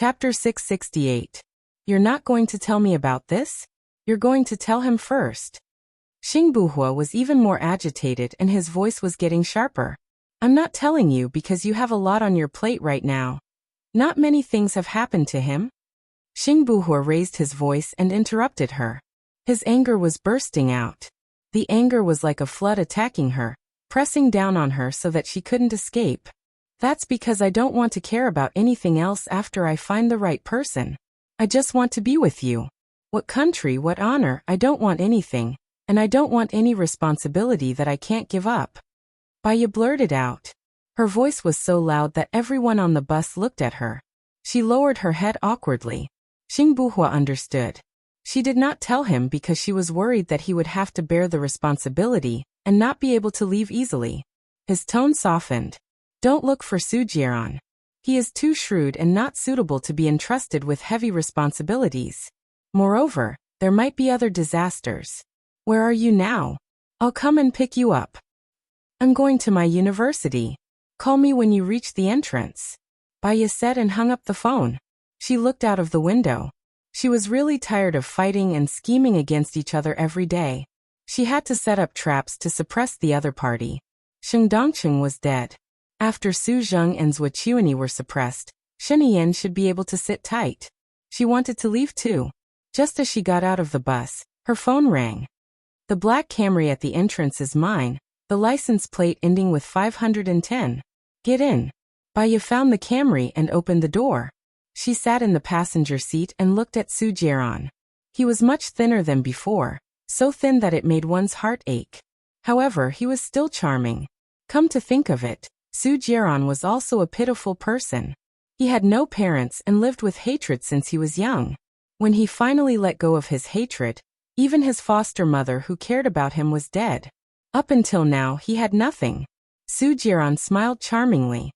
Chapter 668. You're not going to tell me about this? You're going to tell him first. Xing Buhua was even more agitated and his voice was getting sharper. I'm not telling you because you have a lot on your plate right now. Not many things have happened to him. Xing Buhua raised his voice and interrupted her. His anger was bursting out. The anger was like a flood attacking her, pressing down on her so that she couldn't escape. That's because I don't want to care about anything else after I find the right person. I just want to be with you. What country, what honor, I don't want anything, and I don't want any responsibility that I can't give up. Baya blurted out. Her voice was so loud that everyone on the bus looked at her. She lowered her head awkwardly. Xing Buhua understood. She did not tell him because she was worried that he would have to bear the responsibility and not be able to leave easily. His tone softened. Don't look for Su Jian. He is too shrewd and not suitable to be entrusted with heavy responsibilities. Moreover, there might be other disasters. Where are you now? I'll come and pick you up. I'm going to my university. Call me when you reach the entrance. Baya said and hung up the phone. She looked out of the window. She was really tired of fighting and scheming against each other every day. She had to set up traps to suppress the other party. Sheng Dongqing was dead. After Su Zheng and Zhou Qiuani were suppressed, Shen Yan should be able to sit tight. She wanted to leave too. Just as she got out of the bus, her phone rang. The black Camry at the entrance is mine, the license plate ending with 510. Get in. Baya found the Camry and opened the door. She sat in the passenger seat and looked at Su Jian. He was much thinner than before, so thin that it made one's heart ache. However, he was still charming. Come to think of it, Su Jian was also a pitiful person. He had no parents and lived with hatred since he was young. When he finally let go of his hatred, even his foster mother who cared about him was dead. Up until now he had nothing. Su Jian smiled charmingly.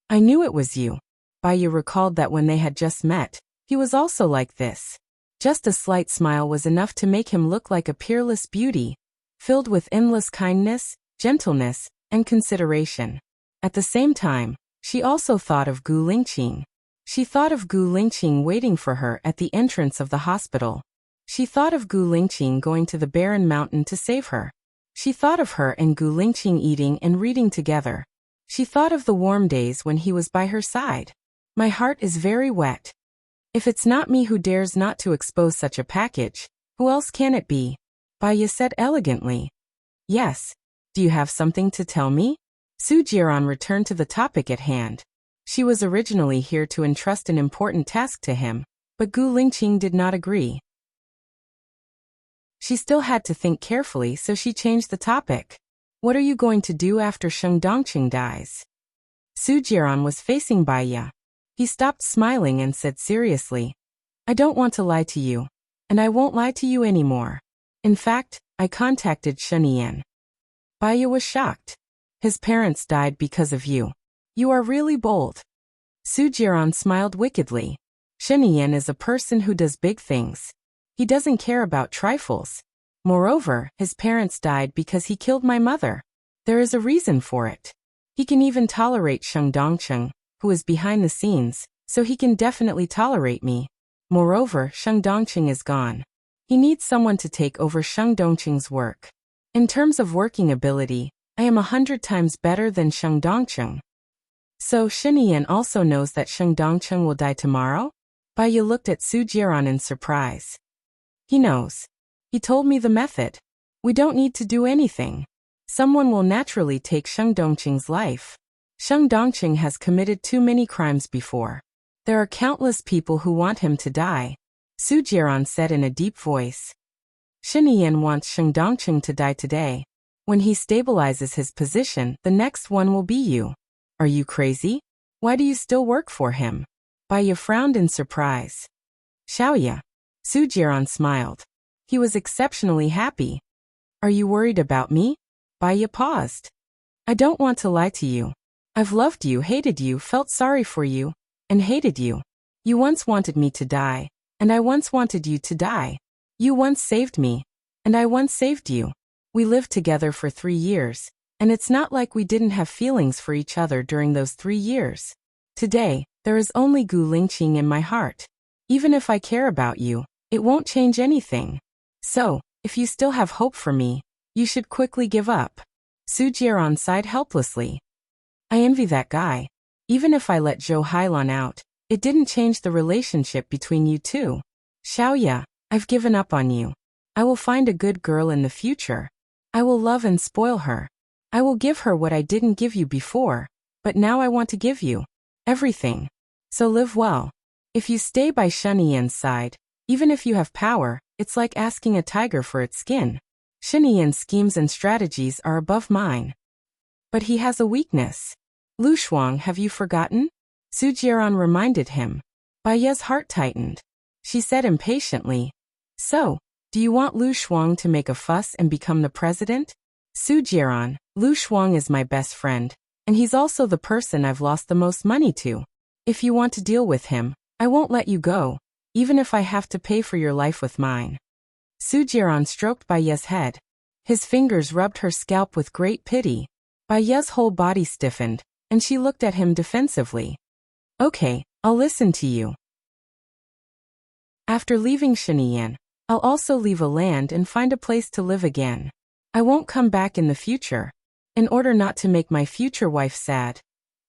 I knew it was you. Baya recalled that when they had just met, he was also like this. Just a slight smile was enough to make him look like a peerless beauty, filled with endless kindness, gentleness, and consideration. At the same time, she also thought of Gu Lingqing. She thought of Gu Lingqing waiting for her at the entrance of the hospital. She thought of Gu Lingqing going to the barren mountain to save her. She thought of her and Gu Lingqing eating and reading together. She thought of the warm days when he was by her side. My heart is very wet. If it's not me who dares not to expose such a package, who else can it be? Baya said elegantly. Yes. Do you have something to tell me? Su Jian returned to the topic at hand. She was originally here to entrust an important task to him, but Gu Lingqing did not agree. She still had to think carefully, so she changed the topic. What are you going to do after Sheng Dongqing dies? Su Jian was facing Baya. He stopped smiling and said seriously, I don't want to lie to you, and I won't lie to you anymore. In fact, I contacted Shen Yan. Baya was shocked. His parents died because of you. You are really bold. Su Jian smiled wickedly. Shen Yan is a person who does big things. He doesn't care about trifles. Moreover, his parents died because he killed my mother. There is a reason for it. He can even tolerate Sheng Dongqing, who is behind the scenes, so he can definitely tolerate me. Moreover, Sheng Dongqing is gone. He needs someone to take over Sheng Dongqing's work. In terms of working ability, I am 100 times better than Sheng Dongqing. So Shen Yan also knows that Sheng Dongqing will die tomorrow? Baya looked at Su Jian in surprise. He knows. He told me the method. We don't need to do anything. Someone will naturally take Sheng Dongqing's life. Sheng Dongqing has committed too many crimes before. There are countless people who want him to die. Su Jian said in a deep voice. Shen Yan wants Sheng Dongqing to die today. When he stabilizes his position, the next one will be you. Are you crazy? Why do you still work for him? Baya frowned in surprise. Xiaoya. Su Jian smiled. He was exceptionally happy. Are you worried about me? Baya paused. I don't want to lie to you. I've loved you, hated you, felt sorry for you, and hated you. You once wanted me to die, and I once wanted you to die. You once saved me, and I once saved you. We lived together for 3 years, and it's not like we didn't have feelings for each other during those 3 years. Today, There is only Gu Lingqing in my heart. Even if I care about you, it won't change anything. So, if you still have hope for me, you should quickly give up. Su Jiaran sighed helplessly. I envy that guy. Even if I let Zhou Hailan out, it didn't change the relationship between you two. Xiaoya, I've given up on you. I will find a good girl in the future. I will love and spoil her. I will give her what I didn't give you before, but now I want to give you everything. So live well. If you stay by Sheniyan's side, even if you have power, it's like asking a tiger for its skin. Sheniyan's schemes and strategies are above mine. But he has a weakness. Lu Shuang, have you forgotten? Su Jiaran reminded him. Baiye's heart tightened. She said impatiently, So, do you want Lu Shuang to make a fuss and become the president? Su Jiaran, Lu Shuang is my best friend, and he's also the person I've lost the most money to. If you want to deal with him, I won't let you go, even if I have to pay for your life with mine. Su Jiaran stroked Baiye's head. His fingers rubbed her scalp with great pity. Baiye's whole body stiffened, and she looked at him defensively. Okay, I'll listen to you. After leaving Sheniyan, I'll also leave a land and find a place to live again. I won't come back in the future. In order not to make my future wife sad,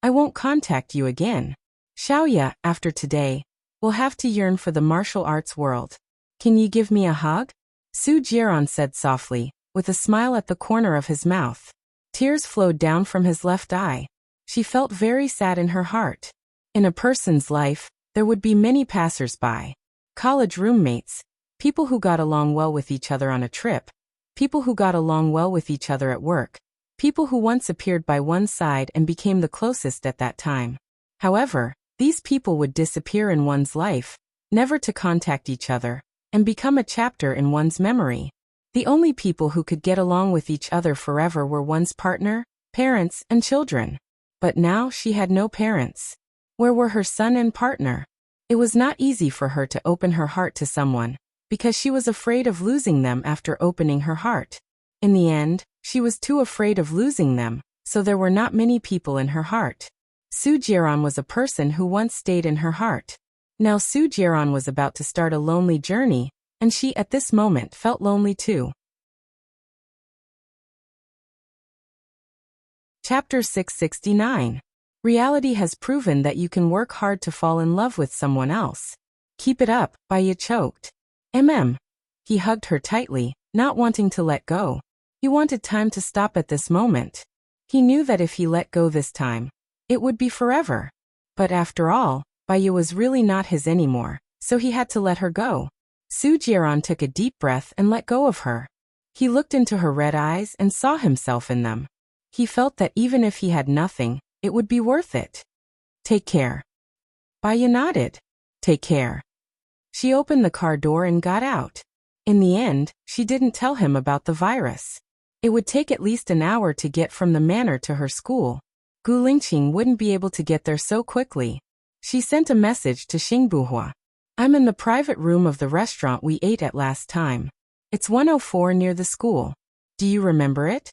I won't contact you again. Xiaoya, after today, will have to yearn for the martial arts world. Can you give me a hug? Su Jiaran said softly, with a smile at the corner of his mouth. Tears flowed down from his left eye. She felt very sad in her heart. In a person's life, there would be many passers-by. College roommates, people who got along well with each other on a trip, people who got along well with each other at work, people who once appeared by one's side and became the closest at that time. However, these people would disappear in one's life, never to contact each other, and become a chapter in one's memory. The only people who could get along with each other forever were one's partner, parents, and children. But now she had no parents. Where were her son and partner? It was not easy for her to open her heart to someone, because she was afraid of losing them after opening her heart. In the end, she was too afraid of losing them, so there were not many people in her heart. Su Jiaran was a person who once stayed in her heart. Now Su Jiaran was about to start a lonely journey, and she at this moment felt lonely too. Chapter 669. Reality has proven that you can work hard to fall in love with someone else. Keep it up, Baiye choked. He hugged her tightly, not wanting to let go. He wanted time to stop at this moment. He knew that if he let go this time, it would be forever. But after all, Baiye was really not his anymore, so he had to let her go. Su Jiaran took a deep breath and let go of her. He looked into her red eyes and saw himself in them. He felt that even if he had nothing, it would be worth it. Take care. Baiye nodded. Take care. She opened the car door and got out. In the end, she didn't tell him about the virus. It would take at least an hour to get from the manor to her school. Gu Lingqing wouldn't be able to get there so quickly. She sent a message to Xingbuhua. I'm in the private room of the restaurant we ate at last time. It's 104 near the school. Do you remember it?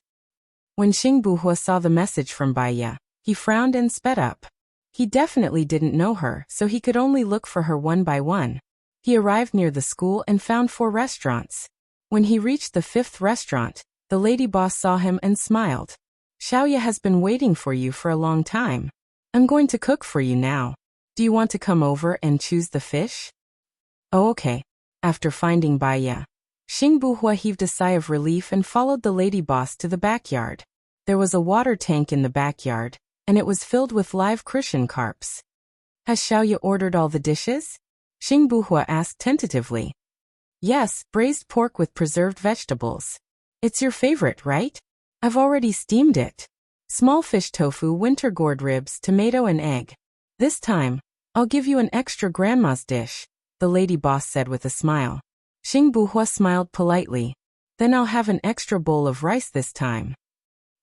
When Xingbuhua saw the message from Baiye, he frowned and sped up. He definitely didn't know her, so he could only look for her one by one. He arrived near the school and found 4 restaurants. When he reached the 5th restaurant, the lady boss saw him and smiled. Xiaoya has been waiting for you for a long time. I'm going to cook for you now. Do you want to come over and choose the fish? Oh, okay. After finding Baiye, Xingbuhua heaved a sigh of relief and followed the lady boss to the backyard. There was a water tank in the backyard, and it was filled with live crucian carps. Has Xiaoya ordered all the dishes? Xingbuhua asked tentatively. Yes, braised pork with preserved vegetables. It's your favorite, right? I've already steamed it. Small fish tofu, winter gourd ribs, tomato and egg. This time, I'll give you an extra grandma's dish, the lady boss said with a smile. Xingbuhua smiled politely. Then I'll have an extra bowl of rice this time.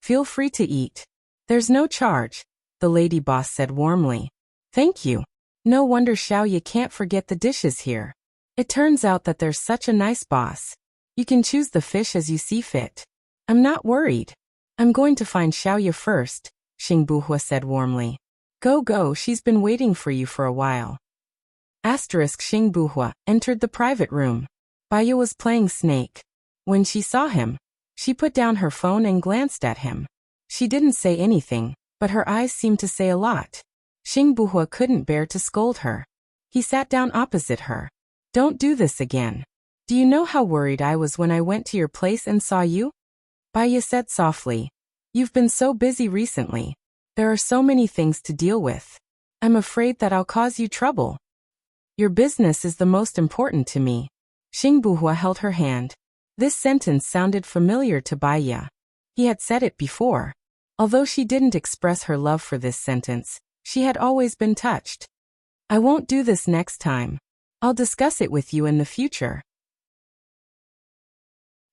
Feel free to eat. There's no charge, the lady boss said warmly. Thank you. No wonder Xiaoya can't forget the dishes here. It turns out that there's such a nice boss. You can choose the fish as you see fit. I'm not worried. I'm going to find Xiaoya first, Xingbuhua said warmly. Go go, she's been waiting for you for a while. Asterisk Xing Buhua entered the private room. Baya was playing Snake. When she saw him, she put down her phone and glanced at him. She didn't say anything, but her eyes seemed to say a lot. Xing Buhua couldn't bear to scold her. He sat down opposite her. Don't do this again. Do you know how worried I was when I went to your place and saw you? Baya said softly. You've been so busy recently. There are so many things to deal with. I'm afraid that I'll cause you trouble. Your business is the most important to me. Xing Buhua held her hand. This sentence sounded familiar to Baya. He had said it before. Although she didn't express her love for this sentence, she had always been touched. I won't do this next time. I'll discuss it with you in the future.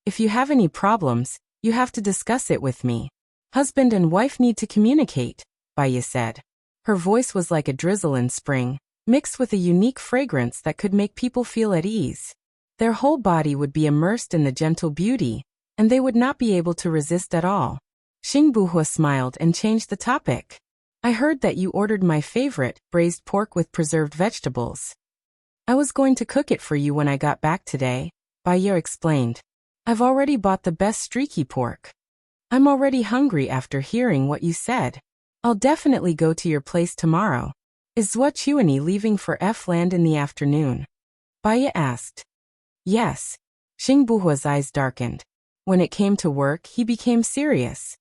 If you have any problems, you have to discuss it with me. Husband and wife need to communicate, Baya said. Her voice was like a drizzle in spring, mixed with a unique fragrance that could make people feel at ease. Their whole body would be immersed in the gentle beauty, and they would not be able to resist at all. Xing Buhua smiled and changed the topic. I heard that you ordered my favorite, braised pork with preserved vegetables. I was going to cook it for you when I got back today, Baya explained. I've already bought the best streaky pork. I'm already hungry after hearing what you said. I'll definitely go to your place tomorrow. Is Swordsmanship leaving for F-land in the afternoon? Baya asked. Yes. Xing Buhua's eyes darkened. When it came to work, he became serious.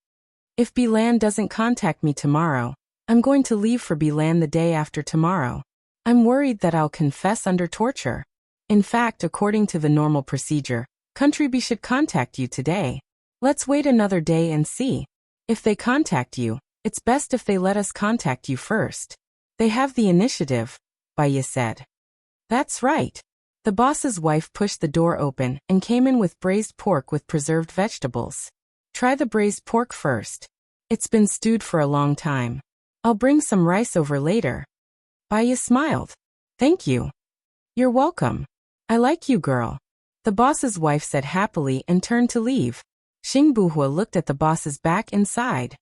If Bilan doesn't contact me tomorrow, I'm going to leave for Bilan the day after tomorrow. I'm worried that I'll confess under torture. In fact, according to the normal procedure, Country B should contact you today. Let's wait another day and see. If they contact you, it's best if they let us contact you first. They have the initiative, Baya said. That's right. The boss's wife pushed the door open and came in with braised pork with preserved vegetables. Try the braised pork first. It's been stewed for a long time. I'll bring some rice over later. Baya smiled. Thank you. You're welcome. I like you, girl. The boss's wife said happily and turned to leave. Xing Buhua looked at the boss's back and sighed.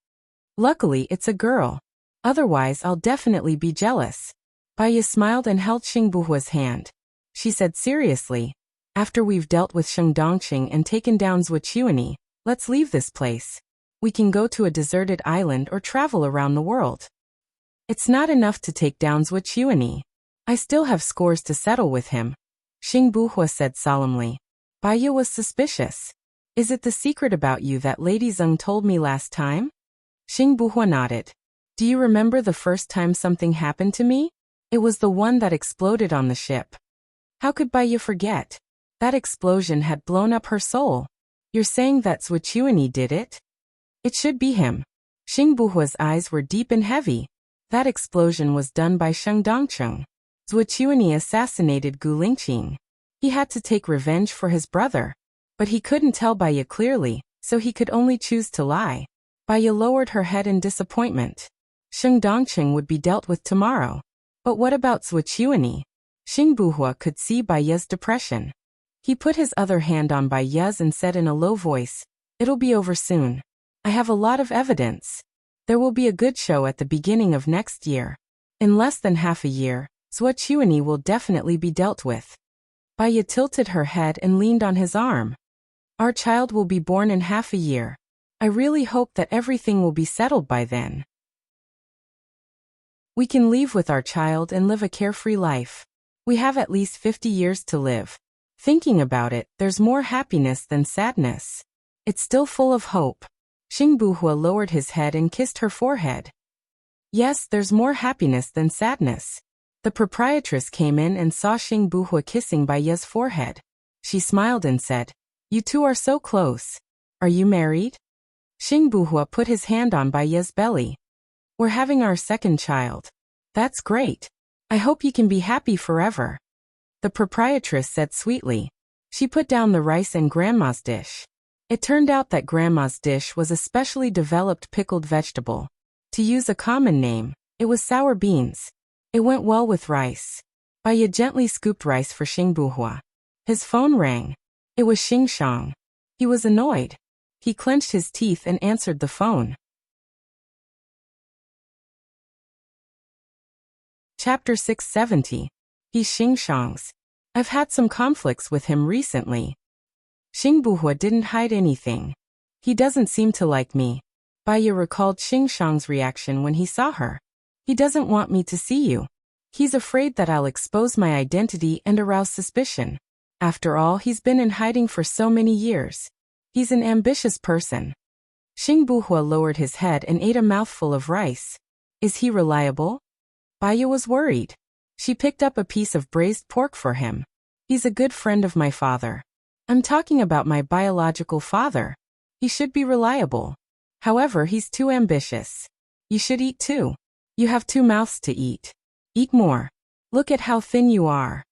Luckily, it's a girl. Otherwise, I'll definitely be jealous. Baya smiled and held Xing Buhua's hand. She said seriously, after we've dealt with Sheng Dongqing and taken down Swordsmanship, let's leave this place. We can go to a deserted island or travel around the world. It's not enough to take down Swordsmanship. I still have scores to settle with him, Xing Buhua said solemnly. Baya was suspicious. Is it the secret about you that Lady Zeng told me last time? Xing Buhua nodded. Do you remember the first time something happened to me? It was the one that exploded on the ship. How could Baya forget? That explosion had blown up her soul. You're saying that Swordsmanship did it? It should be him. Xing Buhua's eyes were deep and heavy. That explosion was done by Sheng Dongqing. Swordsmanship assassinated Gu Lingqing. He had to take revenge for his brother. But he couldn't tell Baya clearly, so he could only choose to lie. Baya lowered her head in disappointment. Sheng Dongqing would be dealt with tomorrow. But what about Swordsmanship? Xing Buhua could see Baya's depression. He put his other hand on Baya's and said in a low voice, It'll be over soon. I have a lot of evidence. There will be a good show at the beginning of next year. In less than half a year, Swordsmanship will definitely be dealt with. Baya tilted her head and leaned on his arm. Our child will be born in half a year. I really hope that everything will be settled by then. We can leave with our child and live a carefree life. We have at least 50 years to live. Thinking about it, there's more happiness than sadness. It's still full of hope. Xing Buhua lowered his head and kissed her forehead. Yes, there's more happiness than sadness. The proprietress came in and saw Xing Buhua kissing Baya's forehead. She smiled and said, You two are so close. Are you married? Xing Buhua put his hand on Baya's belly. We're having our second child. That's great. I hope you can be happy forever. The proprietress said sweetly. She put down the rice in Grandma's dish. It turned out that Grandma's dish was a specially developed pickled vegetable. To use a common name, it was sour beans. It went well with rice. Baya gently scooped rice for Xing Buhua. His phone rang. It was Xing Shang. He was annoyed. He clenched his teeth and answered the phone. Chapter 670. He's Xingshang's. I've had some conflicts with him recently. Xingbuhua didn't hide anything. He doesn't seem to like me. Baiya recalled Xingshang's reaction when he saw her. He doesn't want me to see you. He's afraid that I'll expose my identity and arouse suspicion. After all, he's been in hiding for so many years. He's an ambitious person. Xingbuhua lowered his head and ate a mouthful of rice. Is he reliable? Baiya was worried. She picked up a piece of braised pork for him. He's a good friend of my father. I'm talking about my biological father. He should be reliable. However, he's too ambitious. You should eat too. You have 2 mouths to eat. Eat more. Look at how thin you are.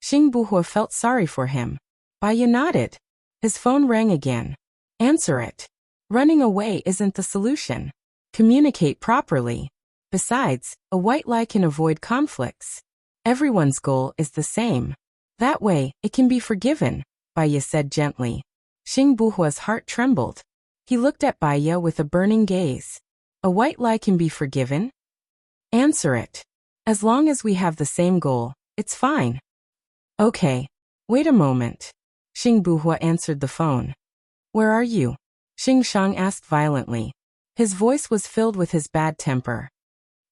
Xingbuhua felt sorry for him. Baiya nodded. His phone rang again. Answer it. Running away isn't the solution. Communicate properly. Besides, a white lie can avoid conflicts. Everyone's goal is the same. That way, it can be forgiven, Baiya said gently. Xingbuhua's heart trembled. He looked at Baiya with a burning gaze. A white lie can be forgiven? Answer it. As long as we have the same goal, it's fine. Okay. Wait a moment. Xingbuhua answered the phone. Where are you? Xingshang asked violently. His voice was filled with his bad temper.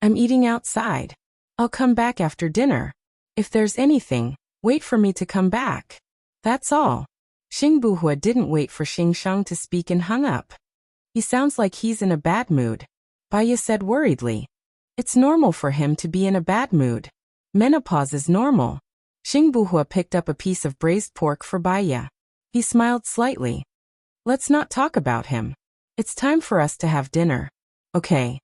I'm eating outside. I'll come back after dinner. If there's anything, wait for me to come back. That's all. Xingbuhua didn't wait for Xingshang to speak and hung up. He sounds like he's in a bad mood, Baiya said worriedly. It's normal for him to be in a bad mood. Menopause is normal. Xingbuhua picked up a piece of braised pork for Baiya. He smiled slightly. Let's not talk about him. It's time for us to have dinner. Okay.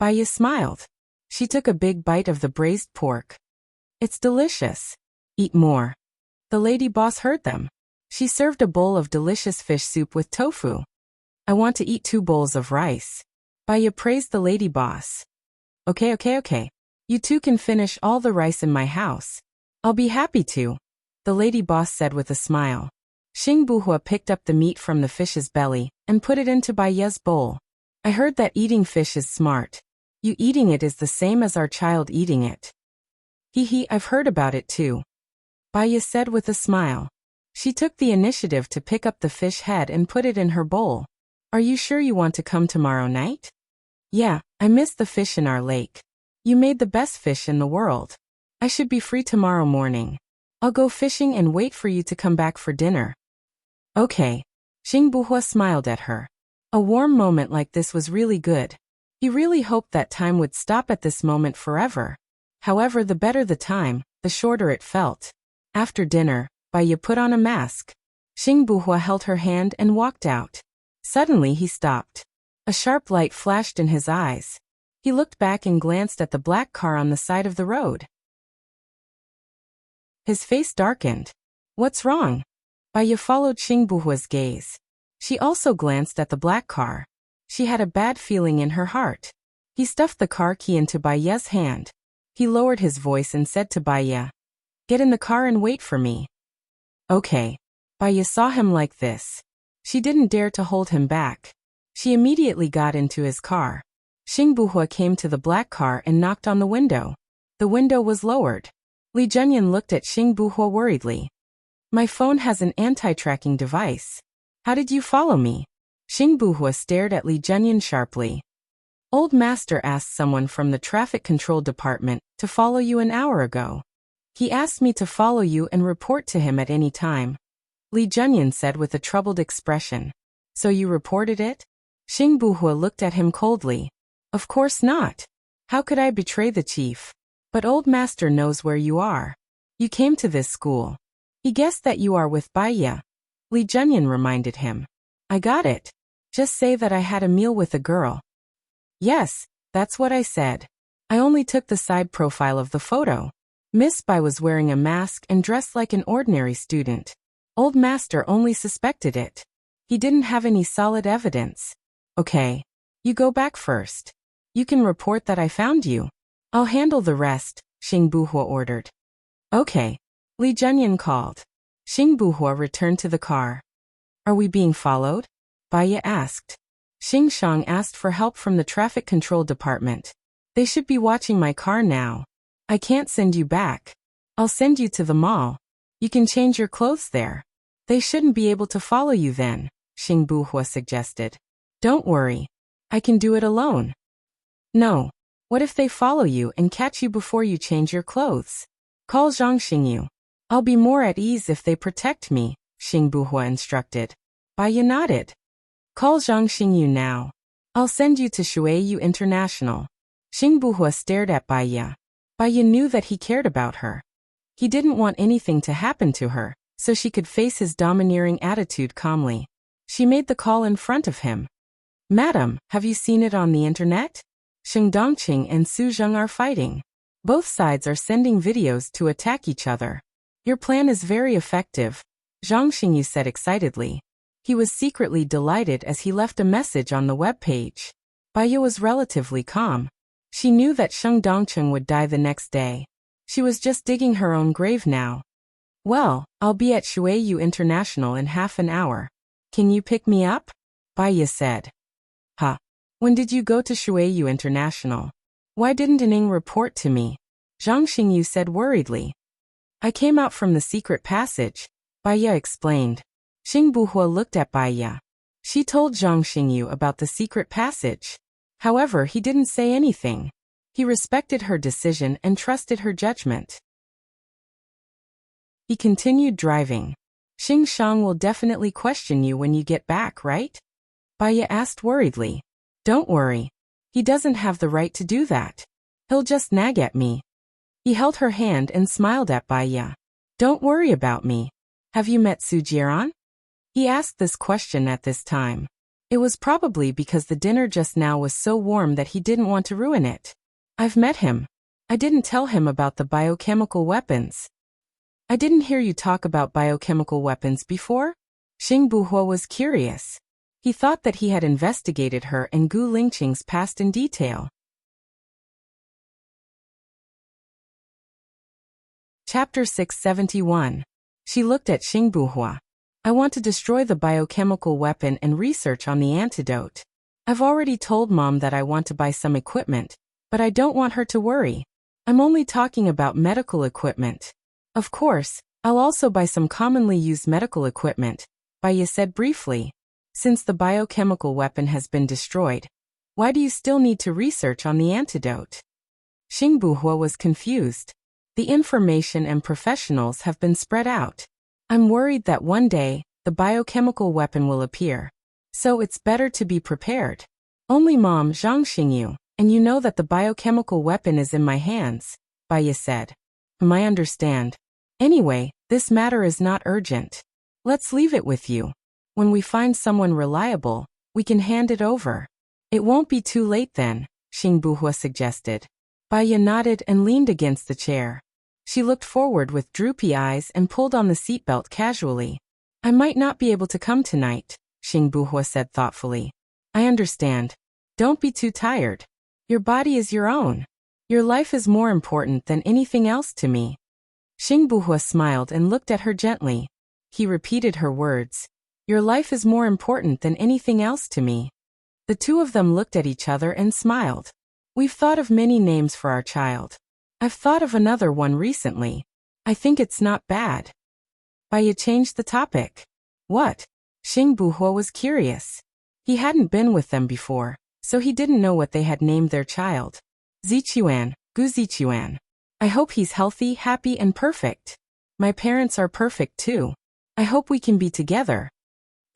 Baiya smiled. She took a big bite of the braised pork. It's delicious. Eat more. The lady boss heard them. She served a bowl of delicious fish soup with tofu. I want to eat 2 bowls of rice. Baiya praised the lady boss. Okay. You two can finish all the rice in my house. I'll be happy to, the lady boss said with a smile. Xingbuhua picked up the meat from the fish's belly and put it into Baiya's bowl. I heard that eating fish is smart. You eating it is the same as our child eating it. I've heard about it too. Baiya said with a smile. She took the initiative to pick up the fish head and put it in her bowl. Are you sure you want to come tomorrow night? Yeah, I miss the fish in our lake. You made the best fish in the world. I should be free tomorrow morning. I'll go fishing and wait for you to come back for dinner. Okay. Xingbuhua smiled at her. A warm moment like this was really good. He really hoped that time would stop at this moment forever. However, the better the time, the shorter it felt. After dinner, Baiya put on a mask. Xingbuhua held her hand and walked out. Suddenly he stopped. A sharp light flashed in his eyes. He looked back and glanced at the black car on the side of the road. His face darkened. What's wrong? Baiya followed Xingbuhua's gaze. She also glanced at the black car. She had a bad feeling in her heart. He stuffed the car key into Baiya's hand. He lowered his voice and said to Baiya, "Get in the car and wait for me." Okay. Baiya saw him like this. She didn't dare to hold him back. She immediately got into his car. Xingbuhua came to the black car and knocked on the window. The window was lowered. Li Zhenyan looked at Xingbuhua worriedly. My phone has an anti-tracking device. How did you follow me? Xingbuhua stared at Li Zhenyan sharply. Old Master asked someone from the traffic control department to follow you an hour ago. He asked me to follow you and report to him at any time. Li Zhenyan said with a troubled expression. So you reported it? Xingbuhua looked at him coldly. Of course not. How could I betray the chief? But Old Master knows where you are. You came to this school. He guessed that you are with Baiya. Li Zhenyan reminded him. I got it. Just say that I had a meal with a girl. Yes, that's what I said. I only took the side profile of the photo. Miss Bai was wearing a mask and dressed like an ordinary student. Old Master only suspected it. He didn't have any solid evidence. Okay. You go back first. You can report that I found you. I'll handle the rest, Xingbuhua ordered. Okay. Li Zhenyan called. Xingbuhua returned to the car. Are we being followed? Baiya asked. Xingshang asked for help from the traffic control department. They should be watching my car now. I can't send you back. I'll send you to the mall. You can change your clothes there. They shouldn't be able to follow you then, Xing Buhua suggested. Don't worry. I can do it alone. No. What if they follow you and catch you before you change your clothes? Call Zhang Xingyu. I'll be more at ease if they protect me, Xing Buhua instructed. Baiya nodded. Call Zhang Xingyu now. I'll send you to Shuiyu International. Xing Buhua stared at Baiya. Baiya knew that he cared about her. He didn't want anything to happen to her, so she could face his domineering attitude calmly. She made the call in front of him. Madam, have you seen it on the internet? Sheng Dongqing and Su Zheng are fighting. Both sides are sending videos to attack each other. Your plan is very effective, Zhang Xingyu said excitedly. He was secretly delighted as he left a message on the web page. Baiya was relatively calm. She knew that Sheng Dongqing would die the next day. She was just digging her own grave now. Well, I'll be at Shuiyu International in half an hour. Can you pick me up? Baiya said. Huh. When did you go to Shuiyu International? Why didn't Ning report to me? Zhang Xingyu said worriedly. I came out from the secret passage, Baiya explained. Xing Buhua looked at Baiya. She told Zhang Xingyu about the secret passage. However, he didn't say anything. He respected her decision and trusted her judgment. He continued driving. Xing Shang will definitely question you when you get back, right? Baiya asked worriedly. Don't worry. He doesn't have the right to do that. He'll just nag at me. He held her hand and smiled at Baiya. Don't worry about me. Have you met Su Jiran? He asked this question at this time. It was probably because the dinner just now was so warm that he didn't want to ruin it. I've met him. I didn't tell him about the biochemical weapons. I didn't hear you talk about biochemical weapons before? Xing Buhua was curious. He thought that he had investigated her and Gu Lingqing's past in detail. Chapter 671. She looked at Xing Buhua. I want to destroy the biochemical weapon and research on the antidote. I've already told Mom that I want to buy some equipment, but I don't want her to worry. I'm only talking about medical equipment. Of course, I'll also buy some commonly used medical equipment, Baiya said briefly. Since the biochemical weapon has been destroyed, why do you still need to research on the antidote? Xing Buhua was confused. The information and professionals have been spread out. I'm worried that one day, the biochemical weapon will appear. So it's better to be prepared. Only Mom, Zhang Xingyu, and you know that the biochemical weapon is in my hands, Baiya said. I understand. Anyway, this matter is not urgent. Let's leave it with you. When we find someone reliable, we can hand it over. It won't be too late then, Xing Buhua suggested. Baiya nodded and leaned against the chair. She looked forward with droopy eyes and pulled on the seatbelt casually. I might not be able to come tonight, Xing Buhua said thoughtfully. I understand. Don't be too tired. Your body is your own. Your life is more important than anything else to me. Xing Buhua smiled and looked at her gently. He repeated her words. Your life is more important than anything else to me. The two of them looked at each other and smiled. We've thought of many names for our child. I've thought of another one recently. I think it's not bad. Baiya changed the topic. What? Xing Buhua was curious. He hadn't been with them before, so he didn't know what they had named their child. Zichuan, Gu Zichuan. I hope he's healthy, happy, and perfect. My parents are perfect too. I hope we can be together.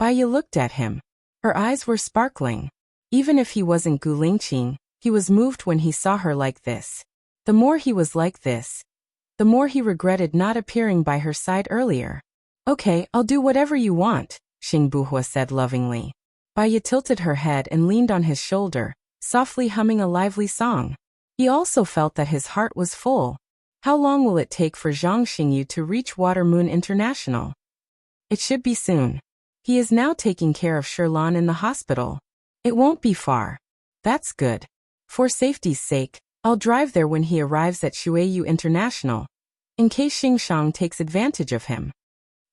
Baiya looked at him. Her eyes were sparkling. Even if he wasn't Gu Lingqing, he was moved when he saw her like this. The more he was like this, the more he regretted not appearing by her side earlier. Okay, I'll do whatever you want, Xing Buhua said lovingly. Baiya tilted her head and leaned on his shoulder, softly humming a lively song. He also felt that his heart was full. How long will it take for Zhang Xingyu to reach Water Moon International? It should be soon. He is now taking care of Sherlan in the hospital. It won't be far. That's good. For safety's sake, I'll drive there when he arrives at Shuiyu International, in case Xing Shang takes advantage of him.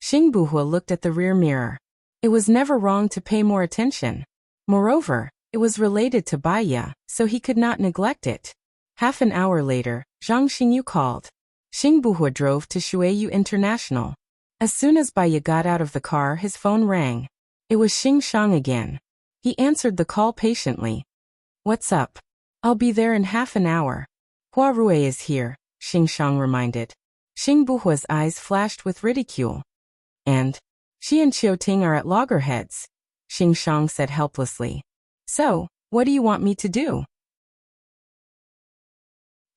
Xing Buhua looked at the rear mirror. It was never wrong to pay more attention. Moreover, it was related to Baiya, so he could not neglect it. Half an hour later, Zhang Xingyu called. Xing Buhua drove to Shuiyu International. As soon as Bai Ye got out of the car, his phone rang. It was Xing Shang again. He answered the call patiently. What's up? I'll be there in half an hour. Hua Rue is here, Xing Shang reminded. Xing Buhua's eyes flashed with ridicule. And? She and Qiu Ting are at loggerheads, Xing Shang said helplessly. So, what do you want me to do?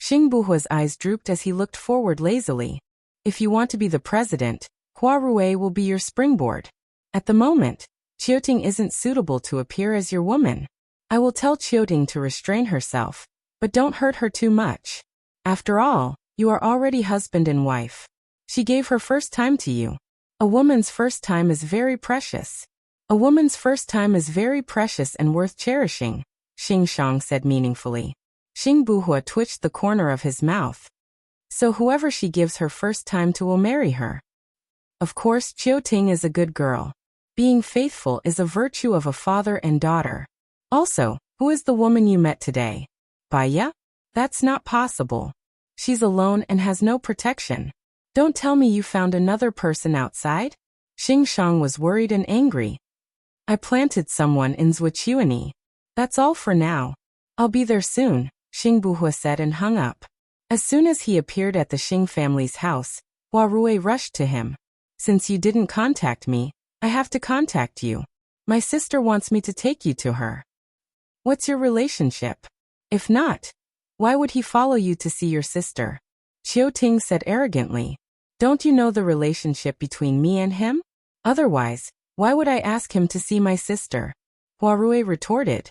Xing Buhua's eyes drooped as he looked forward lazily. If you want to be the president, Hua Rue will be your springboard. At the moment, Qiu Ting isn't suitable to appear as your woman. I will tell Qiu Ting to restrain herself, but don't hurt her too much. After all, you are already husband and wife. She gave her first time to you. A woman's first time is very precious. A woman's first time is very precious and worth cherishing, Xing Shang said meaningfully. Xing Buhua twitched the corner of his mouth. So whoever she gives her first time to will marry her. Of course, Qiu Ting is a good girl. Being faithful is a virtue of a father and daughter. Also, who is the woman you met today? Bai Ye? That's not possible. She's alone and has no protection. Don't tell me you found another person outside? Xing Shang was worried and angry. I planted someone in Zhuqiuani. That's all for now. I'll be there soon, Xing Buhua said and hung up. As soon as he appeared at the Xing family's house, Hua Rue rushed to him. Since you didn't contact me, I have to contact you. My sister wants me to take you to her. What's your relationship? If not, why would he follow you to see your sister? Qiu Ting said arrogantly. Don't you know the relationship between me and him? Otherwise, why would I ask him to see my sister? Hua Rue retorted.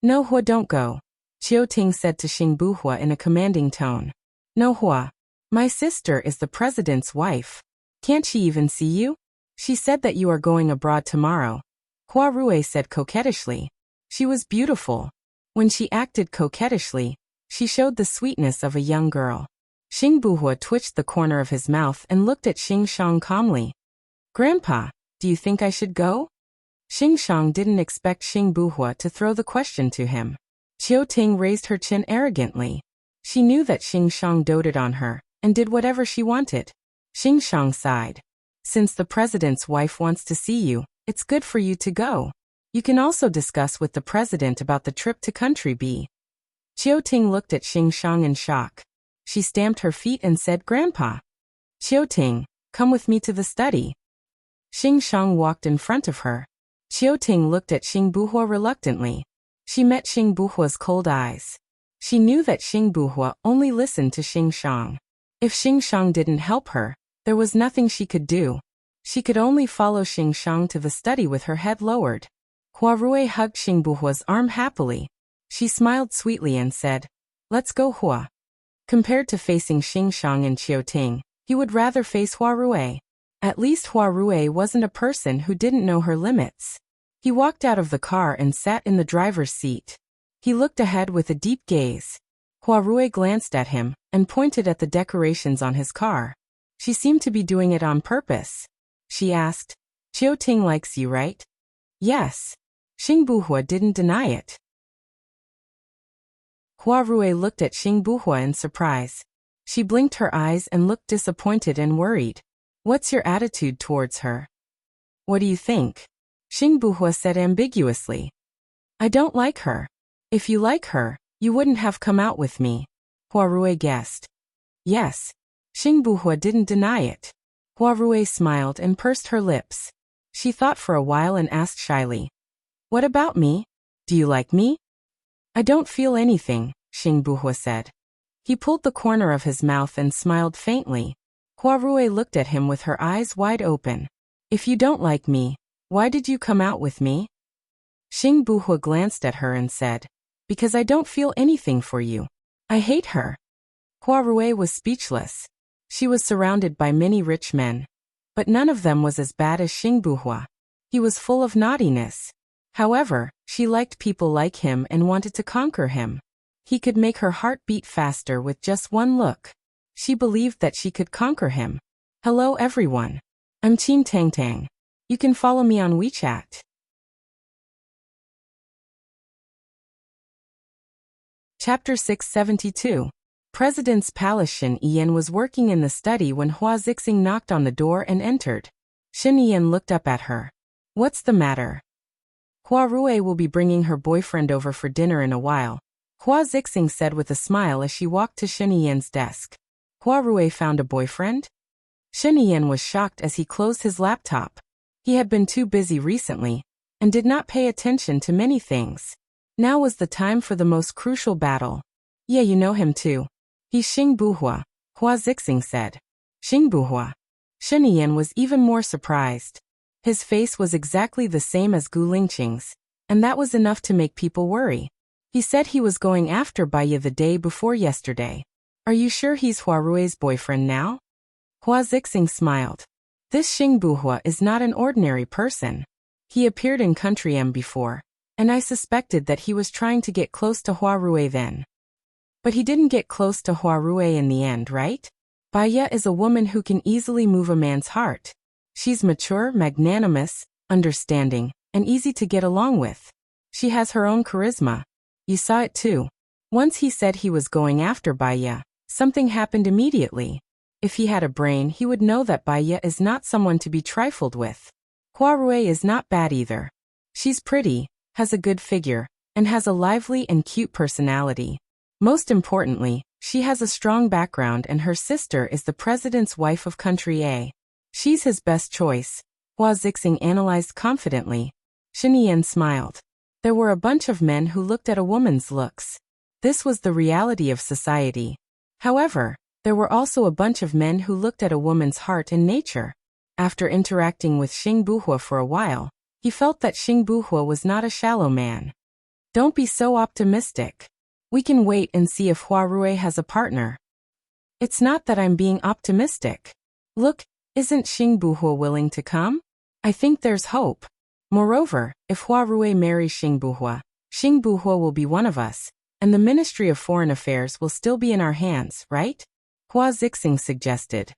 No, Hua, don't go, Qiu Ting said to Xing Buhua in a commanding tone. No, Hua. My sister is the president's wife. Can't she even see you? She said that you are going abroad tomorrow. Hua Rue said coquettishly. She was beautiful. When she acted coquettishly, she showed the sweetness of a young girl. Xing Buhua twitched the corner of his mouth and looked at Xing Shang calmly. Grandpa, do you think I should go? Xing Shang didn't expect Xing Buhua to throw the question to him. Qiu Ting raised her chin arrogantly. She knew that Xing Shang doted on her and did whatever she wanted. Xing Shang sighed. Since the president's wife wants to see you, it's good for you to go. You can also discuss with the president about the trip to country B. Qiu Ting looked at Xing Shang in shock. She stamped her feet and said, Grandpa. Qiu Ting, come with me to the study. Xing Shang walked in front of her. Qiu Ting looked at Xing Buhua reluctantly. She met Xing Buhua's cold eyes. She knew that Xing Buhua only listened to Xing Shang. If Xing Shang didn't help her, there was nothing she could do. She could only follow Xing Shang to the study with her head lowered. Hua Rue hugged Xing Buhua's arm happily. She smiled sweetly and said, Let's go, Hua. Compared to facing Xing Shang and Qiu Ting, he would rather face Hua Rue. At least Hua Rue wasn't a person who didn't know her limits. He walked out of the car and sat in the driver's seat. He looked ahead with a deep gaze. Hua Rue glanced at him and pointed at the decorations on his car. She seemed to be doing it on purpose. She asked, Qiu Ting likes you, right? Yes. Xing Buhua didn't deny it. Hua Rue looked at Xing Buhua in surprise. She blinked her eyes and looked disappointed and worried. What's your attitude towards her? What do you think? Xing Buhua said ambiguously. I don't like her. If you like her, you wouldn't have come out with me. Hua Rue guessed. Yes. Xing Buhua didn't deny it. Hua Rue smiled and pursed her lips. She thought for a while and asked shyly. What about me? Do you like me? I don't feel anything, Xing Buhua said. He pulled the corner of his mouth and smiled faintly. Hua Rue looked at him with her eyes wide open. If you don't like me, why did you come out with me? Xing Buhua glanced at her and said, Because I don't feel anything for you. I hate her. Hua Rue was speechless. She was surrounded by many rich men, but none of them was as bad as Xing Buhua. He was full of naughtiness. However, she liked people like him and wanted to conquer him. He could make her heart beat faster with just one look. She believed that she could conquer him. Hello everyone. I'm Qin Tang Tang. You can follow me on WeChat. Chapter 672. President's Palace. Shen Yan was working in the study when Hua Zixing knocked on the door and entered. Shen Yan looked up at her. What's the matter? Hua Rui will be bringing her boyfriend over for dinner in a while, Hua Zixing said with a smile as she walked to Shen Yan's desk. Hua Rui found a boyfriend? Shen Yan was shocked as he closed his laptop. He had been too busy recently and did not pay attention to many things. Now was the time for the most crucial battle. Yeah, you know him too. He's Xing Buhua, Hua Zixing said. Xing Buhua. Shen Yan was even more surprised. His face was exactly the same as Gu Lingqing's, and that was enough to make people worry. He said he was going after Baiya the day before yesterday. Are you sure he's Hua Rui's boyfriend now? Hua Zixing smiled. This Xing Buhua is not an ordinary person. He appeared in Country M before, and I suspected that he was trying to get close to Hua Rui then. But he didn't get close to Hua Rui in the end, right? Baiya is a woman who can easily move a man's heart. She's mature, magnanimous, understanding, and easy to get along with. She has her own charisma. You saw it too. Once he said he was going after Baiya, something happened immediately. If he had a brain, he would know that Baiya is not someone to be trifled with. Hua Rui is not bad either. She's pretty, has a good figure, and has a lively and cute personality. Most importantly, she has a strong background and her sister is the president's wife of Country A. She's his best choice, Hua Zixing analyzed confidently. Shen Yan smiled. There were a bunch of men who looked at a woman's looks. This was the reality of society. However, there were also a bunch of men who looked at a woman's heart and nature. After interacting with Xing Buhua for a while, he felt that Xing Buhua was not a shallow man. Don't be so optimistic. We can wait and see if Hua Rui has a partner. It's not that I'm being optimistic. Look, isn't Xing Buhua willing to come? I think there's hope. Moreover, if Hua Rui marries Xing Buhua will be one of us, and the Ministry of Foreign Affairs will still be in our hands, right? Hua Zixing suggested.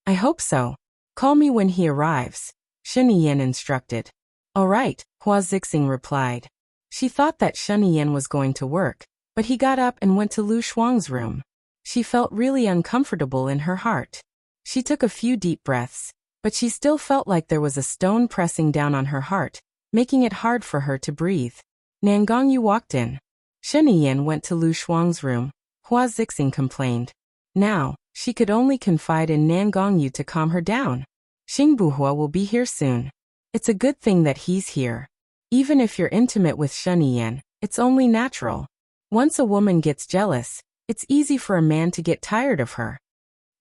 I hope so. Call me when he arrives, Shen Yan instructed. All right, Hua Zixing replied. She thought that Shen Yan was going to work, but he got up and went to Lu Shuang's room. She felt really uncomfortable in her heart. She took a few deep breaths, but she still felt like there was a stone pressing down on her heart, making it hard for her to breathe. Nan Gongyu walked in. Shen Yan went to Lu Shuang's room, Hua Zixing complained. Now, she could only confide in Nan Gongyu to calm her down. Xing Buhua will be here soon. It's a good thing that he's here. Even if you're intimate with Shen Yan, it's only natural. Once a woman gets jealous, it's easy for a man to get tired of her.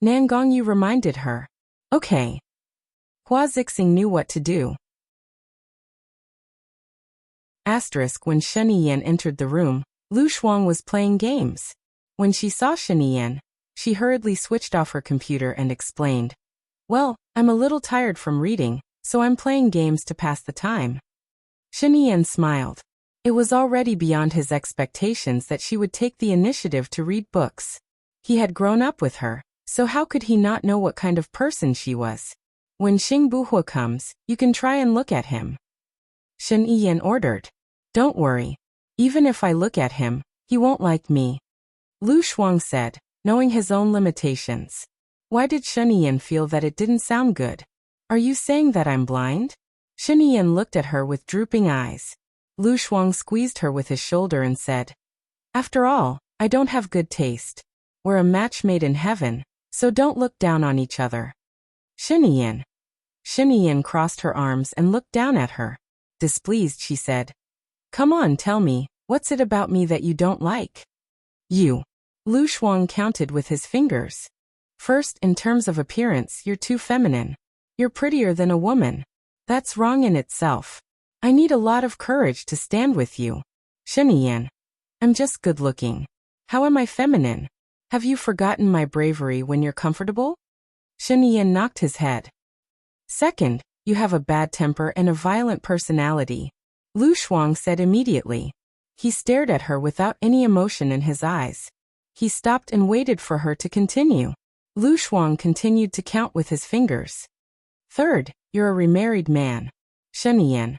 Nan Gongyu reminded her. Okay. Hua Zixing knew what to do. When Shen Yan entered the room, Lu Shuang was playing games. When she saw Shen Yan, she hurriedly switched off her computer and explained. Well, I'm a little tired from reading, so I'm playing games to pass the time. Shen Yan smiled. It was already beyond his expectations that she would take the initiative to read books. He had grown up with her, so how could he not know what kind of person she was? When Xing Buhua comes, you can try and look at him. Shen Yan ordered. Don't worry. Even if I look at him, he won't like me. Lu Shuang said, knowing his own limitations. Why did Shen Yan feel that it didn't sound good? Are you saying that I'm blind? Shen Yan looked at her with drooping eyes. Lu Shuang squeezed her with his shoulder and said, After all, I don't have good taste. We're a match made in heaven, so don't look down on each other. Shen Yan crossed her arms and looked down at her. Displeased, she said, Come on, tell me, what's it about me that you don't like? You. Lu Shuang counted with his fingers. First, in terms of appearance, you're too feminine. You're prettier than a woman. That's wrong in itself. I need a lot of courage to stand with you. Shen Yan. I'm just good looking. How am I feminine? Have you forgotten my bravery when you're comfortable? Shen Yan knocked his head. Second, you have a bad temper and a violent personality. Lu Shuang said immediately. He stared at her without any emotion in his eyes. He stopped and waited for her to continue. Lu Shuang continued to count with his fingers. Third, you're a remarried man. Shen Yan.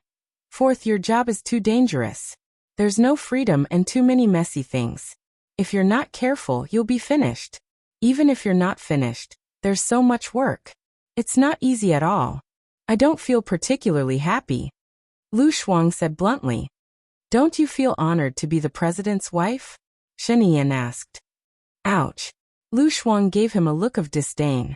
Fourth, your job is too dangerous. There's no freedom and too many messy things. If you're not careful, you'll be finished. Even if you're not finished, there's so much work. It's not easy at all. I don't feel particularly happy. Lu Shuang said bluntly. Don't you feel honored to be the president's wife? Shen Yan asked. Ouch. Lu Shuang gave him a look of disdain.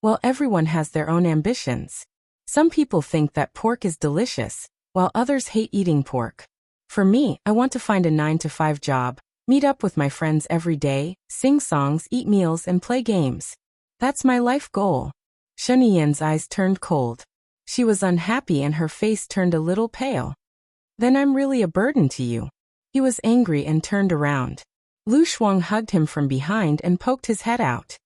Well, everyone has their own ambitions. Some people think that pork is delicious, while others hate eating pork. For me, I want to find a 9-to-5 job, meet up with my friends every day, sing songs, eat meals, and play games. That's my life goal. Shen Yan's eyes turned cold. She was unhappy and her face turned a little pale. Then I'm really a burden to you. He was angry and turned around. Lu Shuang hugged him from behind and poked his head out.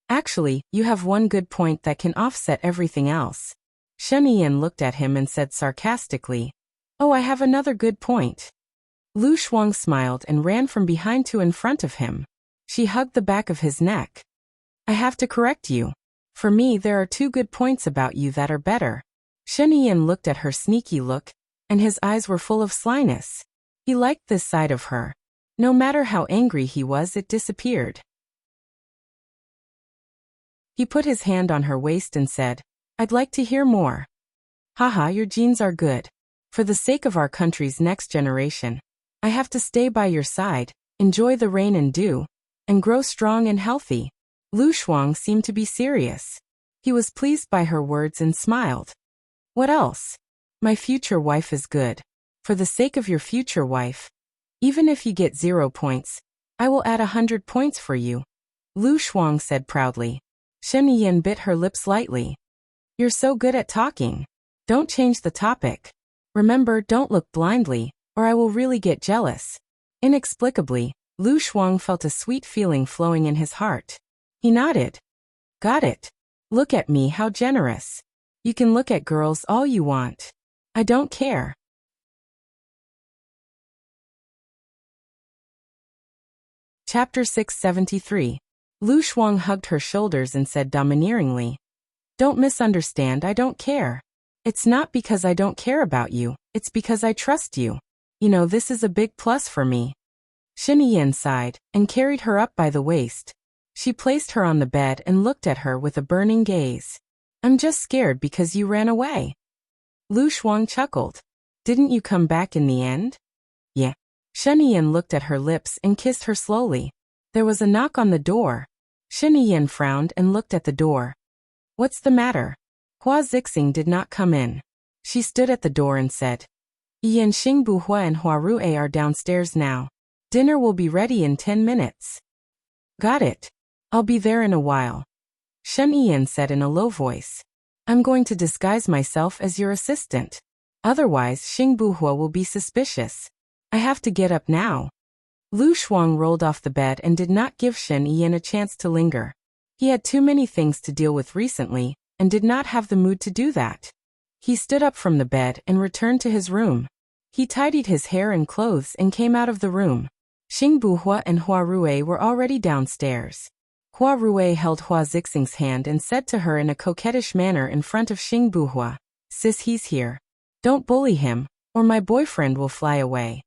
Actually, you have one good point that can offset everything else. Shen Yan looked at him and said sarcastically, Oh, I have another good point. Lu Shuang smiled and ran from behind to in front of him. She hugged the back of his neck. I have to correct you. For me, there are 2 good points about you that are better. Shen Yan looked at her sneaky look, and his eyes were full of slyness. He liked this side of her. No matter how angry he was, it disappeared. He put his hand on her waist and said, I'd like to hear more. Haha, your genes are good. For the sake of our country's next generation, I have to stay by your side, enjoy the rain and dew, and grow strong and healthy. Lu Shuang seemed to be serious. He was pleased by her words and smiled. What else? My future wife is good. For the sake of your future wife, even if you get 0 points, I will add 100 points for you. Lu Shuang said proudly. Shen Yan bit her lips lightly. You're so good at talking. Don't change the topic. Remember, don't look blindly, or I will really get jealous. Inexplicably, Lu Shuang felt a sweet feeling flowing in his heart. He nodded. Got it. Look at me, how generous. You can look at girls all you want. I don't care. Chapter 673. Lu Shuang hugged her shoulders and said domineeringly, Don't misunderstand, I don't care. It's not because I don't care about you, it's because I trust you. You know, this is a big plus for me. Shen Yan sighed and carried her up by the waist. She placed her on the bed and looked at her with a burning gaze. I'm just scared because you ran away. Lu Shuang chuckled. Didn't you come back in the end? Yeah. Shen Yan looked at her lips and kissed her slowly. There was a knock on the door. Shen Yan frowned and looked at the door. What's the matter? Hua Zixing did not come in. She stood at the door and said, Yan Xingbuhua and Hua Rue are downstairs now. Dinner will be ready in 10 minutes. Got it. I'll be there in a while. Shen Yan said in a low voice. I'm going to disguise myself as your assistant. Otherwise, Xingbuhua will be suspicious. I have to get up now. Lu Shuang rolled off the bed and did not give Shen Yan a chance to linger. He had too many things to deal with recently, and did not have the mood to do that. He stood up from the bed and returned to his room. He tidied his hair and clothes and came out of the room. Xingbuhua and Hua Rue were already downstairs. Hua Rue held Hua Zixing's hand and said to her in a coquettish manner in front of Xingbuhua, Sis, he's here. Don't bully him, or my boyfriend will fly away.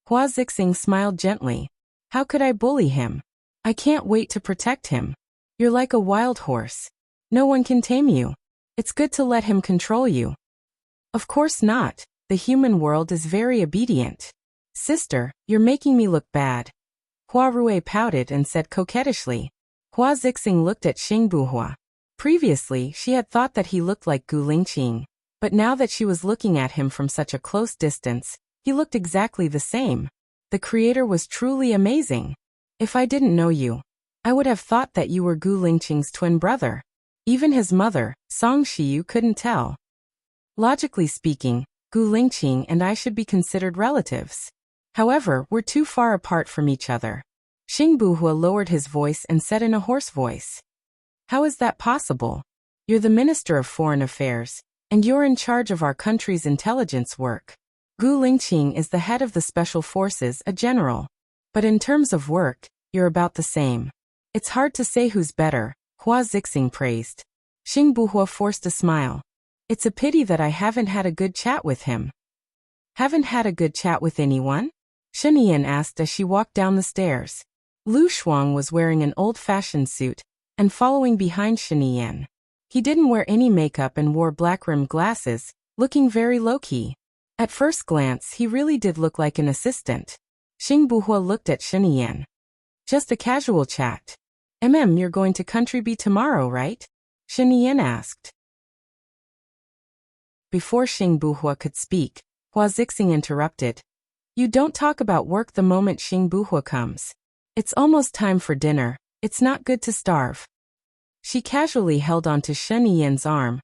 Hua Zixing smiled gently. How could I bully him? I can't wait to protect him. You're like a wild horse. No one can tame you. It's good to let him control you. Of course not. The human world is very obedient. Sister, you're making me look bad. Hua Rue pouted and said coquettishly. Hua Zixing looked at Xingbuhua. Previously, she had thought that he looked like Gu Lingqing, but now that she was looking at him from such a close distance, he looked exactly the same. The creator was truly amazing. If I didn't know you, I would have thought that you were Gu Lingqing's twin brother. Even his mother, Song Shiyu, couldn't tell. Logically speaking, Gu Lingqing and I should be considered relatives. However, we're too far apart from each other. Xingbuhua lowered his voice and said in a hoarse voice. How is that possible? You're the Minister of Foreign Affairs, and you're in charge of our country's intelligence work. Gu Lingqing is the head of the Special Forces, a general. But in terms of work, you're about the same. It's hard to say who's better, Hua Zixing praised. Xingbuhua forced a smile. It's a pity that I haven't had a good chat with him. Haven't had a good chat with anyone? Shen asked as she walked down the stairs. Lu Shuang was wearing an old-fashioned suit and following behind Shen. He didn't wear any makeup and wore black-rimmed glasses, looking very low-key. At first glance, he really did look like an assistant. Xing Buhua looked at Shen. Just a casual chat. You're going to Country B tomorrow, right? Shen asked. Before Xing Buhua could speak, Hua Zixing interrupted. You don't talk about work the moment Xing Buhua comes. It's almost time for dinner. It's not good to starve. She casually held onto Shen arm,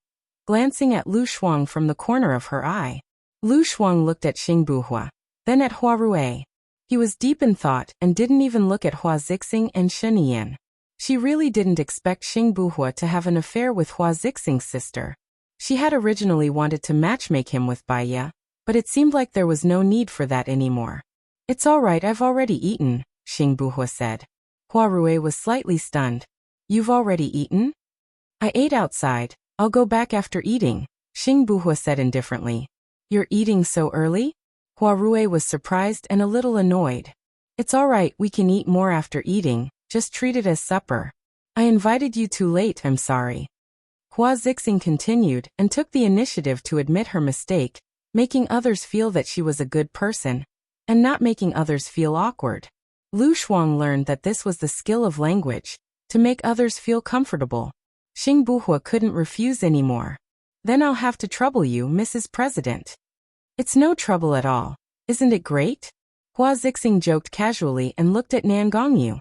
glancing at Lu Shuang from the corner of her eye. Lu Shuang looked at Xing Buhua, then at Hua Rui. He was deep in thought and didn't even look at Hua Zixing and Shen. She really didn't expect Xing Buhua to have an affair with Hua Zixing's sister. She had originally wanted to matchmake him with Baiya, but it seemed like there was no need for that anymore. It's all right, I've already eaten, Xing Buhua said. Hua Rui was slightly stunned. You've already eaten? I ate outside. I'll go back after eating, Xing Buhua said indifferently. You're eating so early? Hua Rui was surprised and a little annoyed. It's all right, we can eat more after eating, just treat it as supper. I invited you too late, I'm sorry. Hua Zixing continued and took the initiative to admit her mistake, making others feel that she was a good person, and not making others feel awkward. Lu Shuang learned that this was the skill of language, to make others feel comfortable. Xing Buhua couldn't refuse anymore. Then I'll have to trouble you, Mrs. President. It's no trouble at all. Isn't it great? Hua Zixing joked casually and looked at Nan Gongyu.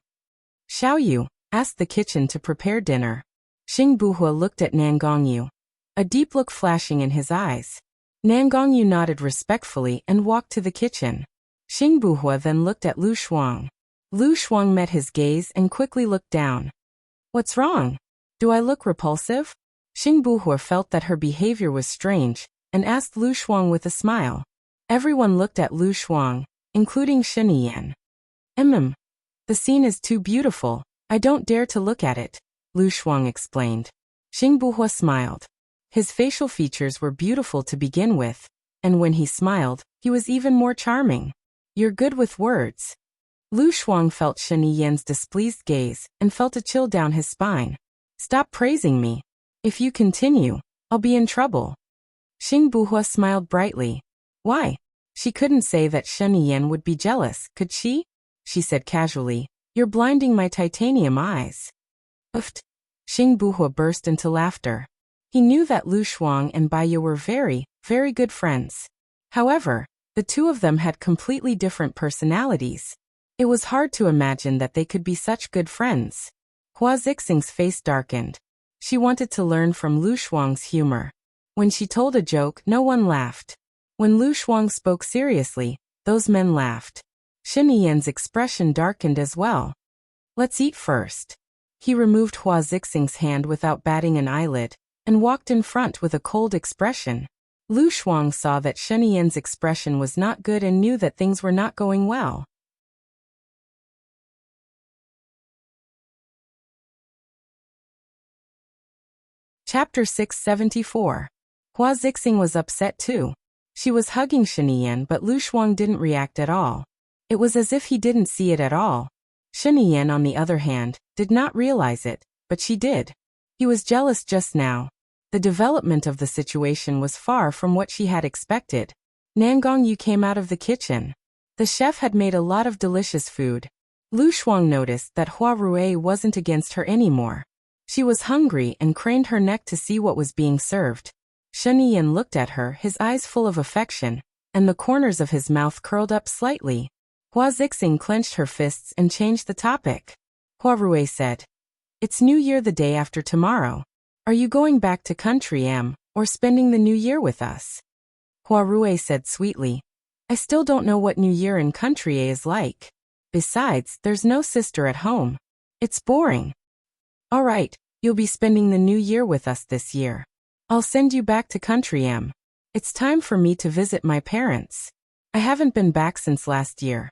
Shall you? Asked the kitchen to prepare dinner. Xing Buhua looked at Nan Gongyu, a deep look flashing in his eyes. Nan Gongyu nodded respectfully and walked to the kitchen. Xing Buhua then looked at Lu Shuang. Lu Shuang met his gaze and quickly looked down. What's wrong? Do I look repulsive? Xing Buhua felt that her behavior was strange, and asked Lu Shuang with a smile. Everyone looked at Lu Shuang, including Shen. The scene is too beautiful. I don't dare to look at it, Lu Shuang explained. Xing Buhua smiled. His facial features were beautiful to begin with, and when he smiled, he was even more charming. You're good with words. Lu Shuang felt Shen displeased gaze and felt a chill down his spine. Stop praising me. If you continue, I'll be in trouble. Xing Buhua smiled brightly. Why? She couldn't say that Shen would be jealous, could she? She said casually. You're blinding my titanium eyes. Oofed. Xing Buhua burst into laughter. He knew that Lu Shuang and Baiya were very, very good friends. However, the two of them had completely different personalities. It was hard to imagine that they could be such good friends. Hua Zixing's face darkened. She wanted to learn from Lu Shuang's humor. When she told a joke, no one laughed. When Lu Shuang spoke seriously, those men laughed. Shen expression darkened as well. Let's eat first. He removed Hua Zixing's hand without batting an eyelid, and walked in front with a cold expression. Lu Shuang saw that Shen expression was not good and knew that things were not going well. Chapter 674. Hua Zixing was upset too. She was hugging Shen but Lu Shuang didn't react at all. It was as if he didn't see it at all. Shen, on the other hand, did not realize it, but she did. He was jealous just now. The development of the situation was far from what she had expected. Nan Gongyu came out of the kitchen. The chef had made a lot of delicious food. Lu Shuang noticed that Hua Rui wasn't against her anymore. She was hungry and craned her neck to see what was being served. Shen looked at her, his eyes full of affection, and the corners of his mouth curled up slightly. Hua Zixing clenched her fists and changed the topic. Hua Rui said, It's New Year the day after tomorrow. Are you going back to Country M, or spending the New Year with us? Hua Rui said sweetly, I still don't know what New Year in Country A is like. Besides, there's no sister at home. It's boring. All right, you'll be spending the New Year with us this year. I'll send you back to Country M. It's time for me to visit my parents. I haven't been back since last year.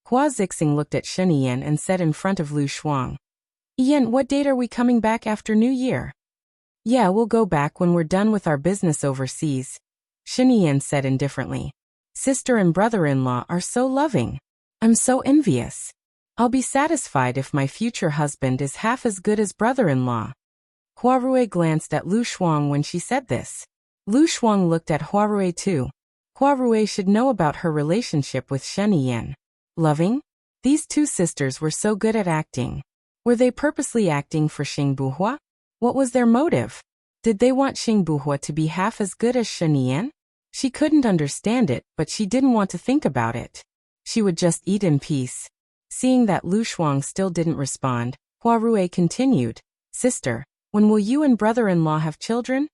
Hua Zixing looked at Shen and said in front of Lu Shuang, Ian, what date are we coming back after New Year? Yeah, we'll go back when we're done with our business overseas. Shen said indifferently. Sister and brother-in-law are so loving. I'm so envious. I'll be satisfied if my future husband is half as good as brother-in-law. Huarui glanced at Lu Shuang when she said this. Lu Shuang looked at Huarui too. Huarui should know about her relationship with Shen Yan. Loving? These two sisters were so good at acting. Were they purposely acting for Xing Buhua? What was their motive? Did they want Xing Buhua to be half as good as Shen Yan? She couldn't understand it, but she didn't want to think about it. She would just eat in peace. Seeing that Lu Shuang still didn't respond, Huarui continued, Sister, when will you and brother-in-law have children?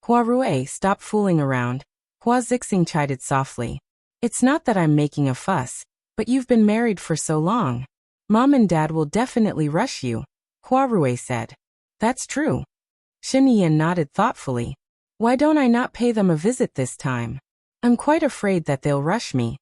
Huarui, stop fooling around. Hua Zixing chided softly. It's not that I'm making a fuss, but you've been married for so long. Mom and Dad will definitely rush you, Huarui said. That's true. Shen Yan nodded thoughtfully. Why don't I not pay them a visit this time? I'm quite afraid that they'll rush me.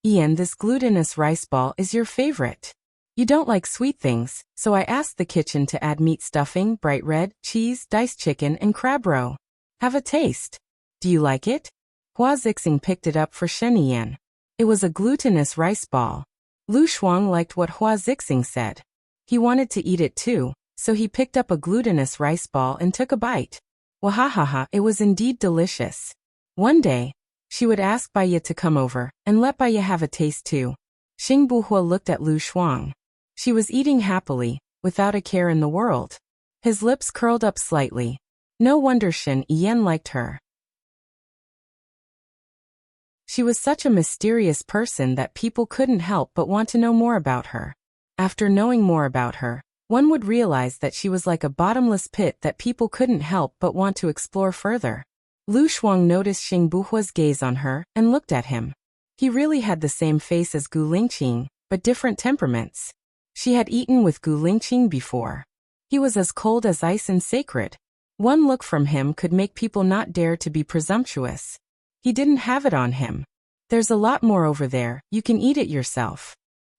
Ian, this glutinous rice ball is your favorite. You don't like sweet things, so I asked the kitchen to add meat stuffing, bright red, cheese, diced chicken, and crab roe. Have a taste. Do you like it? Hua Zixing picked it up for Shen Yan. It was a glutinous rice ball. Lu Shuang liked what Hua Zixing said. He wanted to eat it too, so he picked up a glutinous rice ball and took a bite. Wahahaha, it was indeed delicious. One day, she would ask Baiye to come over and let Baiye have a taste too. Xing Buhua looked at Lu Shuang. She was eating happily, without a care in the world. His lips curled up slightly. No wonder Shen Yan liked her. She was such a mysterious person that people couldn't help but want to know more about her. After knowing more about her, one would realize that she was like a bottomless pit that people couldn't help but want to explore further. Lu Shuang noticed Xing Buhua's gaze on her and looked at him. He really had the same face as Gu Lingqing, but different temperaments. She had eaten with Gu Lingqing before. He was as cold as ice and sacred. One look from him could make people not dare to be presumptuous. He didn't have it on him. There's a lot more over there, you can eat it yourself.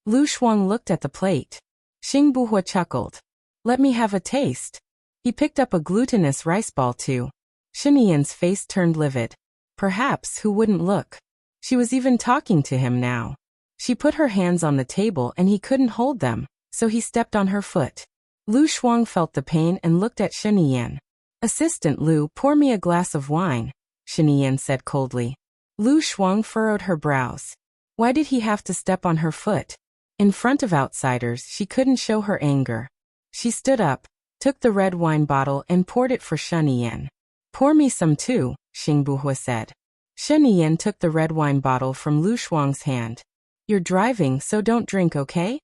Lu Shuang looked at the plate. Xing Buhua chuckled. Let me have a taste. He picked up a glutinous rice ball too. Shen Yan's face turned livid. Perhaps who wouldn't look? She was even talking to him now. She put her hands on the table and he couldn't hold them, so he stepped on her foot. Lu Shuang felt the pain and looked at Shen Yan. Assistant Lu, pour me a glass of wine, Shen Yan said coldly. Lu Shuang furrowed her brows. Why did he have to step on her foot? In front of outsiders, she couldn't show her anger. She stood up, took the red wine bottle and poured it for Shen Yan. Pour me some too, Xing Buhua said. Shen Yan took the red wine bottle from Lu Shuang's hand. You're driving, so don't drink, okay?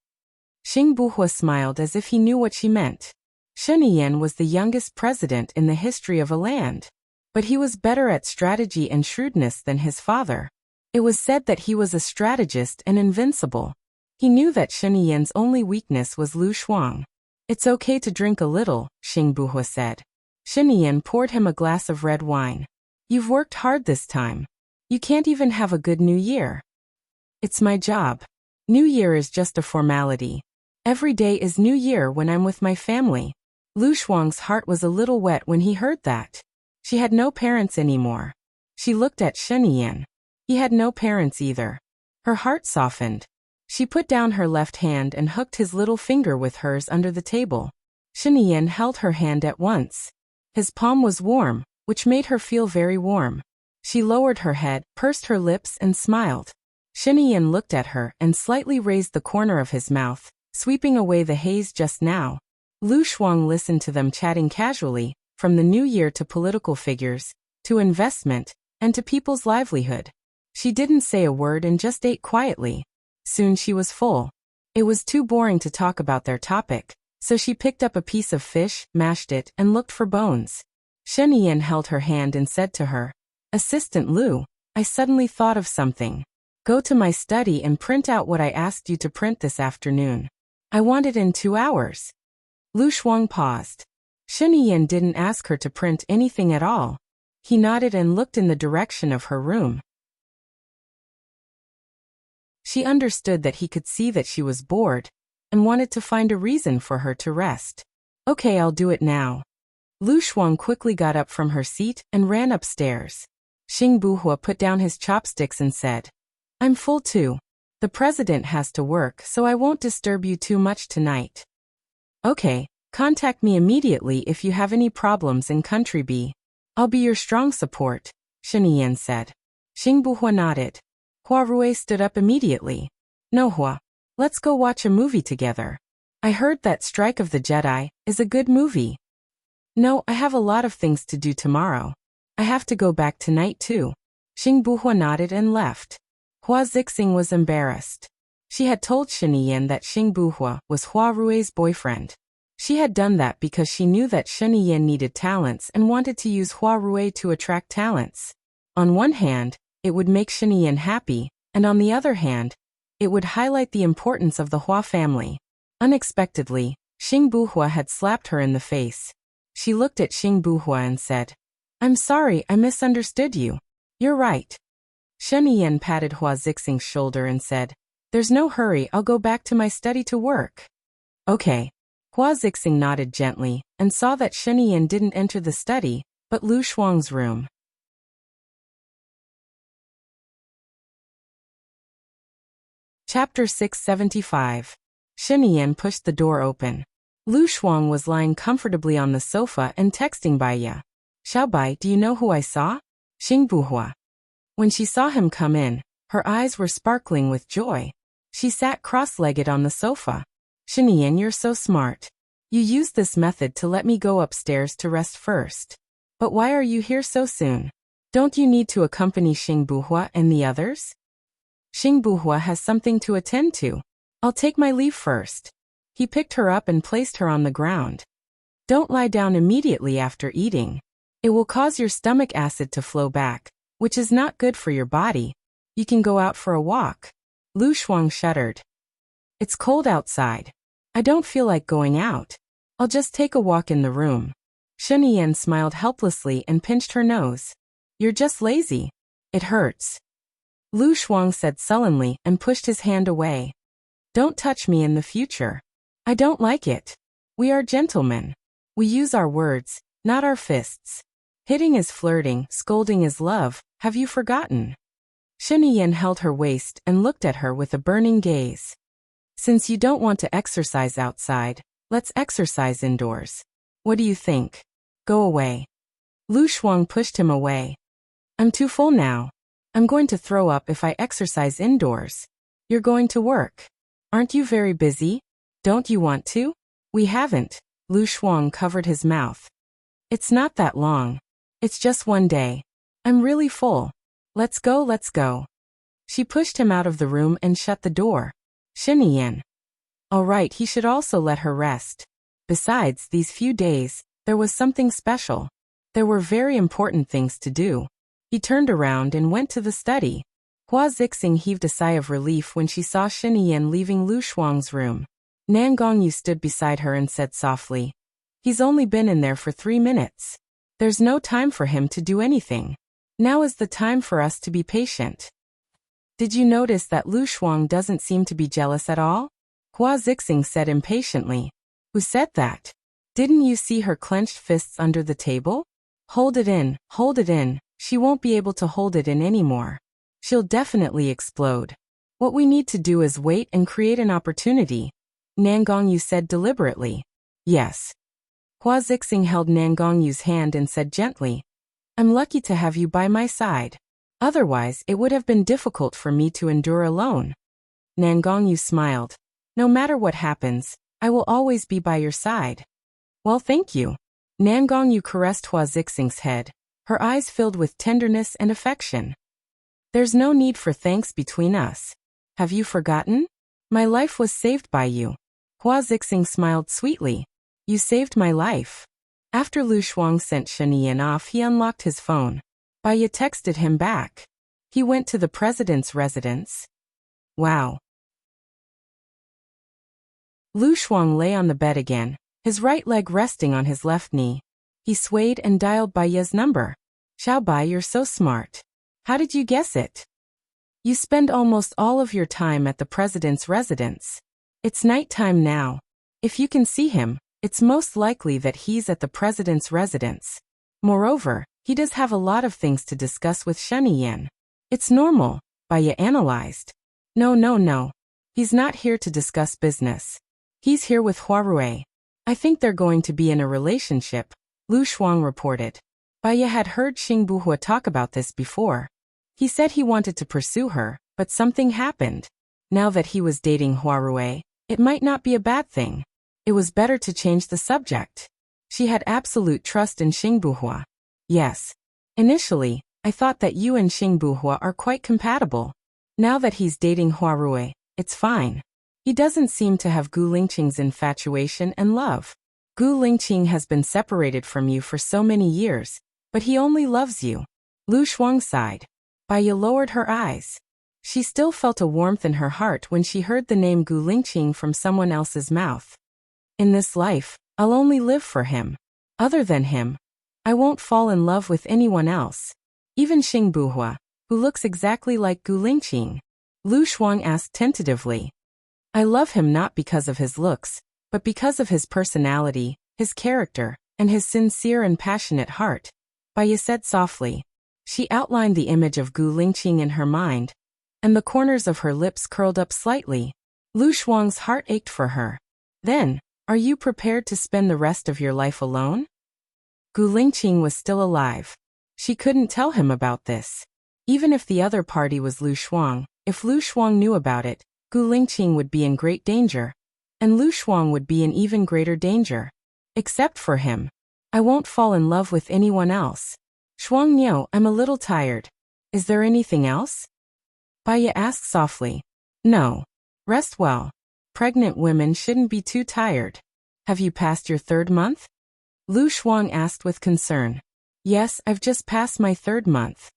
Xing Buhua smiled as if he knew what she meant. Shen Yan was the youngest president in the history of a land. But he was better at strategy and shrewdness than his father. It was said that he was a strategist and invincible. He knew that Shen Yan's only weakness was Lu Shuang. It's okay to drink a little, Xing Buhua said. Shen Yan poured him a glass of red wine. You've worked hard this time. You can't even have a good New Year. It's my job. New Year is just a formality. Every day is New Year when I'm with my family. Lu Shuang's heart was a little wet when he heard that. She had no parents anymore. She looked at Shen Yan. He had no parents either. Her heart softened. She put down her left hand and hooked his little finger with hers under the table. Shen Yan held her hand at once. His palm was warm, which made her feel very warm. She lowered her head, pursed her lips and smiled. Shen Yan looked at her and slightly raised the corner of his mouth, sweeping away the haze just now. Lu Shuang listened to them chatting casually, from the new year to political figures, to investment, and to people's livelihood. She didn't say a word and just ate quietly. Soon she was full. It was too boring to talk about their topic, so she picked up a piece of fish, mashed it, and looked for bones. Shen Yan held her hand and said to her, Assistant Lu, I suddenly thought of something. Go to my study and print out what I asked you to print this afternoon. I want it in 2 hours. Lu Shuang paused. Shen Yan didn't ask her to print anything at all. He nodded and looked in the direction of her room. She understood that he could see that she was bored, and wanted to find a reason for her to rest. Okay, I'll do it now. Lu Shuang quickly got up from her seat and ran upstairs. Xing Buhua put down his chopsticks and said, I'm full too. The president has to work, so I won't disturb you too much tonight. Okay, contact me immediately if you have any problems in Country B. I'll be your strong support, Shinian said. Xingbuhua nodded. Hua Rui stood up immediately. No Hua, let's go watch a movie together. I heard that Strike of the Jedi is a good movie. No, I have a lot of things to do tomorrow. I have to go back tonight too. Xingbuhua nodded and left. Hua Zixing was embarrassed. She had told Shinian that Xingbuhua was Hua Rui's boyfriend. She had done that because she knew that Shinian needed talents and wanted to use Hua Rui to attract talents. On one hand, it would make Shinian happy, and on the other hand, it would highlight the importance of the Hua family. Unexpectedly, Xingbuhua had slapped her in the face. She looked at Xingbuhua and said, I'm sorry, I misunderstood you. You're right. Shinian patted Hua Zixing's shoulder and said, There's no hurry, I'll go back to my study to work. Okay. Hua Zixing nodded gently and saw that Shinian didn't enter the study, but Lu Shuang's room. Chapter 675. Shinian pushed the door open. Lu Shuang was lying comfortably on the sofa and texting Baiya. Xiaobai, do you know who I saw? Xingbuhua. When she saw him come in, her eyes were sparkling with joy. She sat cross-legged on the sofa. Shinian, you're so smart. You used this method to let me go upstairs to rest first. But why are you here so soon? Don't you need to accompany Xingbuhua and the others? Xingbuhua has something to attend to. I'll take my leave first. He picked her up and placed her on the ground. Don't lie down immediately after eating. It will cause your stomach acid to flow back, which is not good for your body. You can go out for a walk. Lu Shuang shuddered. It's cold outside. I don't feel like going out. I'll just take a walk in the room. Shinian smiled helplessly and pinched her nose. You're just lazy. It hurts. Lu Shuang said sullenly and pushed his hand away. Don't touch me in the future. I don't like it. We are gentlemen. We use our words, not our fists. Hitting is flirting, scolding is love, have you forgotten? Shinian held her waist and looked at her with a burning gaze. Since you don't want to exercise outside, let's exercise indoors. What do you think? Go away. Lu Shuang pushed him away. I'm too full now. I'm going to throw up if I exercise indoors. You're going to work. Aren't you very busy? Don't you want to? We haven't. Lu Shuang covered his mouth. It's not that long. It's just one day. I'm really full. Let's go, let's go. She pushed him out of the room and shut the door. Shinian. All right, he should also let her rest. Besides, these few days, there was something special. There were very important things to do. He turned around and went to the study. Hua Zixing heaved a sigh of relief when she saw Shinian leaving Lu Shuang's room. Nan Gongyu stood beside her and said softly, He's only been in there for 3 minutes. There's no time for him to do anything. Now is the time for us to be patient. Did you notice that Lu Shuang doesn't seem to be jealous at all? Hua Zixing said impatiently. Who said that? Didn't you see her clenched fists under the table? Hold it in, hold it in. She won't be able to hold it in anymore. She'll definitely explode. What we need to do is wait and create an opportunity. Nan Gongyu said deliberately. Yes. Hua Zixing held Nan Gongyu's hand and said gently, I'm lucky to have you by my side. Otherwise, it would have been difficult for me to endure alone. Nan Gongyu smiled. No matter what happens, I will always be by your side. Well, thank you. Nan Gongyu caressed Hua Zixing's head. Her eyes filled with tenderness and affection. There's no need for thanks between us. Have you forgotten? My life was saved by you. Hua Zixing smiled sweetly. You saved my life. After Lu Shuang sent Shinian off, he unlocked his phone. Baiya texted him back. He went to the president's residence. Wow. Lu Shuang lay on the bed again, his right leg resting on his left knee. He swayed and dialed Baiya's number. Xiaobai, you're so smart. How did you guess it? You spend almost all of your time at the president's residence. It's nighttime now. If you can see him, it's most likely that he's at the president's residence. Moreover, he does have a lot of things to discuss with Shinian. It's normal, Baiya analyzed. No, no, no. He's not here to discuss business. He's here with Huarue. I think they're going to be in a relationship, Lu Shuang reported. Baya had heard Xing Buhua talk about this before. He said he wanted to pursue her, but something happened. Now that he was dating Huarue, it might not be a bad thing. It was better to change the subject. She had absolute trust in Xing Buhua. Yes. Initially, I thought that you and Xing Buhua are quite compatible. Now that he's dating Huarue, it's fine. He doesn't seem to have Gu Lingqing's infatuation and love. Gu Lingqing has been separated from you for so many years, but he only loves you. Lu Shuang sighed. Baya lowered her eyes. She still felt a warmth in her heart when she heard the name Gu Lingqing from someone else's mouth. In this life, I'll only live for him. Other than him, I won't fall in love with anyone else. Even Xing Buhua, who looks exactly like Gu Lingqing. Lu Shuang asked tentatively. I love him not because of his looks, but because of his personality, his character, and his sincere and passionate heart, Baya said softly. She outlined the image of Gu Lingqing in her mind, and the corners of her lips curled up slightly. Lu Shuang's heart ached for her. Then, are you prepared to spend the rest of your life alone? Gu Lingqing was still alive. She couldn't tell him about this. Even if the other party was Lu Shuang, if Lu Shuang knew about it, Gu Lingqing would be in great danger. And Lu Shuang would be in even greater danger. Except for him. I won't fall in love with anyone else. Shuang Niu, I'm a little tired. Is there anything else? Baya asked softly. No. Rest well. Pregnant women shouldn't be too tired. Have you passed your 3rd month? Lu Shuang asked with concern. Yes, I've just passed my 3rd month.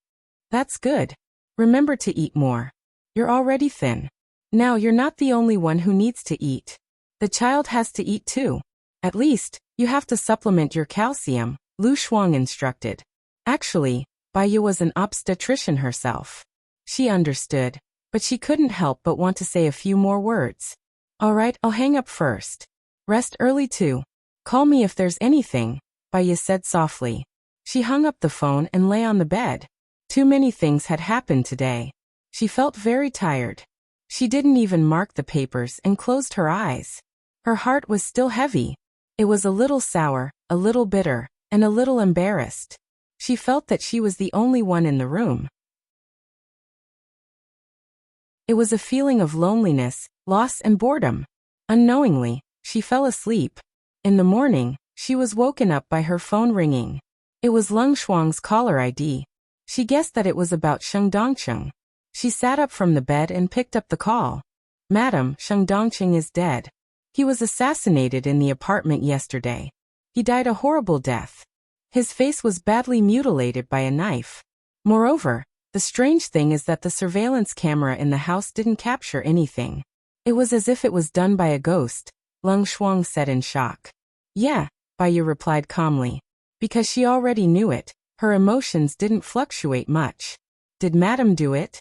That's good. Remember to eat more. You're already thin. Now you're not the only one who needs to eat. The child has to eat too. At least, you have to supplement your calcium, Lu Shuang instructed. Actually, Baya was an obstetrician herself. She understood, but she couldn't help but want to say a few more words. All right, I'll hang up first. Rest early too. Call me if there's anything, Baya said softly. She hung up the phone and lay on the bed. Too many things had happened today. She felt very tired. She didn't even mark the papers and closed her eyes. Her heart was still heavy. It was a little sour, a little bitter, and a little embarrassed. She felt that she was the only one in the room. It was a feeling of loneliness, loss and boredom. Unknowingly, she fell asleep. In the morning, she was woken up by her phone ringing. It was Leng Shuang's caller ID. She guessed that it was about Sheng Dongcheng. She sat up from the bed and picked up the call. Madam, Sheng Dongcheng is dead. He was assassinated in the apartment yesterday. He died a horrible death. His face was badly mutilated by a knife. Moreover, the strange thing is that the surveillance camera in the house didn't capture anything. It was as if it was done by a ghost, Leng Shuang said in shock. Yeah, Baya replied calmly. Because she already knew it, her emotions didn't fluctuate much. Did Madam do it?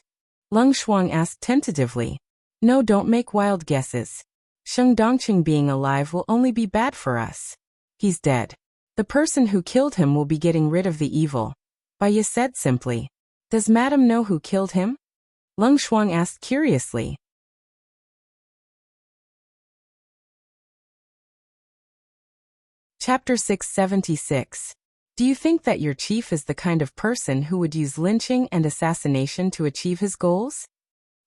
Leng Shuang asked tentatively. No, don't make wild guesses. Sheng Dongqing being alive will only be bad for us. He's dead. The person who killed him will be getting rid of the evil. Baya said simply. Does Madam know who killed him? Leng Shuang asked curiously. Chapter 676. Do you think that your chief is the kind of person who would use lynching and assassination to achieve his goals?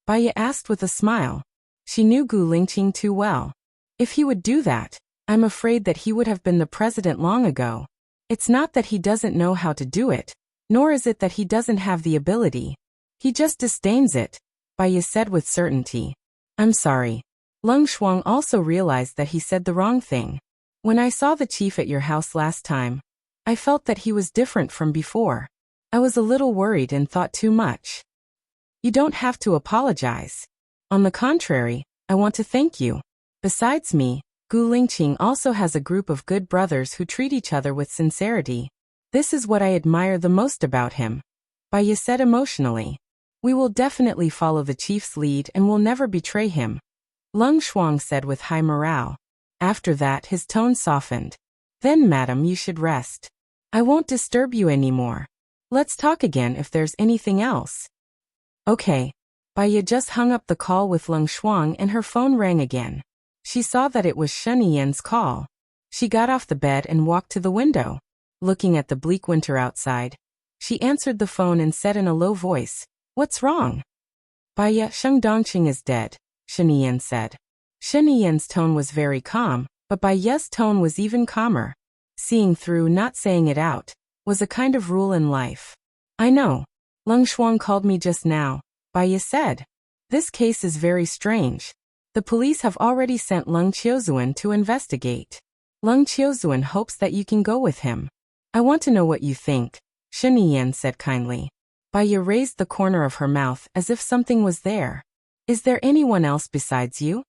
Baya asked with a smile. She knew Gu Lingqing too well. If he would do that, I'm afraid that he would have been the president long ago. It's not that he doesn't know how to do it, nor is it that he doesn't have the ability. He just disdains it, Baya said with certainty. I'm sorry. Leng Shuang also realized that he said the wrong thing. When I saw the chief at your house last time, I felt that he was different from before. I was a little worried and thought too much. You don't have to apologize. On the contrary, I want to thank you. Besides me, Gu Lingqing also has a group of good brothers who treat each other with sincerity. This is what I admire the most about him. Baya said emotionally. We will definitely follow the chief's lead and will never betray him. Leng Shuang said with high morale. After that his tone softened. Then madam, you should rest. I won't disturb you anymore. Let's talk again if there's anything else. Okay. Baya just hung up the call with Leng Shuang and her phone rang again. She saw that it was Shen Yan's call. She got off the bed and walked to the window. Looking at the bleak winter outside, she answered the phone and said in a low voice, "What's wrong?" "Baya, Sheng Dongqing is dead," Shen Yan said. Shen Yan's tone was very calm, but Baya's tone was even calmer. Seeing through, not saying it out, was a kind of rule in life. "I know. Leng Shuang called me just now," Baya said. "This case is very strange. The police have already sent Leng Qiuzuan to investigate. Leng Qiuzuan hopes that you can go with him. I want to know what you think," Shen Yan said kindly. Baya raised the corner of her mouth as if something was there. "Is there anyone else besides you?"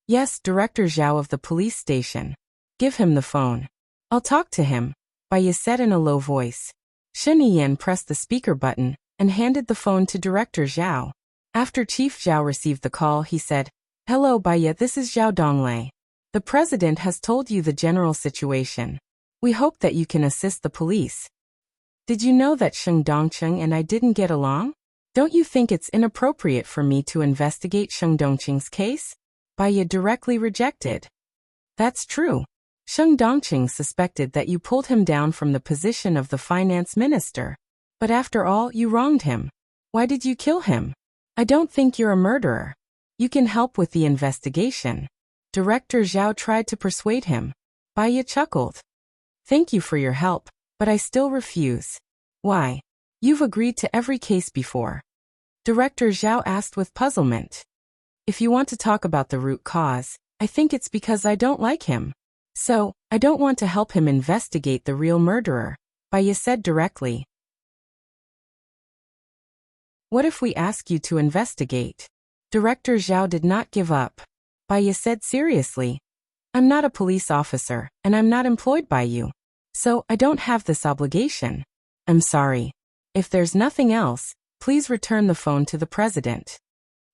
"Yes, Director Zhao of the police station." "Give him the phone." "I'll talk to him," Baya said in a low voice. Shen Yan pressed the speaker button and handed the phone to Director Zhao. After Chief Zhao received the call, he said, "Hello Baya, this is Zhao Donglei. The president has told you the general situation. We hope that you can assist the police. Did you know that Sheng Dongqing and I didn't get along? Don't you think it's inappropriate for me to investigate Sheng Dongqing's case?" Baya directly rejected. "That's true. Sheng Dongqing suspected that you pulled him down from the position of the finance minister. But after all, you wronged him. Why did you kill him? I don't think you're a murderer. You can help with the investigation." Director Zhao tried to persuade him. Baya chuckled. "Thank you for your help, but I still refuse." "Why? You've agreed to every case before." Director Zhao asked with puzzlement. "If you want to talk about the root cause, I think it's because I don't like him. So, I don't want to help him investigate the real murderer," Baya said directly. "What if we ask you to investigate?" Director Zhao did not give up. Baya said seriously, "I'm not a police officer, and I'm not employed by you. So, I don't have this obligation. I'm sorry. If there's nothing else, please return the phone to the president."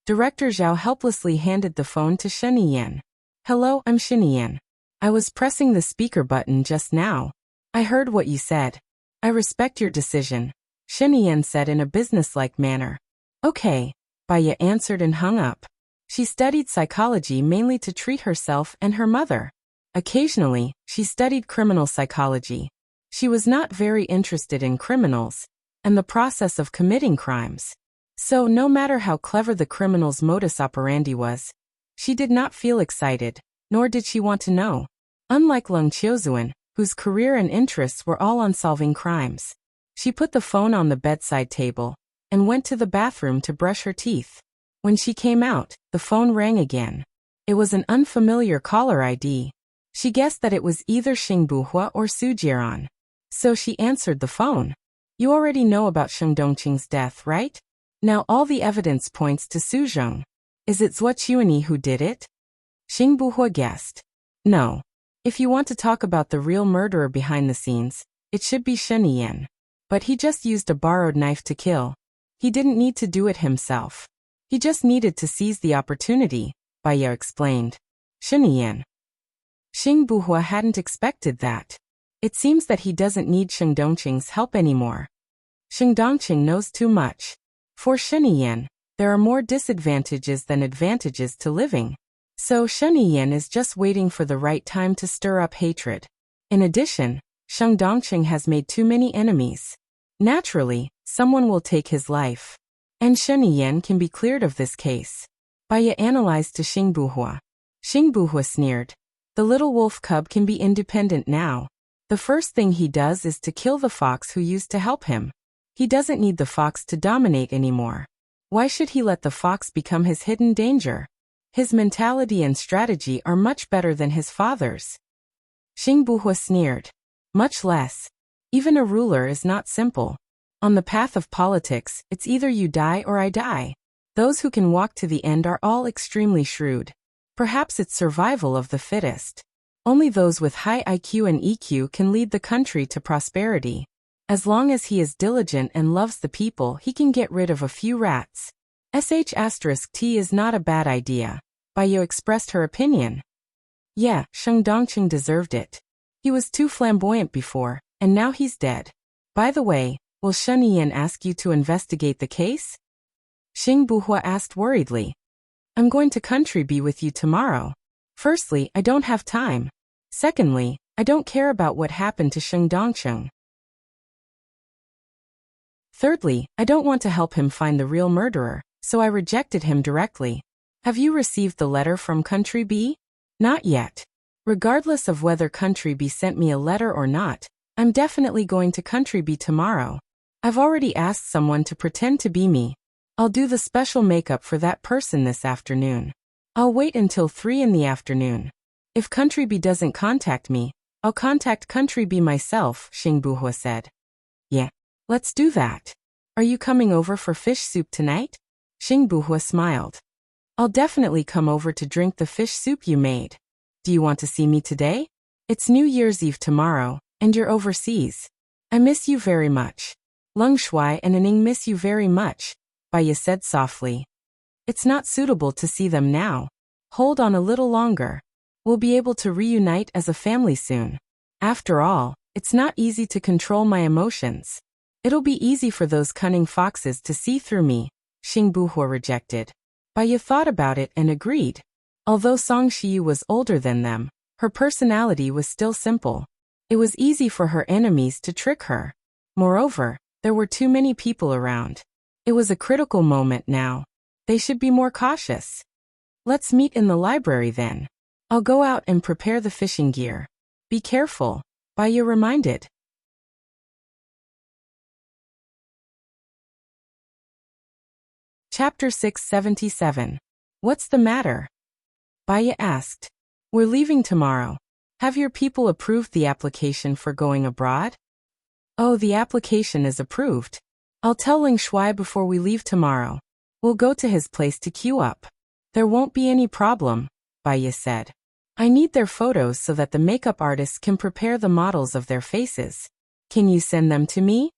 Director Zhao helplessly handed the phone to Shen Yan. "Hello, I'm Shen Yan. I was pressing the speaker button just now. I heard what you said. I respect your decision," Shen Yan said in a businesslike manner. "Okay," Baya answered and hung up. She studied psychology mainly to treat herself and her mother. Occasionally, she studied criminal psychology. She was not very interested in criminals and the process of committing crimes. So no matter how clever the criminal's modus operandi was, she did not feel excited, nor did she want to know. Unlike Leng Qiuzuan, whose career and interests were all on solving crimes. She put the phone on the bedside table and went to the bathroom to brush her teeth. When she came out, the phone rang again. It was an unfamiliar caller ID. She guessed that it was either Xing Buhua or Su Jiran. So she answered the phone. "You already know about Sheng Dongqing's death, right? Now all the evidence points to Su Zheng. Is it Zhuo Chuani who did it?" Xing Buhua guessed. "No. If you want to talk about the real murderer behind the scenes, it should be Shen Yan. But he just used a borrowed knife to kill. He didn't need to do it himself. He just needed to seize the opportunity," Baya explained. Shen Yan. Xing Buhua hadn't expected that. It seems that he doesn't need Sheng Dongqing's help anymore. Sheng Dongqing knows too much. For Shen Yan, there are more disadvantages than advantages to living. So Shen Yan is just waiting for the right time to stir up hatred. In addition, Sheng Dongqing has made too many enemies. Naturally, someone will take his life. And Shen Yan can be cleared of this case. Baya analyzed to Xing Buhua. Xing Buhua sneered. The little wolf cub can be independent now. The first thing he does is to kill the fox who used to help him. He doesn't need the fox to dominate anymore. Why should he let the fox become his hidden danger? His mentality and strategy are much better than his father's. Xing Buhua sneered. Much less. Even a ruler is not simple. On the path of politics, it's either you die or I die. Those who can walk to the end are all extremely shrewd. Perhaps it's survival of the fittest. Only those with high IQ and EQ can lead the country to prosperity. As long as he is diligent and loves the people, he can get rid of a few rats. *T is not a bad idea. Baya expressed her opinion. Yeah, Sheng Dongqing deserved it. He was too flamboyant before, and now he's dead. By the way, will Shen Yan ask you to investigate the case? Xing Buhua asked worriedly. I'm going to country be with you tomorrow. Firstly, I don't have time. Secondly, I don't care about what happened to Sheng Dongsheng. Thirdly, I don't want to help him find the real murderer, so I rejected him directly. Have you received the letter from Country B? Not yet. Regardless of whether Country B sent me a letter or not, I'm definitely going to Country B tomorrow. I've already asked someone to pretend to be me. I'll do the special makeup for that person this afternoon. I'll wait until 3 in the afternoon. If Country B doesn't contact me, I'll contact Country B myself, Xing Buhua said. Yeah, let's do that. Are you coming over for fish soup tonight? Xing Buhua smiled. I'll definitely come over to drink the fish soup you made. Do you want to see me today? It's New Year's Eve tomorrow, and you're overseas. I miss you very much. Leng Shuai and Aning miss you very much, Baiya said softly. It's not suitable to see them now. Hold on a little longer. We'll be able to reunite as a family soon. After all, it's not easy to control my emotions. It'll be easy for those cunning foxes to see through me, Xing Buhua rejected. Baiya thought about it and agreed. Although Song Shiyu was older than them, her personality was still simple. It was easy for her enemies to trick her. Moreover, there were too many people around. It was a critical moment now. They should be more cautious. Let's meet in the library then. I'll go out and prepare the fishing gear. Be careful, Baiya reminded. Chapter 677. What's the matter? Baiya asked. We're leaving tomorrow. Have your people approved the application for going abroad? Oh, the application is approved. I'll tell Ling Shuai before we leave tomorrow. We'll go to his place to queue up. There won't be any problem, Baiya said. I need their photos so that the makeup artists can prepare the models of their faces. Can you send them to me?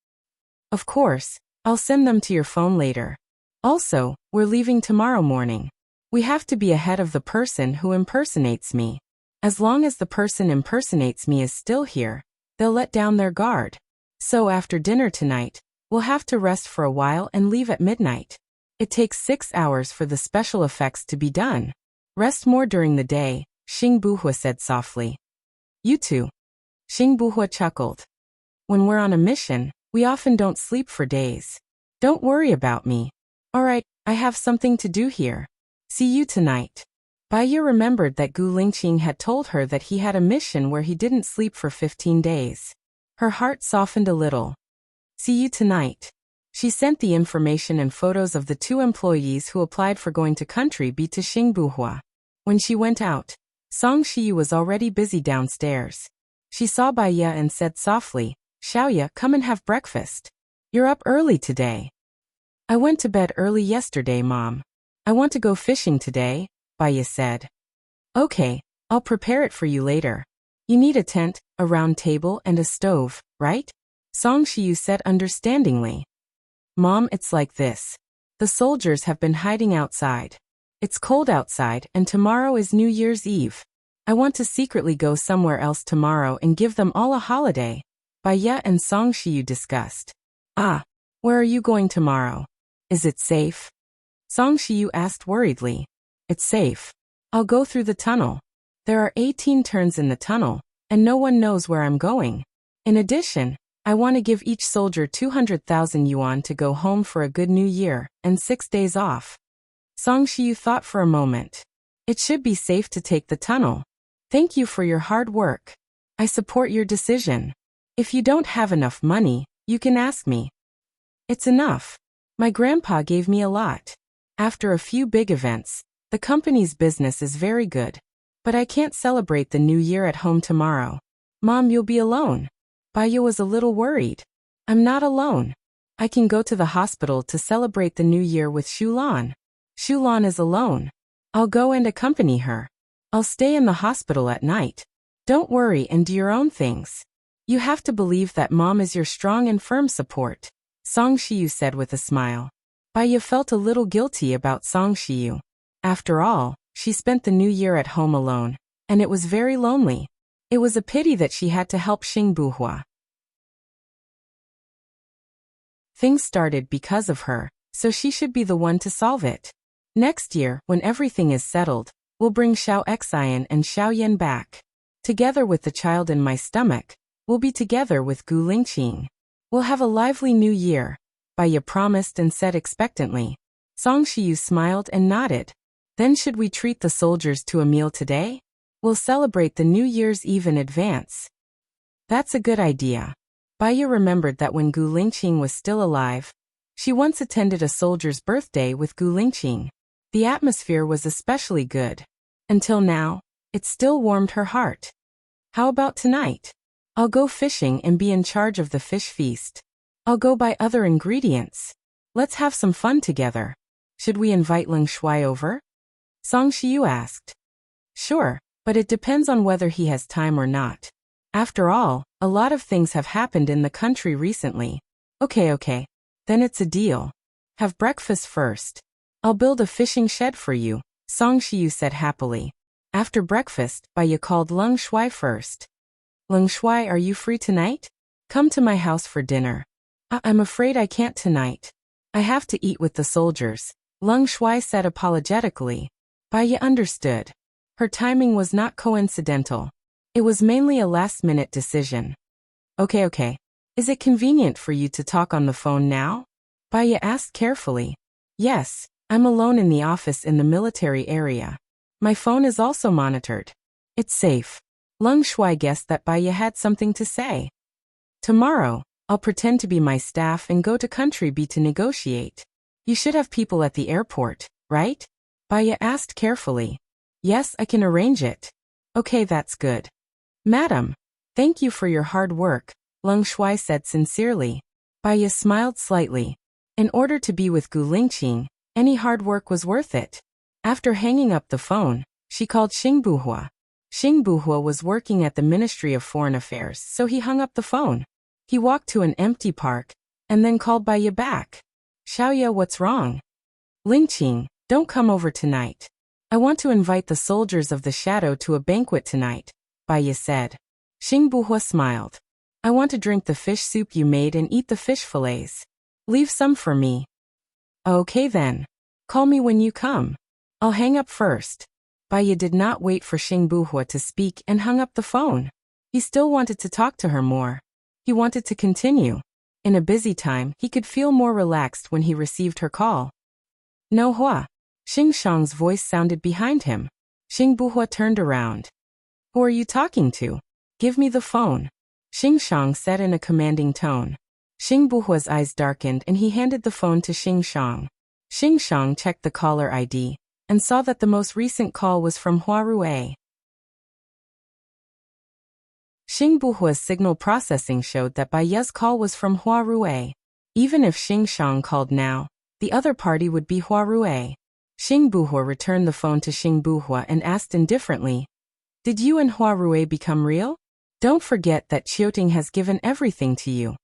Of course, I'll send them to your phone later. Also, we're leaving tomorrow morning. We have to be ahead of the person who impersonates me. As long as the person impersonates me is still here, they'll let down their guard. So after dinner tonight, we'll have to rest for a while and leave at midnight. It takes 6 hours for the special effects to be done. Rest more during the day, Xing Buhua said softly. You too. Xing Buhua chuckled. When we're on a mission, we often don't sleep for days. Don't worry about me. Alright, I have something to do here. See you tonight. Baiya remembered that Gu Lingqing had told her that he had a mission where he didn't sleep for 15 days. Her heart softened a little. See you tonight. She sent the information and photos of the 2 employees who applied for going to Country B to Xing Buhua. When she went out, Song Shiyu was already busy downstairs. She saw Baiya and said softly, Xiaoya, come and have breakfast. You're up early today. I went to bed early yesterday, Mom. I want to go fishing today, Baiya said. Okay, I'll prepare it for you later. You need a tent, a round table, and a stove, right? Song Shiyu said understandingly. Mom, it's like this. The soldiers have been hiding outside. It's cold outside and tomorrow is New Year's Eve. I want to secretly go somewhere else tomorrow and give them all a holiday. Baiya and Song Shiyu discussed. Ah, where are you going tomorrow? Is it safe? Song Shiyu asked worriedly. It's safe. I'll go through the tunnel. There are 18 turns in the tunnel, and no one knows where I'm going. In addition, I want to give each soldier 200,000 yuan to go home for a good new year, and 6 days off. Song Shiyu thought for a moment. It should be safe to take the tunnel. Thank you for your hard work. I support your decision. If you don't have enough money, you can ask me. It's enough. My grandpa gave me a lot. After a few big events, the company's business is very good. But I can't celebrate the new year at home tomorrow. Mom, you'll be alone. Baiya was a little worried. I'm not alone. I can go to the hospital to celebrate the new year with Shulan. Shulan is alone. I'll go and accompany her. I'll stay in the hospital at night. Don't worry and do your own things. You have to believe that Mom is your strong and firm support, Song Shiyu said with a smile. Baiya felt a little guilty about Song Shiyu. After all, she spent the new year at home alone, and it was very lonely. It was a pity that she had to help Xing Buhua. Things started because of her, so she should be the one to solve it. Next year, when everything is settled, we'll bring Xiao Xian and Xiao Yan back. Together with the child in my stomach, we'll be together with Gu Lingqing. We'll have a lively new year, Baiya promised and said expectantly. Song Shiyu smiled and nodded. Then should we treat the soldiers to a meal today? We'll celebrate the New Year's Eve in advance. That's a good idea. Baiya remembered that when Gu Lingqing was still alive, she once attended a soldier's birthday with Gu Lingqing. The atmosphere was especially good. Until now, it still warmed her heart. How about tonight? I'll go fishing and be in charge of the fish feast. I'll go buy other ingredients. Let's have some fun together. Should we invite Leng Shuai over? Song Shiyu asked. Sure, but it depends on whether he has time or not. After all, a lot of things have happened in the country recently. Okay. Then it's a deal. Have breakfast first. I'll build a fishing shed for you, Song Shiyu said happily. After breakfast, Baiya called Leng Shuai first. Leng Shuai, are you free tonight? Come to my house for dinner. I'm afraid I can't tonight. I have to eat with the soldiers, Leng Shuai said apologetically. Baiya understood. Her timing was not coincidental. It was mainly a last-minute decision. Okay. Is it convenient for you to talk on the phone now? Baiya asked carefully. Yes, I'm alone in the office in the military area. My phone is also monitored. It's safe. Leng Shuai guessed that Baiya had something to say. Tomorrow, I'll pretend to be my staff and go to Country B to negotiate. You should have people at the airport, right? Baiya asked carefully. Yes, I can arrange it. Okay, that's good. Madam, thank you for your hard work, Leng Shuai said sincerely. Baiya smiled slightly. In order to be with Gu Lingqing, any hard work was worth it. After hanging up the phone, she called Xing Buhua. Xing Buhua was working at the Ministry of Foreign Affairs, so he hung up the phone. He walked to an empty park, and then called Baiya back. Xiaoya, what's wrong? Lingqing, don't come over tonight. I want to invite the soldiers of the shadow to a banquet tonight, Baiya said. Xing Buhua smiled. I want to drink the fish soup you made and eat the fish fillets. Leave some for me. Okay then. Call me when you come. I'll hang up first. Baiya did not wait for Xing Buhua to speak and hung up the phone. He still wanted to talk to her more. He wanted to continue. In a busy time, he could feel more relaxed when he received her call. No Hua. Xing Shang's voice sounded behind him. Xing Buhua turned around. Who are you talking to? Give me the phone. Xing Shang said in a commanding tone. Xing Buhua's eyes darkened and he handed the phone to Xing Shang. Xing Shang checked the caller ID and saw that the most recent call was from Hua Rui. Xing Buhua's signal processing showed that Baiya's call was from Hua Rui. Even if Xing Shang called now, the other party would be Hua Rui. Xing Buhua returned the phone to Xing Buhua and asked indifferently, Did you and Hua Rui become real? Don't forget that Qiuting has given everything to you.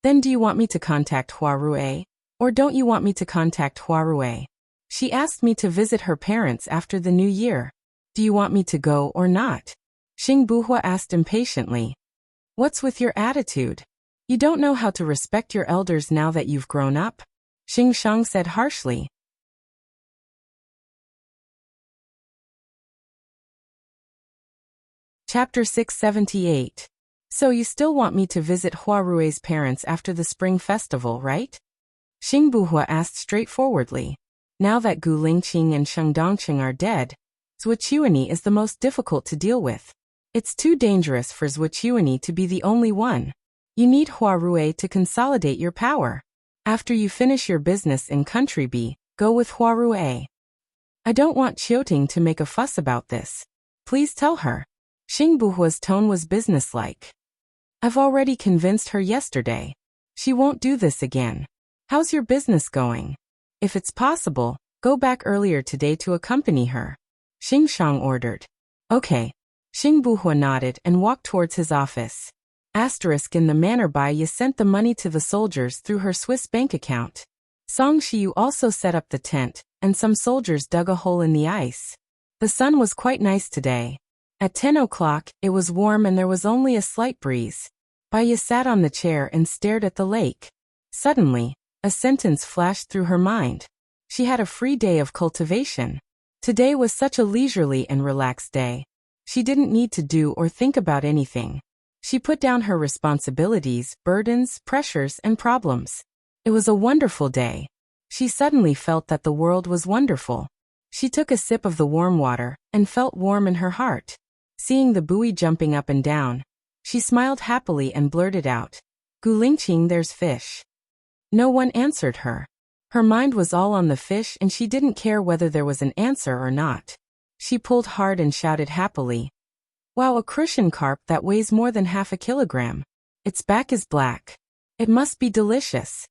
Then do you want me to contact Hua Rui? Or don't you want me to contact Hua Rui? She asked me to visit her parents after the new year. Do you want me to go or not? Xing Buhua asked impatiently. What's with your attitude? You don't know how to respect your elders now that you've grown up? Xing Shang said harshly. Chapter 678. So you still want me to visit Hua Rui's parents after the Spring Festival, right? Xing Buhua asked straightforwardly. Now that Gu Lingqing and Sheng Dongqing are dead, Zhuqiuani is the most difficult to deal with. It's too dangerous for Zhuqiuani to be the only one. You need Hua Rui to consolidate your power. After you finish your business in Country B, go with Hua Rui. I don't want Qiuting to make a fuss about this. Please tell her. Xing Buhua's tone was businesslike. I've already convinced her yesterday. She won't do this again. How's your business going? If it's possible, go back earlier today to accompany her. Xing Shang ordered. Okay. Xing Buhua nodded and walked towards his office. Asterisk in the manner Baiya sent the money to the soldiers through her Swiss bank account. Song Shiyu also set up the tent, and some soldiers dug a hole in the ice. The sun was quite nice today. At 10 o'clock, it was warm and there was only a slight breeze. Baiya sat on the chair and stared at the lake. Suddenly, A sentence flashed through her mind. She had a free day of cultivation. Today was such a leisurely and relaxed day. She didn't need to do or think about anything. She put down her responsibilities, burdens, pressures, and problems. It was a wonderful day. She suddenly felt that the world was wonderful. She took a sip of the warm water and felt warm in her heart. Seeing the buoy jumping up and down, she smiled happily and blurted out, "Gulingqing, there's fish." No one answered her. Her mind was all on the fish and she didn't care whether there was an answer or not. She pulled hard and shouted happily, "Wow, a crucian carp that weighs more than half a kilogram. Its back is black. It must be delicious."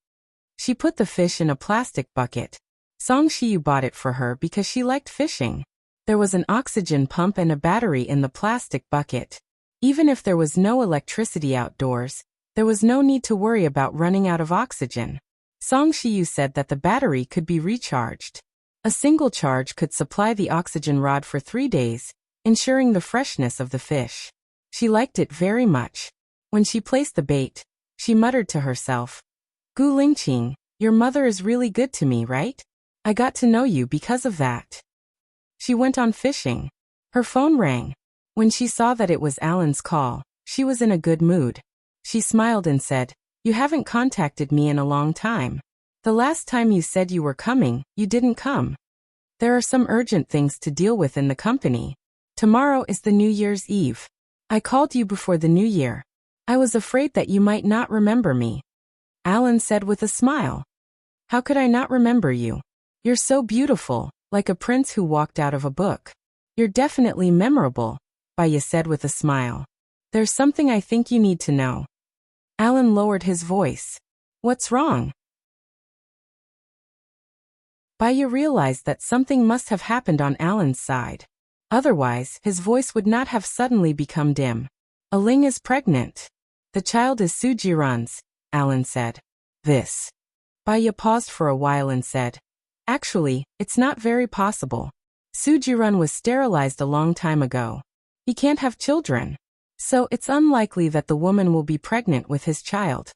She put the fish in a plastic bucket. Song Shiyu bought it for her because she liked fishing. There was an oxygen pump and a battery in the plastic bucket. Even if there was no electricity outdoors, there was no need to worry about running out of oxygen. Song Shiyu said that the battery could be recharged. A single charge could supply the oxygen rod for 3 days, ensuring the freshness of the fish. She liked it very much. When she placed the bait, she muttered to herself, "Gu Lingqing, your mother is really good to me, right? I got to know you because of that." She went on fishing. Her phone rang. When she saw that it was Alan's call, she was in a good mood. She smiled and said, "You haven't contacted me in a long time. The last time you said you were coming, you didn't come. There are some urgent things to deal with in the company. Tomorrow is the New Year's Eve. I called you before the New Year. I was afraid that you might not remember me." Alan said with a smile. "How could I not remember you? You're so beautiful, like a prince who walked out of a book. You're definitely memorable," Baya said with a smile. "There's something I think you need to know." Alan lowered his voice. "What's wrong?" Baya realized that something must have happened on Alan's side. Otherwise, his voice would not have suddenly become dim. "Aling is pregnant. The child is Sujiran's," Alan said. "This." Baya paused for a while and said, "Actually, it's not very possible. Sujiran was sterilized a long time ago. He can't have children. So it's unlikely that the woman will be pregnant with his child."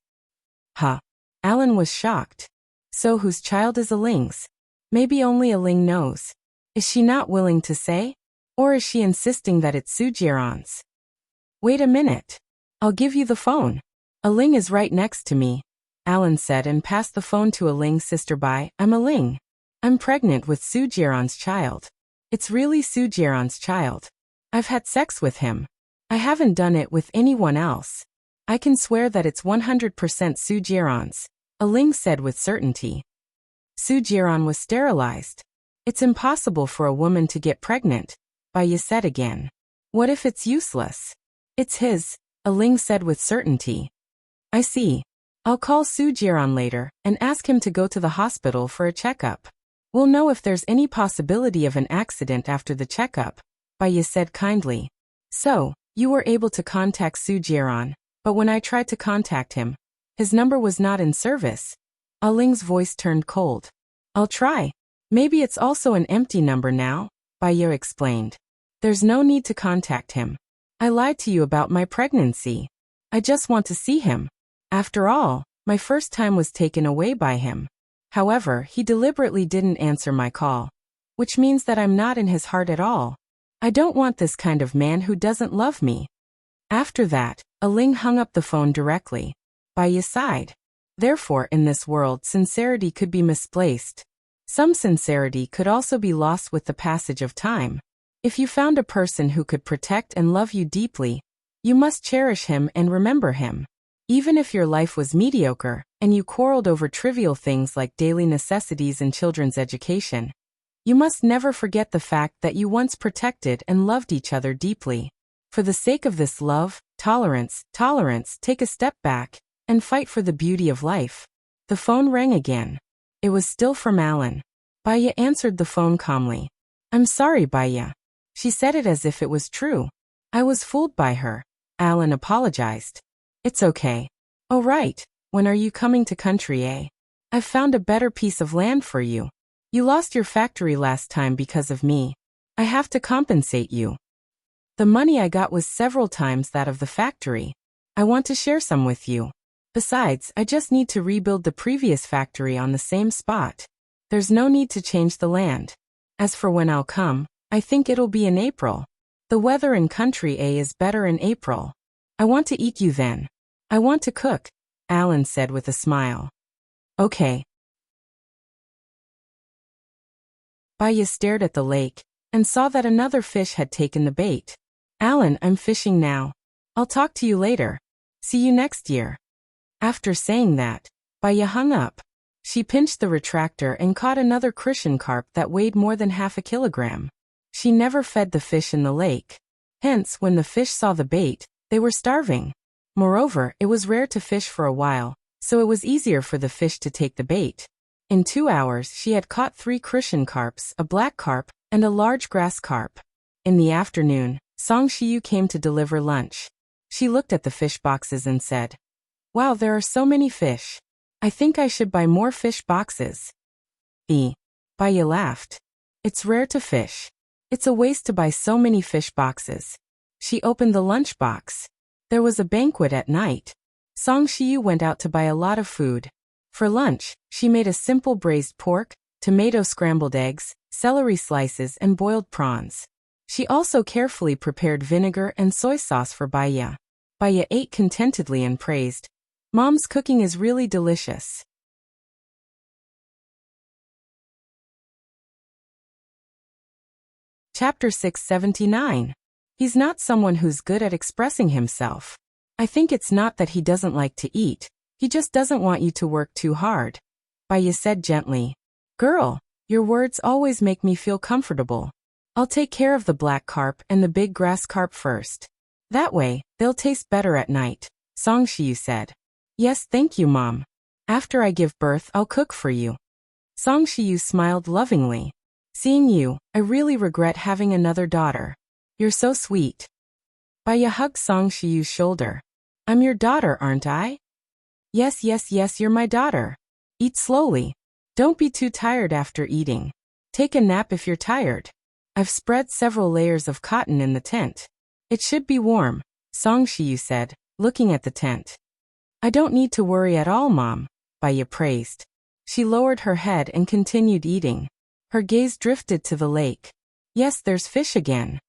Huh. Alan was shocked. So whose child is Aling's? Maybe only Aling knows. Is she not willing to say? Or is she insisting that it's Sujiran's? "Wait a minute. I'll give you the phone. Aling is right next to me," Alan said and passed the phone to Aling's sister. "Bai, I'm Aling. I'm pregnant with Sujiran's child. It's really Sujiran's child. I've had sex with him. I haven't done it with anyone else. I can swear that it's 100% Sujiran's," Aling said with certainty. Sujiran was sterilized. "It's impossible for a woman to get pregnant," Baya said again. "What if it's useless?" "It's his," Aling said with certainty. "I see. I'll call Sujiran later and ask him to go to the hospital for a checkup. We'll know if there's any possibility of an accident after the checkup," Baya said kindly. "So, you were able to contact Sujiran, but when I tried to contact him, his number was not in service." Aling's voice turned cold. "I'll try. Maybe it's also an empty number now," Baya explained. "There's no need to contact him. I lied to you about my pregnancy. I just want to see him. After all, my first time was taken away by him. However, he deliberately didn't answer my call, which means that I'm not in his heart at all. I don't want this kind of man who doesn't love me." After that, Aling hung up the phone directly. Baya sighed. Therefore, in this world, sincerity could be misplaced. Some sincerity could also be lost with the passage of time. If you found a person who could protect and love you deeply, you must cherish him and remember him. Even if your life was mediocre, and you quarreled over trivial things like daily necessities and children's education, you must never forget the fact that you once protected and loved each other deeply. For the sake of this love, tolerance, take a step back and fight for the beauty of life. The phone rang again. It was still from Alan. Baya answered the phone calmly. "I'm sorry, Baya." She said it as if it was true. "I was fooled by her." Alan apologized. "It's okay." "Oh right, when are you coming to country, eh? I've found a better piece of land for you. You lost your factory last time because of me. I have to compensate you. The money I got was several times that of the factory. I want to share some with you." Besides, I just need to rebuild the previous factory on the same spot. There's no need to change the land. As for when I'll come, I think it'll be in April. The weather in country A is better in April. I want to eat you then. I want to cook, Alan said with a smile. Okay. Baya stared at the lake and saw that another fish had taken the bait. Alan, I'm fishing now. I'll talk to you later. See you next year. After saying that, Baya hung up. She pinched the retractor and caught another crucian carp that weighed more than half a kilogram. She never fed the fish in the lake. Hence, when the fish saw the bait, they were starving. Moreover, it was rare to fish for a while, so it was easier for the fish to take the bait. In 2 hours, she had caught 3 crucian carps, a black carp, and a large grass carp. In the afternoon, Song Shiyu came to deliver lunch. She looked at the fish boxes and said, "Wow, there are so many fish. I think I should buy more fish boxes." Baya laughed. It's rare to fish. It's a waste to buy so many fish boxes. She opened the lunch box. There was a banquet at night. Song Shiyu went out to buy a lot of food. For lunch, she made a simple braised pork, tomato scrambled eggs, celery slices and boiled prawns. She also carefully prepared vinegar and soy sauce for Baya. Baya ate contentedly and praised, "Mom's cooking is really delicious." Chapter 679. He's not someone who's good at expressing himself. I think it's not that he doesn't like to eat. He just doesn't want you to work too hard. Baya said gently. Girl, your words always make me feel comfortable. I'll take care of the black carp and the big grass carp first. That way, they'll taste better at night, Song Shiyu said. Yes, thank you, Mom. After I give birth, I'll cook for you. Song Shiyu smiled lovingly. Seeing you, I really regret having another daughter. You're so sweet. Baya hugged Song Shiyu's shoulder. I'm your daughter, aren't I? Yes, you're my daughter. Eat slowly. Don't be too tired after eating. Take a nap if you're tired. I've spread several layers of cotton in the tent. It should be warm, Song Shiyu said, looking at the tent. I don't need to worry at all, Mom, Baya praised. She lowered her head and continued eating. Her gaze drifted to the lake. Yes, there's fish again.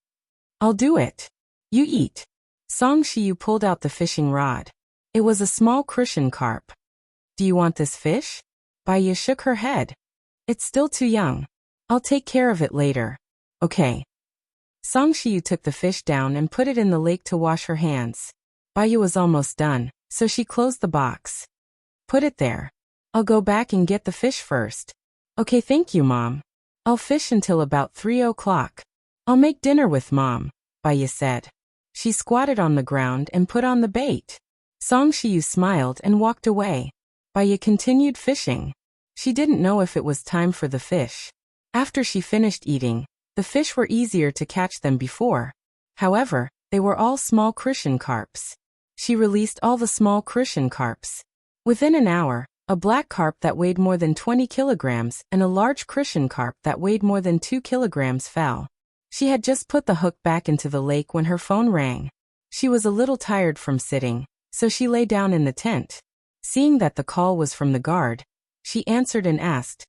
I'll do it. You eat. Song Shiyu pulled out the fishing rod. It was a small crucian carp. Do you want this fish? Baya shook her head. It's still too young. I'll take care of it later. Okay. Song Shiyu took the fish down and put it in the lake to wash her hands. Baya was almost done, so she closed the box. Put it there. I'll go back and get the fish first. Okay, thank you, Mom. I'll fish until about 3 o'clock. I'll make dinner with Mom, Baya said. She squatted on the ground and put on the bait. Song Shiyu smiled and walked away. Baya continued fishing. She didn't know if it was time for the fish. After she finished eating, the fish were easier to catch than before. However, they were all small crucian carps. She released all the small crucian carps. Within an hour, a black carp that weighed more than 20 kilograms and a large crucian carp that weighed more than 2 kilograms fell. She had just put the hook back into the lake when her phone rang. She was a little tired from sitting, so she lay down in the tent. Seeing that the call was from the guard, she answered and asked,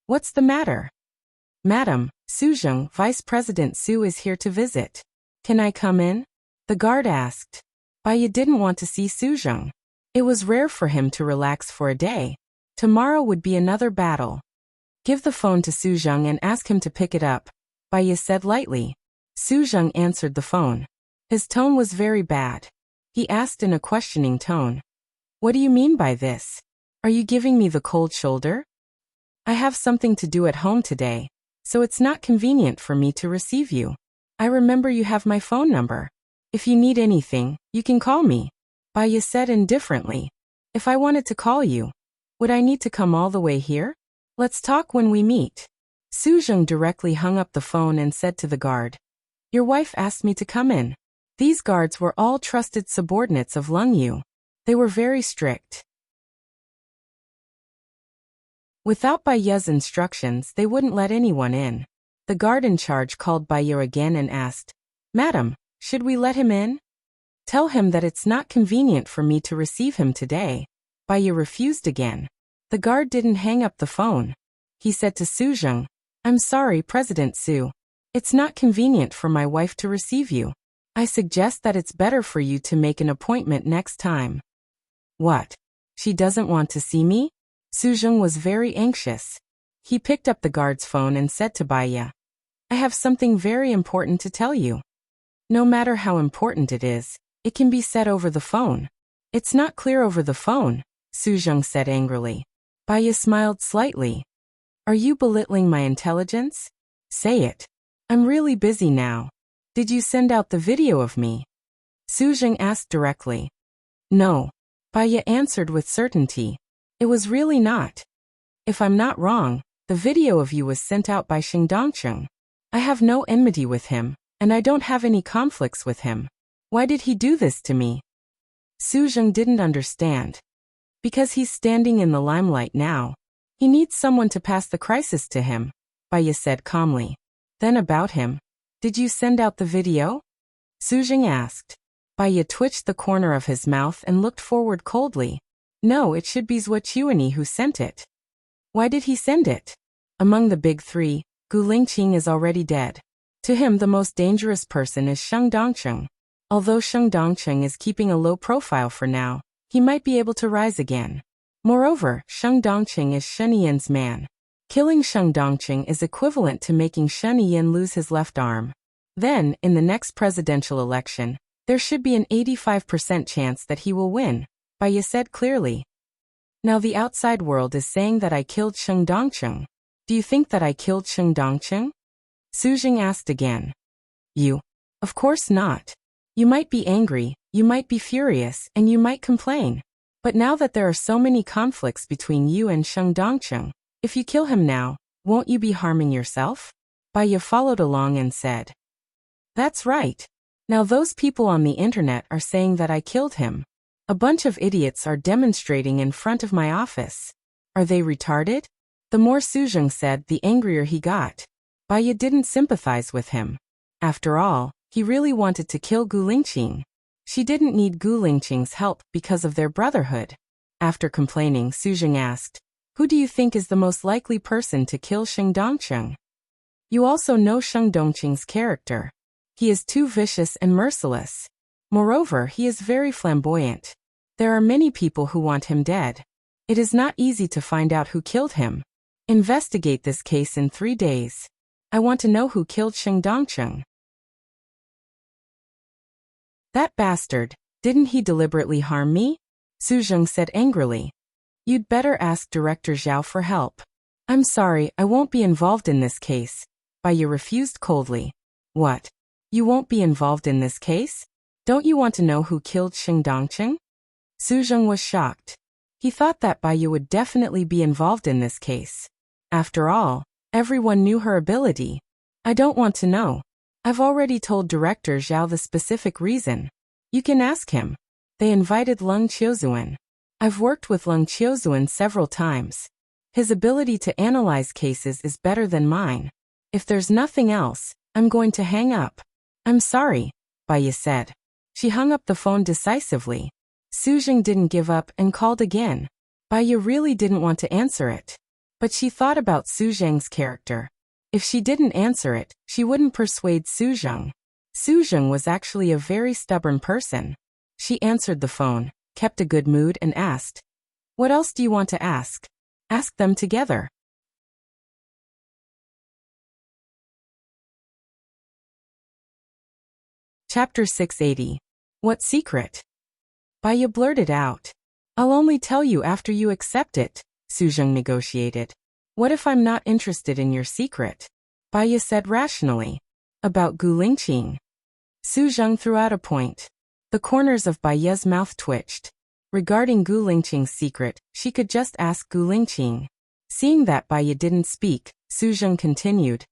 What's the matter? Madam, Su Zheng, Vice President Su is here to visit. Can I come in? The guard asked. Baya didn't want to see Su Zheng. It was rare for him to relax for a day. Tomorrow would be another battle. Give the phone to Su Zheng and ask him to pick it up, Baya said lightly. Su Zheng answered the phone. His tone was very bad. He asked in a questioning tone. What do you mean by this? Are you giving me the cold shoulder? I have something to do at home today, so it's not convenient for me to receive you. I remember you have my phone number. If you need anything, you can call me, Baya said indifferently. If I wanted to call you, would I need to come all the way here? Let's talk when we meet. Su Zheng directly hung up the phone and said to the guard, Your wife asked me to come in. These guards were all trusted subordinates of Lung Yu. They were very strict. Without Baya's instructions, they wouldn't let anyone in. The guard in charge called Baya again and asked, Madam, should we let him in? Tell him that it's not convenient for me to receive him today. Baiya refused again. The guard didn't hang up the phone. He said to Su Zheng, "I'm sorry, President Su. It's not convenient for my wife to receive you. I suggest that it's better for you to make an appointment next time." What? She doesn't want to see me? Su Zheng was very anxious. He picked up the guard's phone and said to Baiya, "I have something very important to tell you." No matter how important it is, it can be said over the phone. "It's not clear over the phone," Su Zheng said angrily. Baiya smiled slightly. "Are you belittling my intelligence? Say it. I'm really busy now. Did you send out the video of me?" Su Zheng asked directly. "No," Baiya answered with certainty. "It was really not. If I'm not wrong, the video of you was sent out by Dongcheng. I have no enmity with him, and I don't have any conflicts with him. Why did he do this to me?" Su Zheng didn't understand. "Because he's standing in the limelight now. He needs someone to pass the crisis to him," Baiya said calmly. "Then about him. Did you send out the video?" Su Zheng asked. Baiya twitched the corner of his mouth and looked forward coldly. "No, it should be Zhuochuani who sent it." "Why did he send it?" "Among the big three, Gu Lingqing is already dead. To him the most dangerous person is Dongcheng. Although Dongcheng is keeping a low profile for now, he might be able to rise again. Moreover, Dongcheng is Shen Yan's man. Killing Dongcheng is equivalent to making Shen Yan lose his left arm. Then, in the next presidential election, there should be an 85% chance that he will win," Baiya said clearly. "Now the outside world is saying that I killed Dongcheng. Do you think that I killed Dongcheng?" Su Zheng asked again. "You? Of course not. You might be angry, you might be furious, and you might complain. But now that there are so many conflicts between you and Dongcheng, if you kill him now, won't you be harming yourself?" Baiya followed along and said. "That's right. Now those people on the internet are saying that I killed him. A bunch of idiots are demonstrating in front of my office. Are they retarded?" The more Su Zheng said, the angrier he got. Baiya didn't sympathize with him. After all, he really wanted to kill Gu Lingqing. She didn't need Gu Lingqing's help because of their brotherhood. After complaining, Su Zheng asked, "Who do you think is the most likely person to kill Dongcheng? You also know Dongcheng's character. He is too vicious and merciless. Moreover, he is very flamboyant. There are many people who want him dead. It is not easy to find out who killed him. Investigate this case in 3 days. I want to know who killed Dongcheng." "That bastard, didn't he deliberately harm me?" Su Zheng said angrily. "You'd better ask Director Zhao for help." "I'm sorry, I won't be involved in this case," Baiya refused coldly. "What? You won't be involved in this case? Don't you want to know who killed Dongcheng?" Su Zheng was shocked. He thought that Baiya would definitely be involved in this case. After all, everyone knew her ability. "I don't want to know. I've already told Director Zhao the specific reason. You can ask him." They invited Leng Qiuzuan. I've worked with Leng Qiuzuan several times. His ability to analyze cases is better than mine. If there's nothing else, I'm going to hang up. "I'm sorry," Baiya said. She hung up the phone decisively. Su Zheng didn't give up and called again. Baiya really didn't want to answer it. But she thought about Su Zheng's character. If she didn't answer it, she wouldn't persuade Su Zheng. Su Zheng was actually a very stubborn person. She answered the phone, kept a good mood and asked, "What else do you want to ask?" "Ask them together." Chapter 680. What secret? Baiya blurted out. "I'll only tell you after you accept it," Su Zheng negotiated. "What if I'm not interested in your secret?" Baiya said rationally. "About Gu Lingqing." Su Zheng threw out a point. The corners of Baiya's mouth twitched. Regarding Gu Lingqing's secret, she could just ask Gu Lingqing. Seeing that Baiya didn't speak, Su Zheng continued.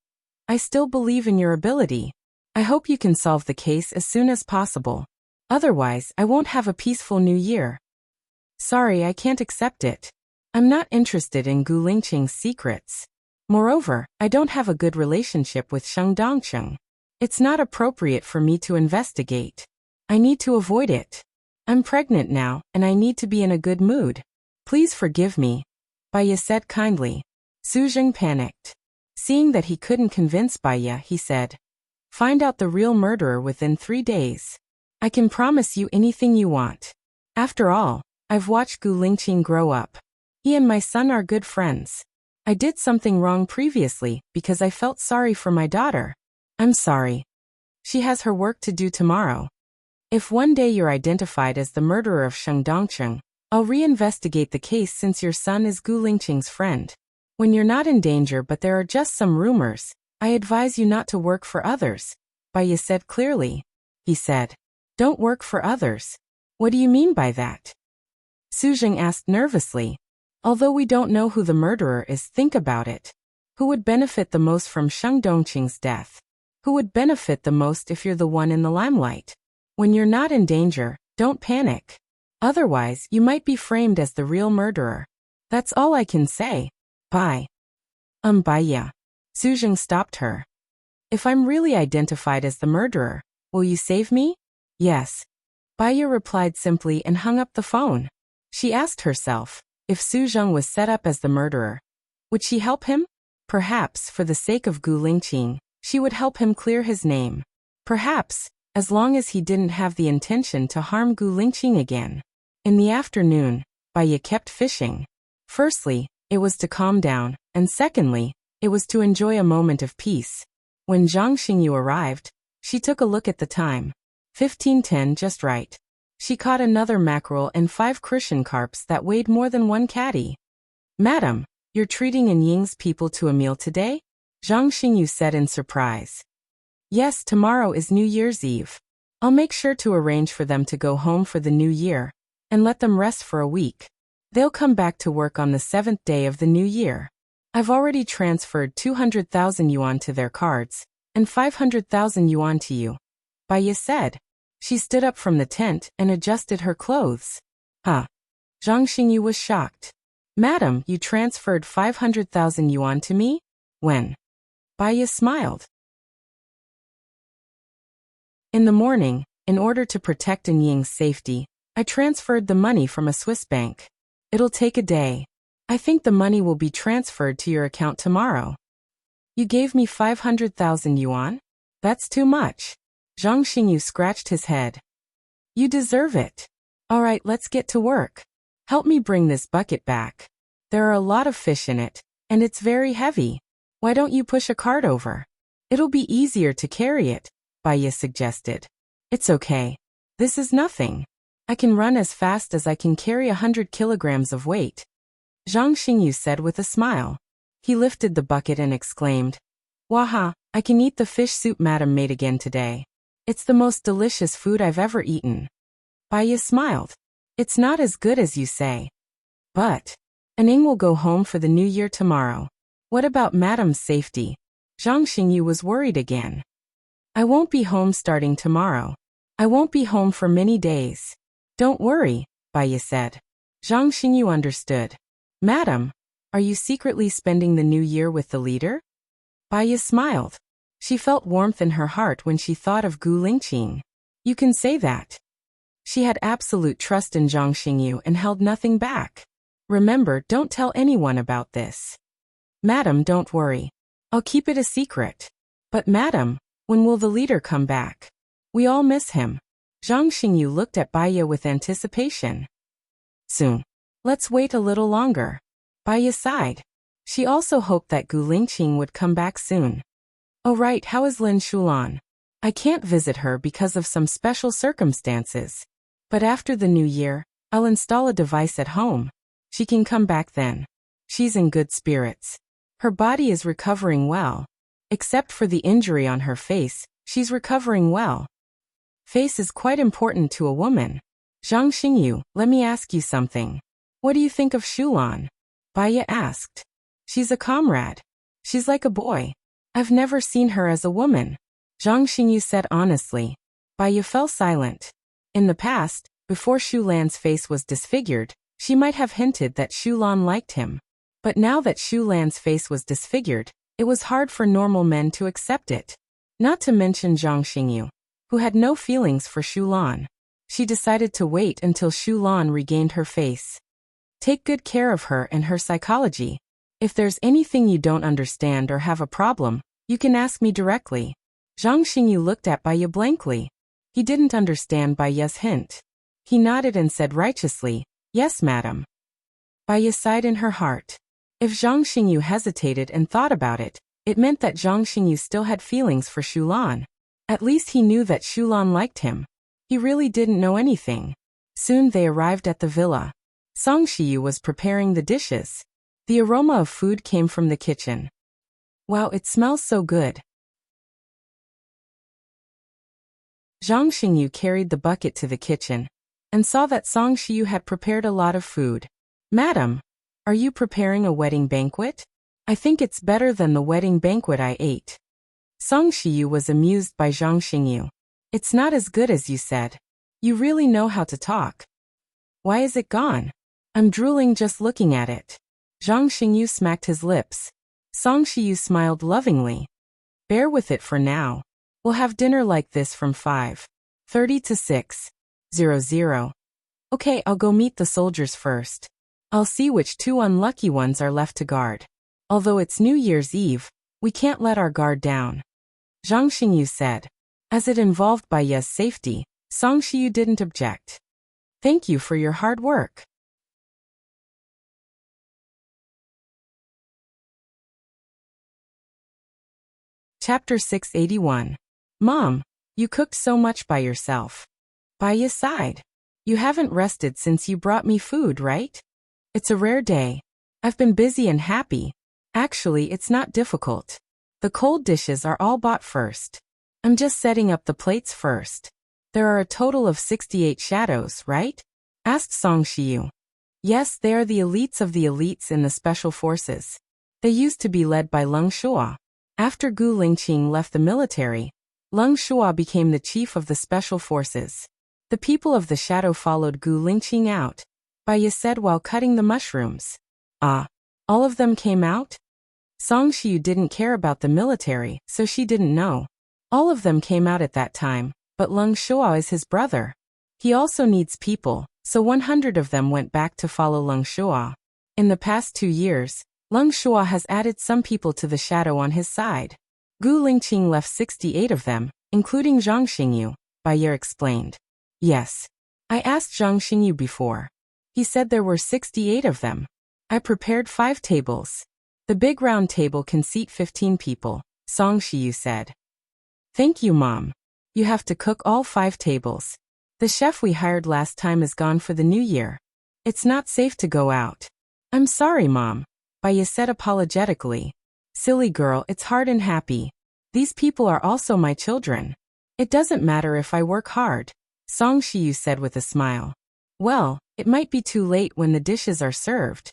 "I still believe in your ability. I hope you can solve the case as soon as possible. Otherwise, I won't have a peaceful new year." "Sorry, I can't accept it. I'm not interested in Gu Lingqing's secrets. Moreover, I don't have a good relationship with Dongcheng. It's not appropriate for me to investigate. I need to avoid it. I'm pregnant now, and I need to be in a good mood." Please forgive me, Baya said kindly. Su Jing panicked. Seeing that he couldn't convince Baya, he said, find out the real murderer within 3 days. I can promise you anything you want. After all, I've watched Gu Lingqing grow up. He and my son are good friends. I did something wrong previously because I felt sorry for my daughter. I'm sorry. She has her work to do tomorrow. If one day you're identified as the murderer of Sheng Dongcheng, I'll reinvestigate the case since your son is Gu Lingqing's friend. When you're not in danger but there are just some rumors, I advise you not to work for others, Baya said clearly. He said, don't work for others. What do you mean by that? Su Jing asked nervously. Although we don't know who the murderer is, think about it. Who would benefit the most from Sheng Dongqing's death? Who would benefit the most if you're the one in the limelight? When you're not in danger, don't panic. Otherwise, you might be framed as the real murderer. That's all I can say. Bye. Baya. Su Jing stopped her. If I'm really identified as the murderer, will you save me? Yes. Baya replied simply and hung up the phone. She asked herself, if Su Jing was set up as the murderer, would she help him? Perhaps, for the sake of Gu Lingqing, she would help him clear his name. Perhaps, as long as he didn't have the intention to harm Gu Lingqing again. In the afternoon, Baya kept fishing. Firstly, it was to calm down, and secondly, it was to enjoy a moment of peace. When Zhang Xingyu arrived, she took a look at the time. 15:10 just right. She caught another mackerel and 5 crucian carps that weighed more than 1 catty. Madam, you're treating Ying's people to a meal today? Zhang Xingyu said in surprise. Yes, tomorrow is New Year's Eve. I'll make sure to arrange for them to go home for the new year, and let them rest for a week. They'll come back to work on the 7th day of the new year. I've already transferred 200,000 yuan to their cards, and 500,000 yuan to you, Baya said. She stood up from the tent and adjusted her clothes. Huh. Zhang Xingyu was shocked. Madam, you transferred 500,000 yuan to me? When? Baya smiled. In the morning, in order to protect Ying's safety, I transferred the money from a Swiss bank. It'll take a day. I think the money will be transferred to your account tomorrow. You gave me 500,000 yuan? That's too much. Zhang Xingyu scratched his head. You deserve it. All right, let's get to work. Help me bring this bucket back. There are a lot of fish in it, and it's very heavy. Why don't you push a cart over? It'll be easier to carry it, Baya suggested. It's okay. This is nothing. I can run as fast as I can carry 100 kilograms of weight. Zhang Xingyu said with a smile. He lifted the bucket and exclaimed, Waha, I can eat the fish soup Madam made again today. It's the most delicious food I've ever eaten. Baya smiled. It's not as good as you say. But, Ying will go home for the new year tomorrow. What about Madam's safety? Zhang Xingyu was worried again. I won't be home starting tomorrow. I won't be home for many days. Don't worry, Baya said. Zhang Xingyu understood. Madam, are you secretly spending the new year with the leader? Baya smiled. She felt warmth in her heart when she thought of Gu Lingqing. You can say that. She had absolute trust in Zhang Xingyu and held nothing back. Remember, don't tell anyone about this. Madam, don't worry. I'll keep it a secret. But madam, when will the leader come back? We all miss him. Zhang Xingyu looked at Baya with anticipation. Soon. Let's wait a little longer. Baya sighed. She also hoped that Gu Lingqing would come back soon. Oh right, how is Lin Shulan? I can't visit her because of some special circumstances. But after the new year, I'll install a device at home. She can come back then. She's in good spirits. Her body is recovering well. Except for the injury on her face, she's recovering well. Face is quite important to a woman. Zhang Xingyu, let me ask you something. What do you think of Shulan? Baya asked. She's a comrade. She's like a boy. I've never seen her as a woman. Zhang Xingyu said honestly. Baya fell silent. In the past, before Shulan's face was disfigured, she might have hinted that Shulan liked him. But now that Shulan's face was disfigured, it was hard for normal men to accept it. Not to mention Zhang Xingyu, who had no feelings for Shulan. She decided to wait until Shulan regained her face. Take good care of her and her psychology. If there's anything you don't understand or have a problem, you can ask me directly. Zhang Xingyu looked at Bai Ye blankly. He didn't understand Bai Ye's hint. He nodded and said righteously, "Yes, madam." Bai Ye sighed in her heart. If Zhang Xingyu hesitated and thought about it, it meant that Zhang Xingyu still had feelings for Shulan. At least he knew that Shulan liked him. He really didn't know anything. Soon they arrived at the villa. Song Shiyu was preparing the dishes. The aroma of food came from the kitchen. Wow, it smells so good. Zhang Xingyu carried the bucket to the kitchen and saw that Song Shiyu had prepared a lot of food. "Madam, are you preparing a wedding banquet? I think it's better than the wedding banquet I ate." Song Shiyu was amused by Zhang Xingyu. "It's not as good as you said. You really know how to talk. Why is it gone? I'm drooling just looking at it." Zhang Xingyu smacked his lips. Song Shiyu smiled lovingly. "Bear with it for now. We'll have dinner like this from 5:30 to 6:00. Okay, I'll go meet the soldiers first. I'll see which 2 unlucky ones are left to guard. Although it's New Year's Eve, we can't let our guard down," Zhang Xingyu said. As it involved Bai Ye's safety, Song Shiyu didn't object. "Thank you for your hard work." Chapter 681. Mom, you cooked so much by yourself. Bai Ye sighed. "You haven't rested since you brought me food, right? It's a rare day. I've been busy and happy. Actually, it's not difficult. The cold dishes are all bought first. I'm just setting up the plates first. There are a total of 68 shadows, right?" asked Song Shiyu. "Yes, they are the elites of the elites in the special forces. They used to be led by Leng Shua. After Gu Lingqing left the military, Leng Shua became the chief of the special forces. The people of the shadow followed Gu Lingqing out," Bai Ye said while cutting the mushrooms. "Ah, all of them came out?" Song Shiyu didn't care about the military, so she didn't know. All of them came out at that time, but Leng Shua is his brother. He also needs people, so 100 of them went back to follow Leng Shua. In the past 2 years, Leng Shua has added some people to the shadow on his side. Gu Lingqing left 68 of them, including Zhang Xingyu, Bai Ye explained. "Yes. I asked Zhang Xingyu before. He said there were 68 of them. I prepared 5 tables. The big round table can seat 15 people, Song Shiyu said. "Thank you, Mom. You have to cook all 5 tables. The chef we hired last time is gone for the new year. It's not safe to go out." "I'm sorry, Mom," Bai Ye said apologetically. "Silly girl, it's hard and happy. These people are also my children. It doesn't matter if I work hard," Song Shiyu said with a smile. "Well, it might be too late when the dishes are served."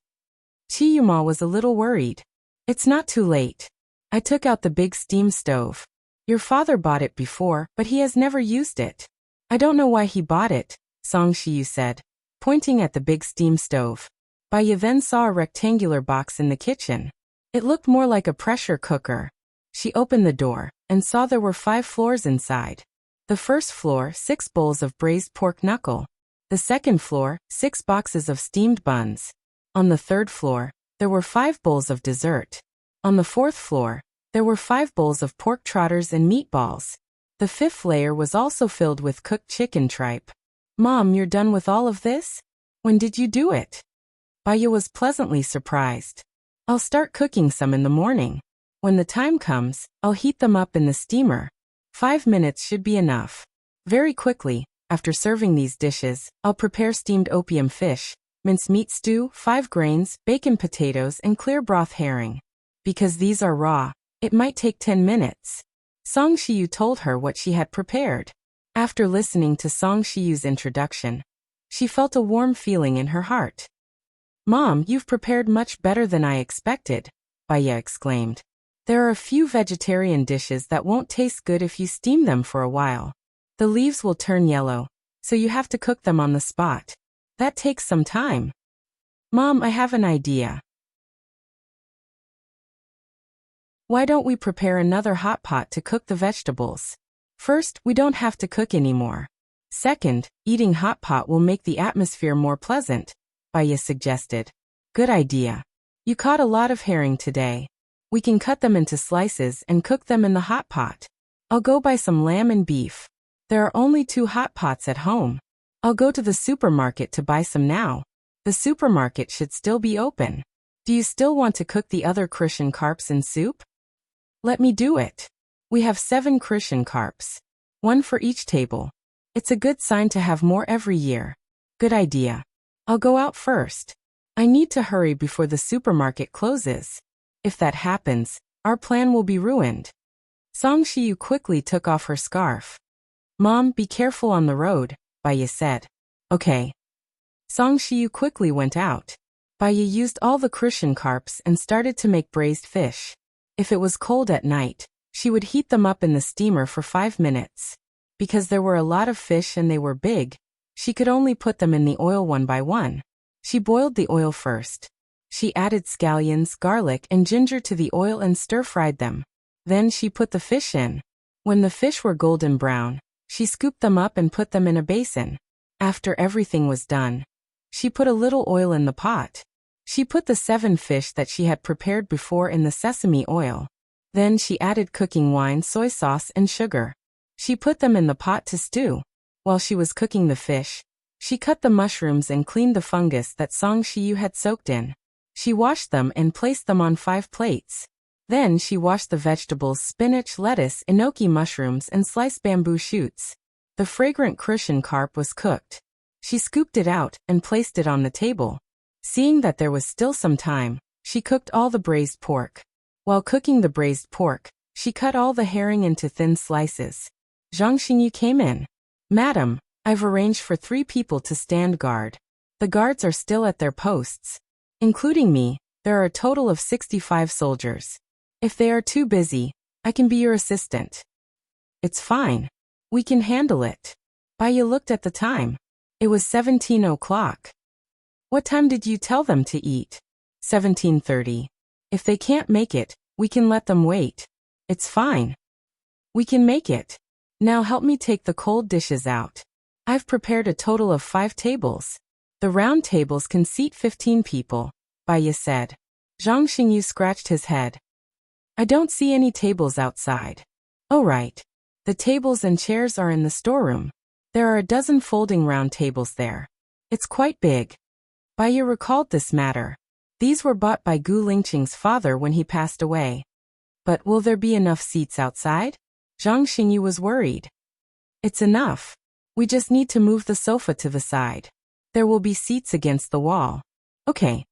Chiyuma was a little worried. "It's not too late. I took out the big steam stove. Your father bought it before, but he has never used it. I don't know why he bought it," Song Shiyu said, pointing at the big steam stove. Bai Ye then saw a rectangular box in the kitchen. It looked more like a pressure cooker. She opened the door and saw there were 5 floors inside. The first floor, 6 bowls of braised pork knuckle. The second floor, 6 boxes of steamed buns. On the third floor, there were 5 bowls of dessert. On the fourth floor, there were 5 bowls of pork trotters and meatballs. The 5th layer was also filled with cooked chicken tripe. "Mom, you're done with all of this? When did you do it?" Bai Ye was pleasantly surprised. "I'll start cooking some in the morning. When the time comes, I'll heat them up in the steamer. 5 minutes should be enough. Very quickly, after serving these dishes, I'll prepare steamed opium fish, mincemeat stew, 5 grains, bacon potatoes, and clear broth herring. Because these are raw, it might take 10 minutes. Song Shiyu told her what she had prepared. After listening to Song Shiyu's introduction, she felt a warm feeling in her heart. "Mom, you've prepared much better than I expected," Bai Ye exclaimed. "There are a few vegetarian dishes that won't taste good if you steam them for a while. The leaves will turn yellow, so you have to cook them on the spot. That takes some time." "Mom, I have an idea. Why don't we prepare another hot pot to cook the vegetables? First, we don't have to cook anymore. Second, eating hot pot will make the atmosphere more pleasant," Baya suggested. Good idea. You caught a lot of herring today. We can cut them into slices and cook them in the hot pot. I'll go buy some lamb and beef. There are only 2 hot pots at home. I'll go to the supermarket to buy some now. The supermarket should still be open. Do you still want to cook the other Christian carps in soup? Let me do it. We have 7 Christian carps. 1 for each table. It's a good sign to have more every year. Good idea. I'll go out first. I need to hurry before the supermarket closes. If that happens, our plan will be ruined. Song Shiyu quickly took off her scarf. Mom, be careful on the road, Baya said. Okay. Song Shiyu quickly went out. Baya used all the Christian carps and started to make braised fish. If it was cold at night, she would heat them up in the steamer for 5 minutes. Because there were a lot of fish and they were big, she could only put them in the oil one by one. She boiled the oil first. She added scallions, garlic, and ginger to the oil and stir-fried them. Then she put the fish in. When the fish were golden brown, she scooped them up and put them in a basin. After everything was done, she put a little oil in the pot. She put the 7 fish that she had prepared before in the sesame oil. Then she added cooking wine, soy sauce, and sugar. She put them in the pot to stew. While she was cooking the fish, she cut the mushrooms and cleaned the fungus that Song Shiyu had soaked in. She washed them and placed them on 5 plates. Then she washed the vegetables, spinach, lettuce, enoki mushrooms, and sliced bamboo shoots. The fragrant Christian carp was cooked. She scooped it out and placed it on the table. Seeing that there was still some time, she cooked all the braised pork. While cooking the braised pork, she cut all the herring into thin slices. Zhang Xingyu came in. Madam, I've arranged for 3 people to stand guard. The guards are still at their posts. Including me, there are a total of 65 soldiers. If they are too busy, I can be your assistant. It's fine. We can handle it. Baya looked at the time. It was 17 o'clock. What time did you tell them to eat? 17:30. If they can't make it, we can let them wait. It's fine. We can make it. Now help me take the cold dishes out. I've prepared a total of 5 tables. The round tables can seat 15 people, Baya said. Zhang Xingyu scratched his head. I don't see any tables outside. Oh right. The tables and chairs are in the storeroom. There are a dozen folding round tables there. It's quite big. Baya recalled this matter. These were bought by Gu Lingqing's father when he passed away. But will there be enough seats outside? Zhang Xingyu was worried. It's enough. We just need to move the sofa to the side. There will be seats against the wall. Okay.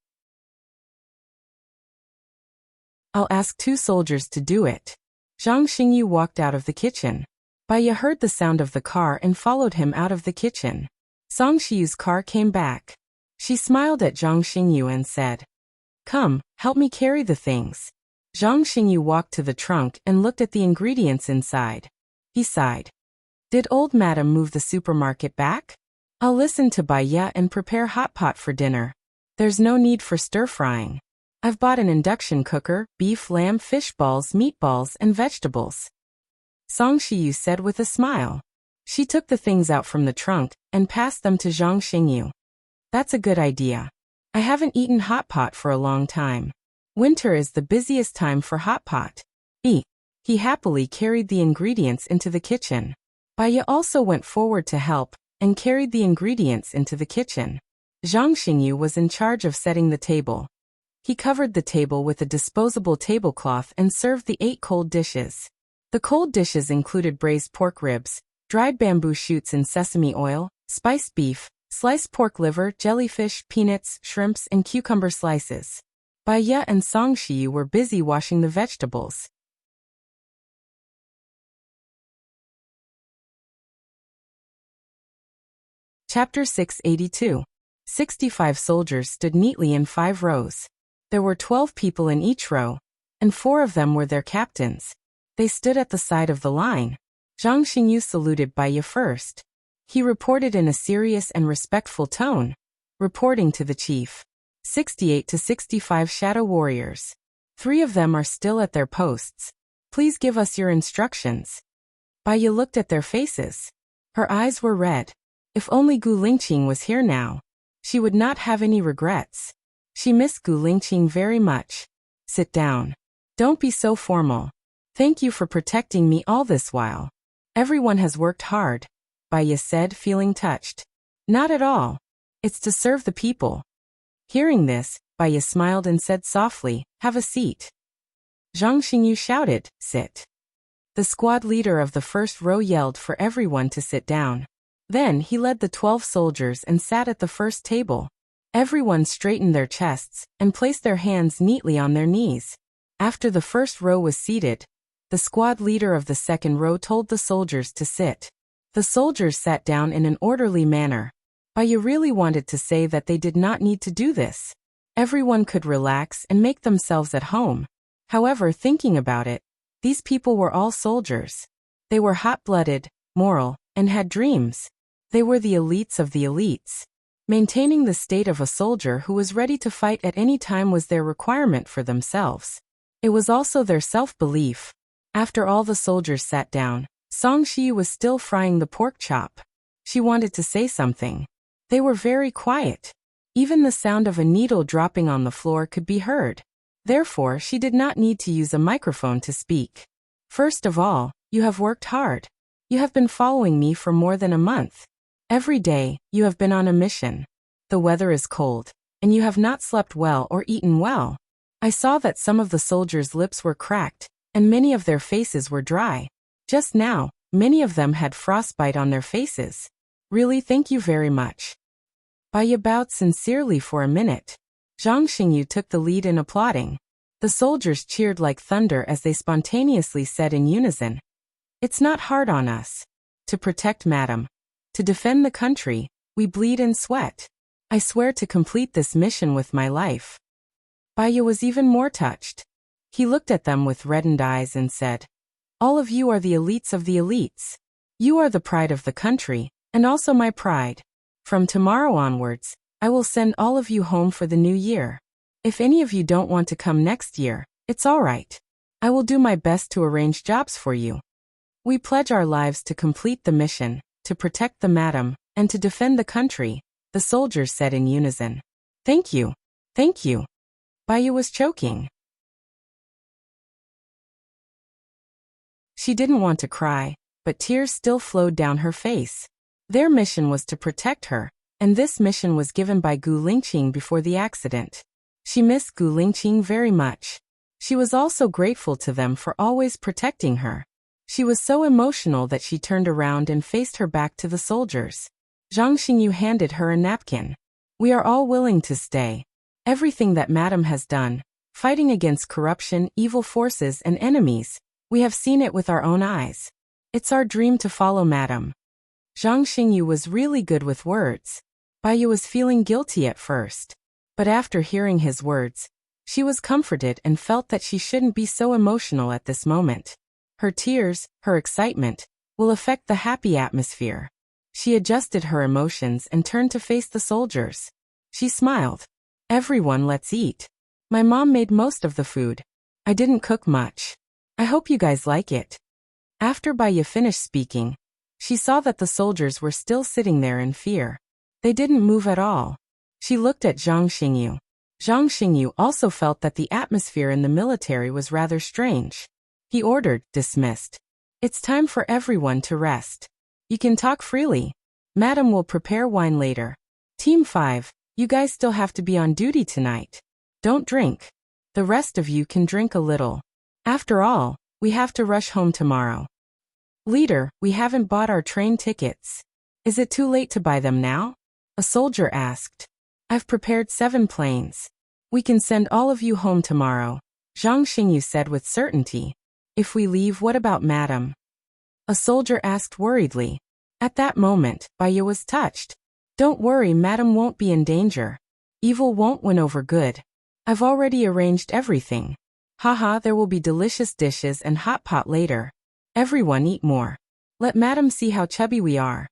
I'll ask 2 soldiers to do it. Zhang Xingyu walked out of the kitchen. Baya heard the sound of the car and followed him out of the kitchen. Song Shiyu's car came back. She smiled at Zhang Xingyu and said, Come, help me carry the things. Zhang Xingyu walked to the trunk and looked at the ingredients inside. He sighed. Did old madam move the supermarket back? I'll listen to Baya and prepare hot pot for dinner. There's no need for stir-frying. I've bought an induction cooker, beef, lamb, fish balls, meatballs, and vegetables. Song Shiyu said with a smile. She took the things out from the trunk and passed them to Zhang Xingyu. That's a good idea. I haven't eaten hot pot for a long time. Winter is the busiest time for hot pot. He happily carried the ingredients into the kitchen. Baya also went forward to help and carried the ingredients into the kitchen. Zhang Xingyu was in charge of setting the table. He covered the table with a disposable tablecloth and served the 8 cold dishes. The cold dishes included braised pork ribs, dried bamboo shoots in sesame oil, spiced beef, sliced pork liver, jellyfish, peanuts, shrimps, and cucumber slices. Baya and Song Shiyu were busy washing the vegetables. Chapter 682. 65 soldiers stood neatly in 5 rows. There were 12 people in each row, and 4 of them were their captains. They stood at the side of the line. Zhang Xingyu saluted Baya first. He reported in a serious and respectful tone. Reporting to the chief. 68 to 65 shadow warriors. 3 of them are still at their posts. Please give us your instructions. Baya looked at their faces. Her eyes were red. If only Gu Lingqing was here now. She would not have any regrets. She missed Gu Lingqing very much. Sit down. Don't be so formal. Thank you for protecting me all this while. Everyone has worked hard, Baiya said, feeling touched. Not at all. It's to serve the people. Hearing this, Baiya smiled and said softly, have a seat. Zhang Xingyu shouted, sit. The squad leader of the first row yelled for everyone to sit down. Then he led the 12 soldiers and sat at the first table. Everyone straightened their chests and placed their hands neatly on their knees. After the first row was seated, the squad leader of the second row told the soldiers to sit. The soldiers sat down in an orderly manner. Baiya really wanted to say that they did not need to do this. Everyone could relax and make themselves at home. However, thinking about it, these people were all soldiers. They were hot-blooded, moral, and had dreams. They were the elites of the elites. Maintaining the state of a soldier who was ready to fight at any time was their requirement for themselves. It was also their self-belief. After all the soldiers sat down, Song Shi was still frying the pork chop. She wanted to say something. They were very quiet. Even the sound of a needle dropping on the floor could be heard. Therefore, she did not need to use a microphone to speak. First of all, you have worked hard. You have been following me for more than a month. Every day, you have been on a mission. The weather is cold, and you have not slept well or eaten well. I saw that some of the soldiers' lips were cracked, and many of their faces were dry. Just now, many of them had frostbite on their faces. Really, thank you very much. Baiya bowed sincerely for a minute. Zhang Xingyu took the lead in applauding. The soldiers cheered like thunder as they spontaneously said in unison, it's not hard on us. To protect Madam. To defend the country, we bleed and sweat. I swear to complete this mission with my life. Baiya was even more touched. He looked at them with reddened eyes and said, all of you are the elites of the elites. You are the pride of the country, and also my pride. From tomorrow onwards, I will send all of you home for the new year. If any of you don't want to come next year, it's all right. I will do my best to arrange jobs for you. We pledge our lives to complete the mission, to protect the madam, and to defend the country, the soldiers said in unison. Thank you. Thank you. Baiya was choking. She didn't want to cry, but tears still flowed down her face. Their mission was to protect her, and this mission was given by Gu Lingqing before the accident. She missed Gu Lingqing very much. She was also grateful to them for always protecting her. She was so emotional that she turned around and faced her back to the soldiers. Zhang Xingyu handed her a napkin. We are all willing to stay. Everything that Madam has done, fighting against corruption, evil forces, and enemies, we have seen it with our own eyes. It's our dream to follow Madam. Zhang Xingyu was really good with words. Baiya was feeling guilty at first. But after hearing his words, she was comforted and felt that she shouldn't be so emotional at this moment. Her tears, her excitement, will affect the happy atmosphere. She adjusted her emotions and turned to face the soldiers. She smiled. Everyone, let's eat. My mom made most of the food. I didn't cook much. I hope you guys like it. After Baiya finished speaking, she saw that the soldiers were still sitting there in fear. They didn't move at all. She looked at Zhang Xingyu. Zhang Xingyu also felt that the atmosphere in the military was rather strange. He ordered, dismissed. It's time for everyone to rest. You can talk freely. Madam will prepare wine later. Team 5, you guys still have to be on duty tonight. Don't drink. The rest of you can drink a little. After all, we have to rush home tomorrow. Leader, we haven't bought our train tickets. Is it too late to buy them now? A soldier asked. I've prepared 7 planes. We can send all of you home tomorrow, Zhang Xingyu said with certainty. If we leave, what about Madam? A soldier asked worriedly. At that moment, Baiya was touched. Don't worry, Madam won't be in danger. Evil won't win over good. I've already arranged everything. Haha, there will be delicious dishes and hot pot later. Everyone eat more. Let Madam see how chubby we are.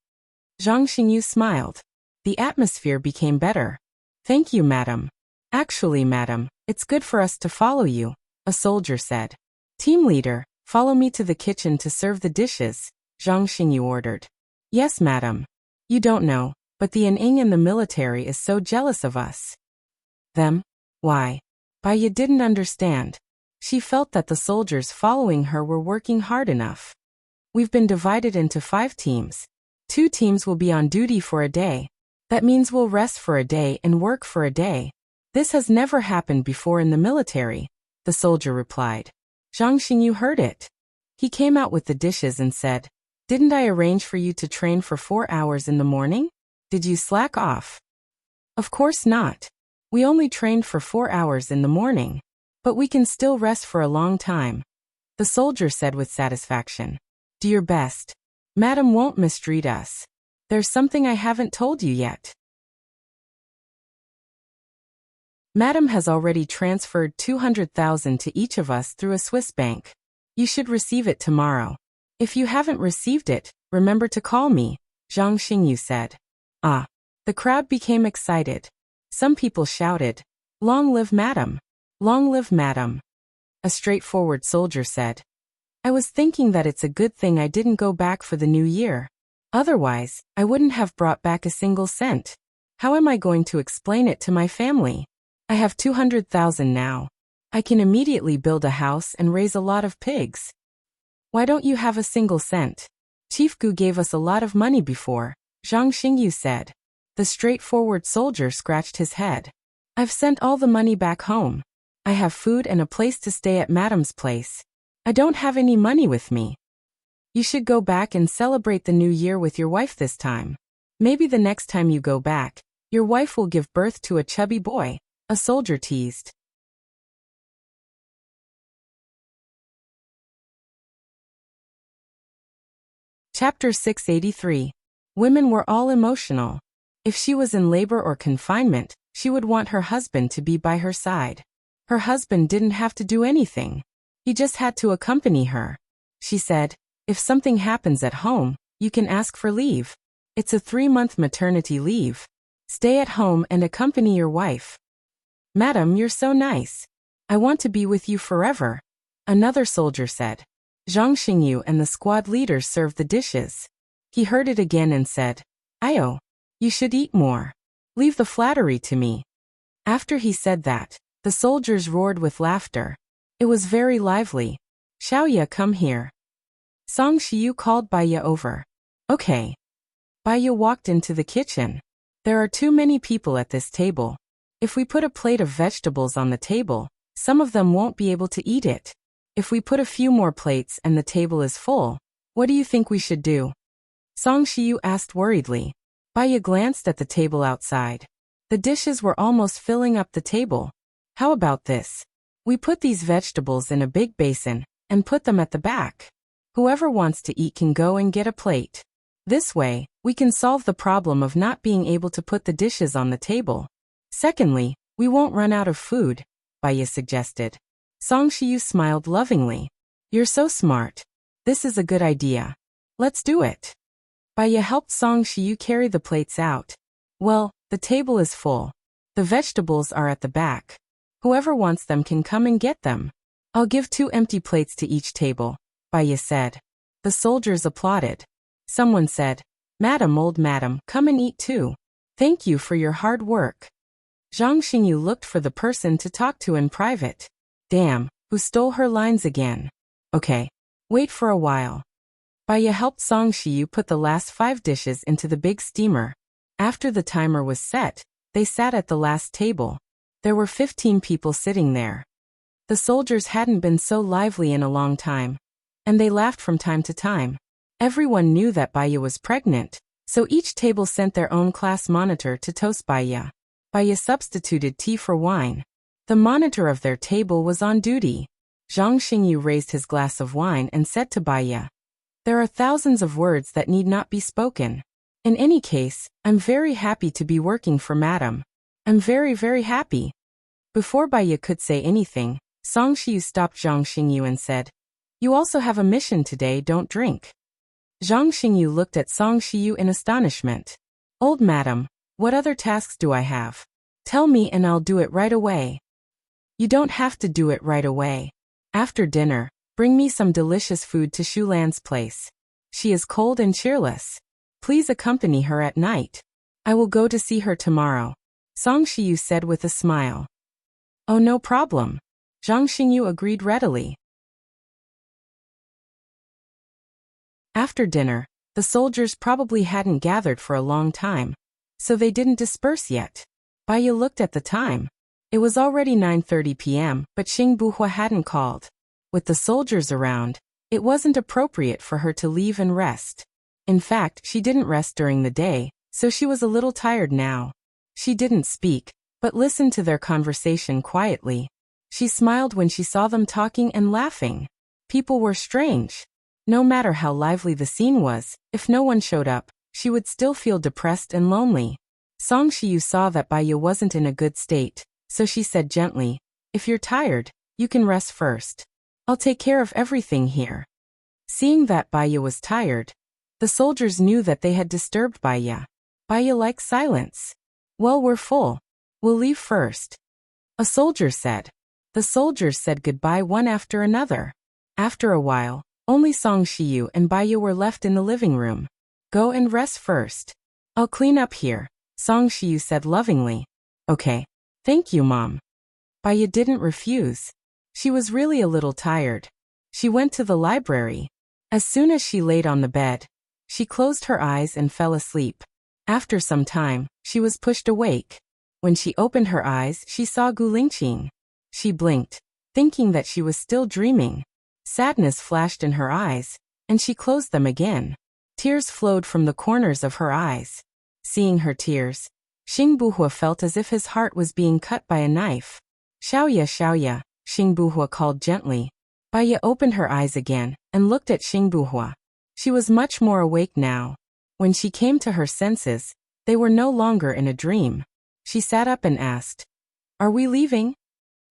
Zhang Xingyu smiled. The atmosphere became better. Thank you, Madam. Actually, Madam, it's good for us to follow you, a soldier said. Team leader, follow me to the kitchen to serve the dishes, Zhang Xingyu ordered. Yes, Madam. You don't know, but the Ing in the military is so jealous of us. Them? Why? Baya didn't understand. She felt that the soldiers following her were working hard enough. We've been divided into 5 teams. 2 teams will be on duty for a day. That means we'll rest for a day and work for a day. This has never happened before in the military, the soldier replied. Zhang Xingyu heard it. He came out with the dishes and said, "Didn't I arrange for you to train for 4 hours in the morning? Did you slack off?" "Of course not. We only trained for 4 hours in the morning. But we can still rest for a long time," the soldier said with satisfaction. "Do your best. Madam won't mistreat us. There's something I haven't told you yet. Madam has already transferred 200,000 to each of us through a Swiss bank. You should receive it tomorrow. If you haven't received it, remember to call me," Zhang Xingyu said. Ah! The crowd became excited. Some people shouted, "Long live Madam! Long live Madam!" A straightforward soldier said, "I was thinking that it's a good thing I didn't go back for the new year. Otherwise, I wouldn't have brought back a single cent. How am I going to explain it to my family? I have 200,000 now. I can immediately build a house and raise a lot of pigs. Why don't you have a single cent? Chief Gu gave us a lot of money before," Zhang Xingyu said. The straightforward soldier scratched his head. "I've sent all the money back home. I have food and a place to stay at Madam's place. I don't have any money with me. You should go back and celebrate the new year with your wife this time. Maybe the next time you go back, your wife will give birth to a chubby boy," a soldier teased. Chapter 683. Women were all emotional. If she was in labor or confinement, she would want her husband to be by her side. Her husband didn't have to do anything. He just had to accompany her. She said, "If something happens at home, you can ask for leave. It's a 3-month maternity leave. Stay at home and accompany your wife." "Madam, you're so nice. I want to be with you forever," another soldier said. Zhang Xingyu and the squad leaders served the dishes. He heard it again and said, "Ayo, you should eat more. Leave the flattery to me." After he said that, the soldiers roared with laughter. It was very lively. "Xiaoya, come here." Song Shiyu called Baya over. "Okay." Baya walked into the kitchen. "There are too many people at this table. If we put a plate of vegetables on the table, some of them won't be able to eat it. If we put a few more plates and the table is full, what do you think we should do?" Song Shiyu asked worriedly. Baya glanced at the table outside. The dishes were almost filling up the table. "How about this? We put these vegetables in a big basin and put them at the back. Whoever wants to eat can go and get a plate. This way, we can solve the problem of not being able to put the dishes on the table. Secondly, we won't run out of food," Baya suggested. Song Shiyu smiled lovingly. "You're so smart. This is a good idea. Let's do it." Baya helped Song Shiyu carry the plates out. "Well, the table is full. The vegetables are at the back. Whoever wants them can come and get them. I'll give 2 empty plates to each table," Baya said. The soldiers applauded. Someone said, "Madam, old madam, come and eat too. Thank you for your hard work." Zhang Xingyu looked for the person to talk to in private. Damn, who stole her lines again? Okay, wait for a while. Baya helped Song Shiyu put the last 5 dishes into the big steamer. After the timer was set, they sat at the last table. There were 15 people sitting there. The soldiers hadn't been so lively in a long time, and they laughed from time to time. Everyone knew that Baya was pregnant, so each table sent their own class monitor to toast Baya. Baya substituted tea for wine. The monitor of their table was on duty. Zhang Xingyu raised his glass of wine and said to Baya, "There are thousands of words that need not be spoken. In any case, I'm very happy to be working for Madam. I'm very, very happy." Before Baya could say anything, Song Shiyu stopped Zhang Xingyu and said, "You also have a mission today, don't drink." Zhang Xingyu looked at Song Shiyu in astonishment. "Old Madam, what other tasks do I have? Tell me and I'll do it right away." "You don't have to do it right away. After dinner, bring me some delicious food to Shulan's place. She is cold and cheerless. Please accompany her at night. I will go to see her tomorrow, Song Shiyu said with a smile. Oh, no problem. Zhang Xingyu agreed readily. After dinner, the soldiers probably hadn't gathered for a long time, so they didn't disperse yet. Baiya looked at the time. It was already 9:30 p.m., but Xing Buhua hadn't called. With the soldiers around, it wasn't appropriate for her to leave and rest. In fact, she didn't rest during the day, so she was a little tired now. She didn't speak, but listened to their conversation quietly. She smiled when she saw them talking and laughing. People were strange. No matter how lively the scene was, if no one showed up, she would still feel depressed and lonely. Song Shiyu saw that Baiya wasn't in a good state, so she said gently, "If you're tired, you can rest first. I'll take care of everything here." Seeing that Baiya was tired, the soldiers knew that they had disturbed Baiya. Baiya likes silence. "Well, we're full. We'll leave first," a soldier said. The soldiers said goodbye one after another. After a while, only Song Shiyu and Baiya were left in the living room. "Go and rest first. I'll clean up here," Song Shiyu said lovingly. "Okay. Thank you, Mom." Baiya didn't refuse. She was really a little tired. She went to the library. As soon as she laid on the bed, she closed her eyes and fell asleep. After some time, she was pushed awake. When she opened her eyes, she saw Gu Lingqing. She blinked, thinking that she was still dreaming. Sadness flashed in her eyes, and she closed them again. Tears flowed from the corners of her eyes. Seeing her tears, Xing Buhua felt as if his heart was being cut by a knife. "Xiaoya, Xiaoya," Xing Buhua called gently. Baiya opened her eyes again and looked at Xing Buhua. She was much more awake now. When she came to her senses, they were no longer in a dream. She sat up and asked, "Are we leaving?"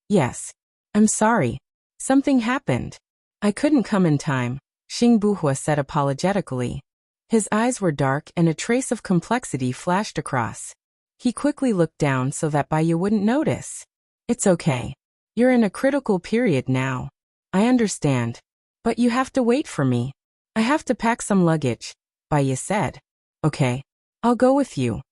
"Yes. I'm sorry. Something happened. I couldn't come in time," Xing Buhua said apologetically. His eyes were dark and a trace of complexity flashed across. He quickly looked down so that Baiya wouldn't notice. "It's okay. You're in a critical period now. I understand. But you have to wait for me. I have to pack some luggage," Baiya said. "Okay. I'll go with you."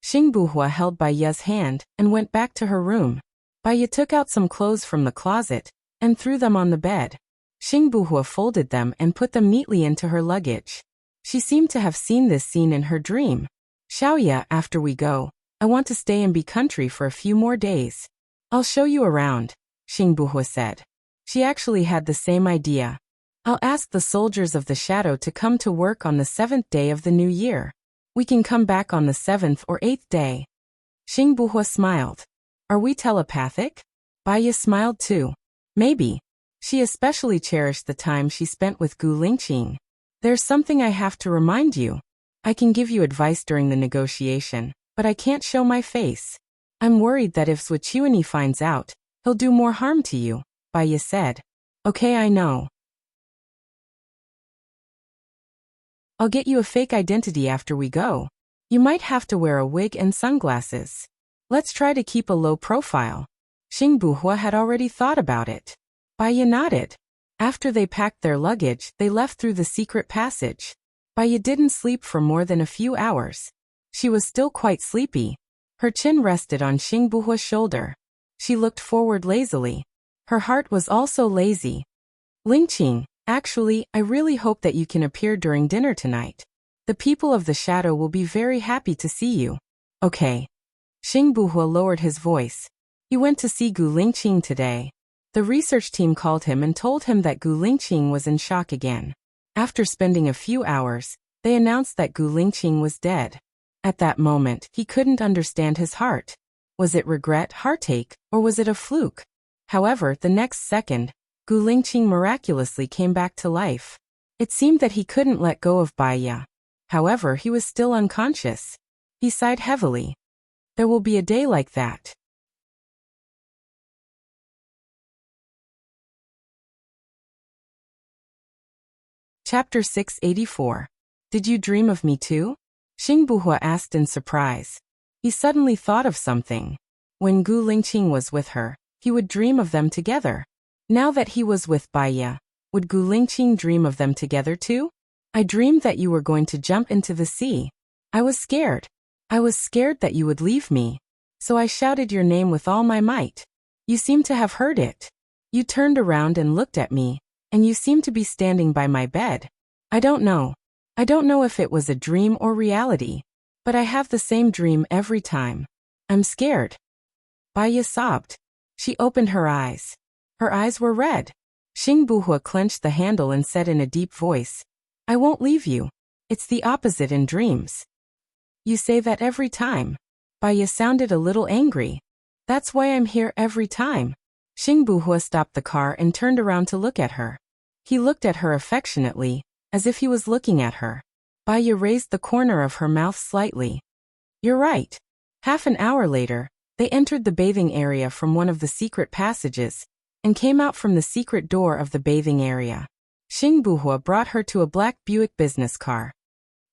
Xing Buhua held Baiya's hand and went back to her room. Baiya took out some clothes from the closet and threw them on the bed. Xing Buhua folded them and put them neatly into her luggage. She seemed to have seen this scene in her dream. "Xiaoya, after we go, I want to stay in B country for a few more days. I'll show you around," Xing Buhua said. She actually had the same idea. "I'll ask the soldiers of the shadow to come to work on the 7th day of the new year. We can come back on the 7th or 8th day." Xing Buhua smiled. "Are we telepathic?" Baiya smiled too. "Maybe." She especially cherished the time she spent with Gu Lingqing. "There's something I have to remind you. I can give you advice during the negotiation, but I can't show my face. I'm worried that if Swichuani finds out, he'll do more harm to you," Baiya said. "Okay, I know. I'll get you a fake identity after we go. You might have to wear a wig and sunglasses. Let's try to keep a low profile." Xing Buhua had already thought about it. Baiya nodded. After they packed their luggage, they left through the secret passage. Baiya didn't sleep for more than a few hours. She was still quite sleepy. Her chin rested on Xing Buhua's shoulder. She looked forward lazily. Her heart was also lazy. "Lingqing, actually, I really hope that you can appear during dinner tonight. The people of the shadow will be very happy to see you." "Okay." Xing Buhua lowered his voice. He went to see Gu Lingqing today. The research team called him and told him that Gu Lingqing was in shock again. After spending a few hours, they announced that Gu Lingqing was dead. At that moment, he couldn't understand his heart. Was it regret, heartache, or was it a fluke? However, the next second, Gu Lingqing miraculously came back to life. It seemed that he couldn't let go of Baiya. However, he was still unconscious. He sighed heavily. There will be a day like that. Chapter 684. Did you dream of me too? Xing Buhua asked in surprise. He suddenly thought of something. When Gu Lingqing was with her, he would dream of them together. Now that he was with Baiya, would Gu Lingqing dream of them together too? "I dreamed that you were going to jump into the sea. I was scared. I was scared that you would leave me, so I shouted your name with all my might. You seem to have heard it. You turned around and looked at me, and you seemed to be standing by my bed. I don't know. I don't know if it was a dream or reality, but I have the same dream every time. I'm scared. Baya sobbed. She opened her eyes. Her eyes were red. Xingbuhua clenched the handle and said in a deep voice, I won't leave you. It's the opposite in dreams. You say that every time. Baya sounded a little angry. That's why I'm here every time. Xingbuhua stopped the car and turned around to look at her. He looked at her affectionately, as if he was looking at her. Baya raised the corner of her mouth slightly. You're right. Half an hour later, they entered the bathing area from one of the secret passages, and came out from the secret door of the bathing area. Xingbuhua brought her to a black Buick business car.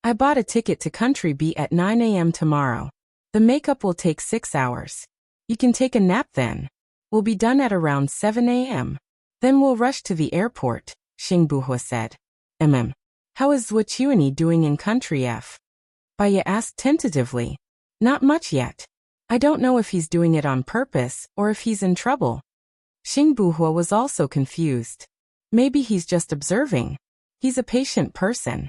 I bought a ticket to Country B at 9 a.m. tomorrow. The makeup will take 6 hours. You can take a nap then. We'll be done at around 7 a.m. Then we'll rush to the airport, Xingbuhua said. How is Zhuochuani doing in Country F? Baya asked tentatively. Not much yet. I don't know if he's doing it on purpose or if he's in trouble. Xingbuhua was also confused. Maybe he's just observing. He's a patient person.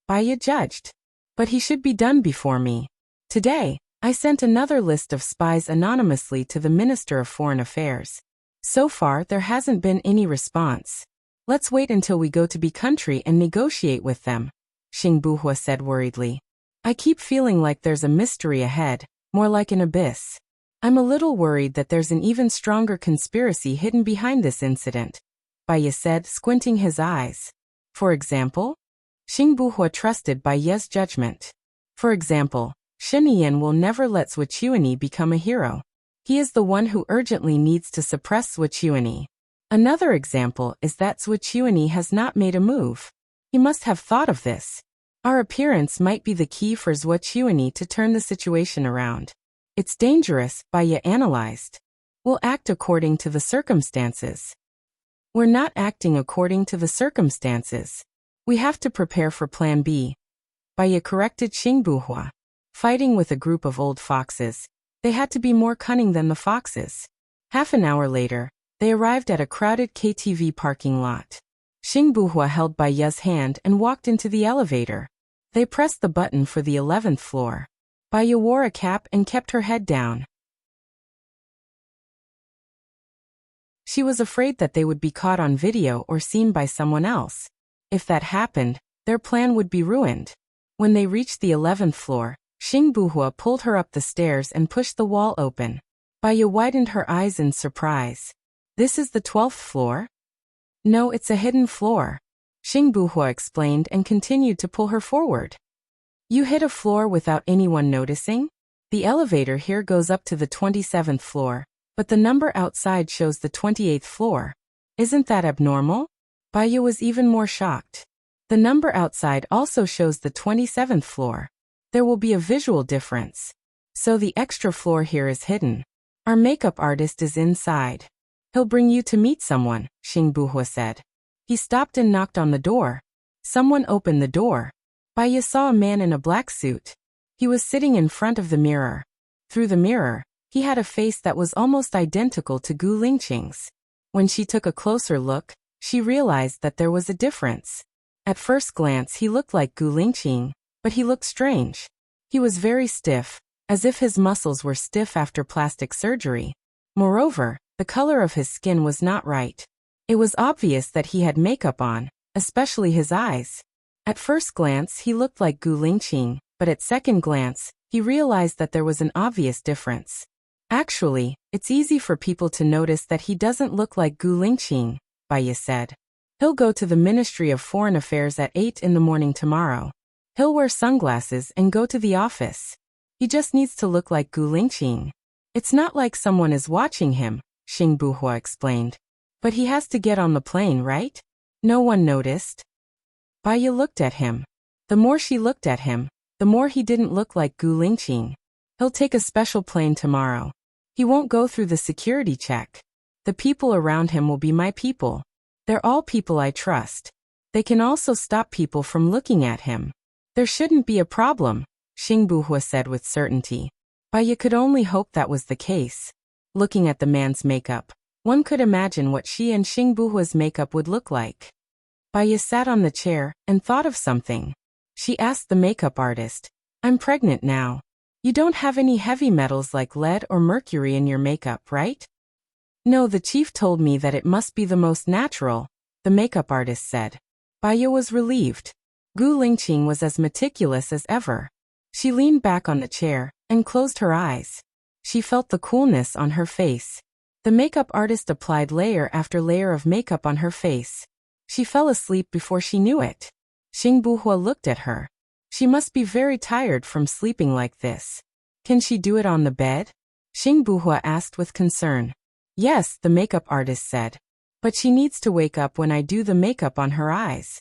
Baya judged. But he should be done before me. Today, I sent another list of spies anonymously to the Minister of Foreign Affairs. So far, there hasn't been any response. Let's wait until we go to B country and negotiate with them, Xingbuhua said worriedly. I keep feeling like there's a mystery ahead, more like an abyss. I'm a little worried that there's an even stronger conspiracy hidden behind this incident, Baya said, squinting his eyes. For example? Xingbuhua trusted Baya's judgment. For example, Shinian will never let Zhuochuani become a hero. He is the one who urgently needs to suppress Zhuochuani. Another example is that Zhuochuani has not made a move. He must have thought of this. Our appearance might be the key for Zhuochuani to turn the situation around. It's dangerous, Baya analyzed. We'll act according to the circumstances. We're not acting according to the circumstances. We have to prepare for Plan B. Baya corrected Xingbuhua. Fighting with a group of old foxes, they had to be more cunning than the foxes. Half an hour later, they arrived at a crowded KTV parking lot. Xingbuhua held Baya's hand and walked into the elevator. They pressed the button for the 11th floor. Baya wore a cap and kept her head down. She was afraid that they would be caught on video or seen by someone else. If that happened, their plan would be ruined. When they reached the 11th floor, Xingbuhua pulled her up the stairs and pushed the wall open. Baya widened her eyes in surprise. This is the 12th floor? No, it's a hidden floor. Xingbuhua explained and continued to pull her forward. You hit a floor without anyone noticing? The elevator here goes up to the 27th floor, but the number outside shows the 28th floor. Isn't that abnormal? Baya was even more shocked. The number outside also shows the 27th floor. There will be a visual difference. So the extra floor here is hidden. Our makeup artist is inside. He'll bring you to meet someone, Xingbuhua said. He stopped and knocked on the door. Someone opened the door. Baya saw a man in a black suit. He was sitting in front of the mirror. Through the mirror, he had a face that was almost identical to Gu Lingqing's. When she took a closer look, she realized that there was a difference. At first glance he looked like Gu Lingqing, but he looked strange. He was very stiff, as if his muscles were stiff after plastic surgery. Moreover, the color of his skin was not right. It was obvious that he had makeup on, especially his eyes. At first glance he looked like Gu Lingqing, but at second glance, he realized that there was an obvious difference. Actually, it's easy for people to notice that he doesn't look like Gu Lingqing, Baya said. He'll go to the Ministry of Foreign Affairs at 8 in the morning tomorrow. He'll wear sunglasses and go to the office. He just needs to look like Gu Lingqing. It's not like someone is watching him, Xingbuhua explained. But he has to get on the plane, right? No one noticed. Baya looked at him. The more she looked at him, the more he didn't look like Gu Lingqing. He'll take a special plane tomorrow. He won't go through the security check. The people around him will be my people. They're all people I trust. They can also stop people from looking at him. There shouldn't be a problem, Xingbuhua said with certainty. Baiya could only hope that was the case. Looking at the man's makeup, one could imagine what she and Xingbuhua's makeup would look like. Baiya sat on the chair and thought of something. She asked the makeup artist, "I'm pregnant now. You don't have any heavy metals like lead or mercury in your makeup, right?" "No, the chief told me that it must be the most natural," the makeup artist said. Baiya was relieved. Gu Lingqing was as meticulous as ever. She leaned back on the chair and closed her eyes. She felt the coolness on her face. The makeup artist applied layer after layer of makeup on her face. She fell asleep before she knew it. Xingbuhua looked at her. She must be very tired from sleeping like this. Can she do it on the bed? Xingbuhua asked with concern. Yes, the makeup artist said. But she needs to wake up when I do the makeup on her eyes.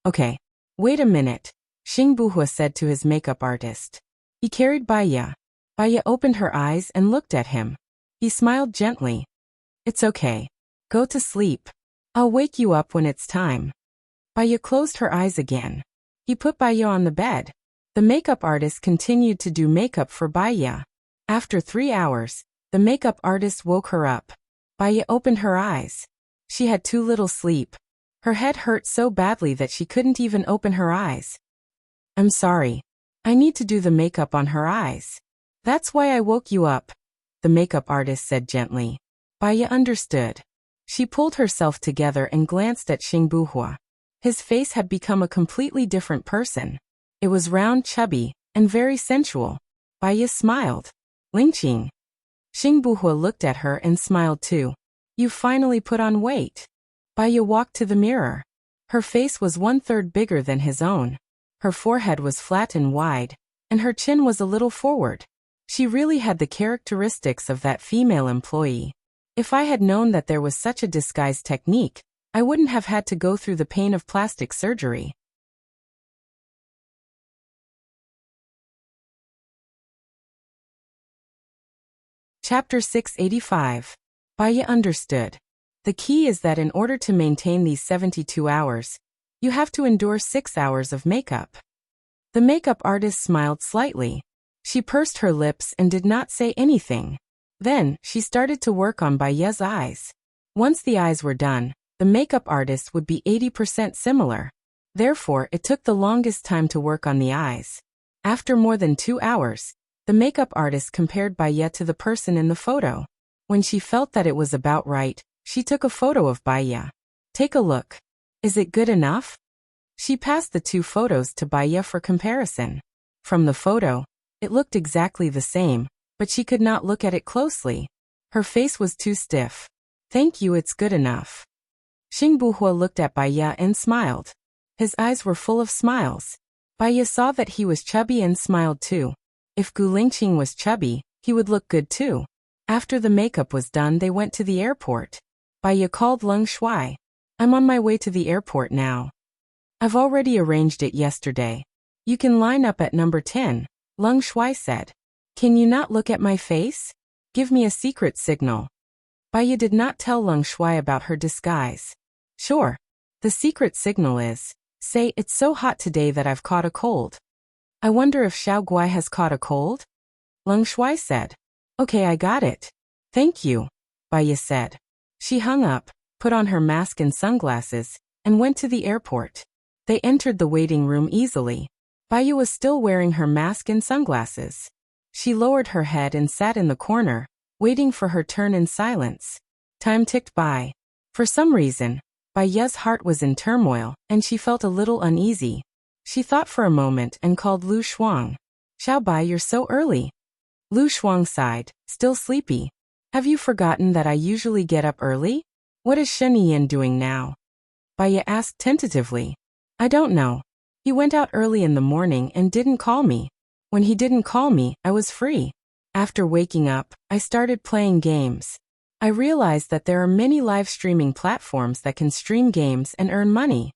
Okay. Wait a minute, Xingbuhua said to his makeup artist. He carried Baiya. Baiya opened her eyes and looked at him. He smiled gently. It's okay. Go to sleep. I'll wake you up when it's time. Baiya closed her eyes again. He put Baiya on the bed. The makeup artist continued to do makeup for Baiya. After 3 hours, the makeup artist woke her up. Baiya opened her eyes. She had too little sleep. Her head hurt so badly that she couldn't even open her eyes. I'm sorry. I need to do the makeup on her eyes. That's why I woke you up, the makeup artist said gently. Baiya understood. She pulled herself together and glanced at Xingbuhua. His face had become a completely different person. It was round, chubby, and very sensual. Baiya smiled. Lingqing. Xingbuhua looked at her and smiled too. You finally put on weight. Baiya walked to the mirror. Her face was 1/3 bigger than his own. Her forehead was flat and wide, and her chin was a little forward. She really had the characteristics of that female employee. If I had known that there was such a disguise technique, I wouldn't have had to go through the pain of plastic surgery. Chapter 685. Baiya understood. The key is that in order to maintain these 72 hours, you have to endure 6 hours of makeup. The makeup artist smiled slightly. She pursed her lips and did not say anything. Then, she started to work on Baiya's eyes. Once the eyes were done, the makeup artist would be 80% similar. Therefore, it took the longest time to work on the eyes. After more than 2 hours, the makeup artist compared Baiya to the person in the photo. When she felt that it was about right, she took a photo of Baiya. Take a look. Is it good enough? She passed the 2 photos to Baiya for comparison. From the photo, it looked exactly the same, but she could not look at it closely. Her face was too stiff. Thank you, it's good enough. Xingbuhua looked at Baiya and smiled. His eyes were full of smiles. Baiya saw that he was chubby and smiled too. If Gu Lingqing was chubby, he would look good too. After the makeup was done, they went to the airport. Baiya called Leng Shuai. I'm on my way to the airport now. I've already arranged it yesterday. You can line up at number 10, Leng Shuai said. Can you not look at my face? Give me a secret signal. Baiya did not tell Leng Shuai about her disguise. Sure. The secret signal is, say it's so hot today that I've caught a cold. I wonder if Xiao Guai has caught a cold? Leng Shuai said. Okay, I got it. Thank you, Baiya said. She hung up, put on her mask and sunglasses, and went to the airport. They entered the waiting room easily. Baiya was still wearing her mask and sunglasses. She lowered her head and sat in the corner, waiting for her turn in silence. Time ticked by. For some reason, Baiya's heart was in turmoil, and she felt a little uneasy. She thought for a moment and called Lu Shuang. Xiao Bai, you're so early. Lu Shuang sighed, still sleepy. Have you forgotten that I usually get up early? What is Shen Yiyan doing now? Baiya asked tentatively. I don't know. He went out early in the morning and didn't call me. When he didn't call me, I was free. After waking up, I started playing games. I realized that there are many live streaming platforms that can stream games and earn money.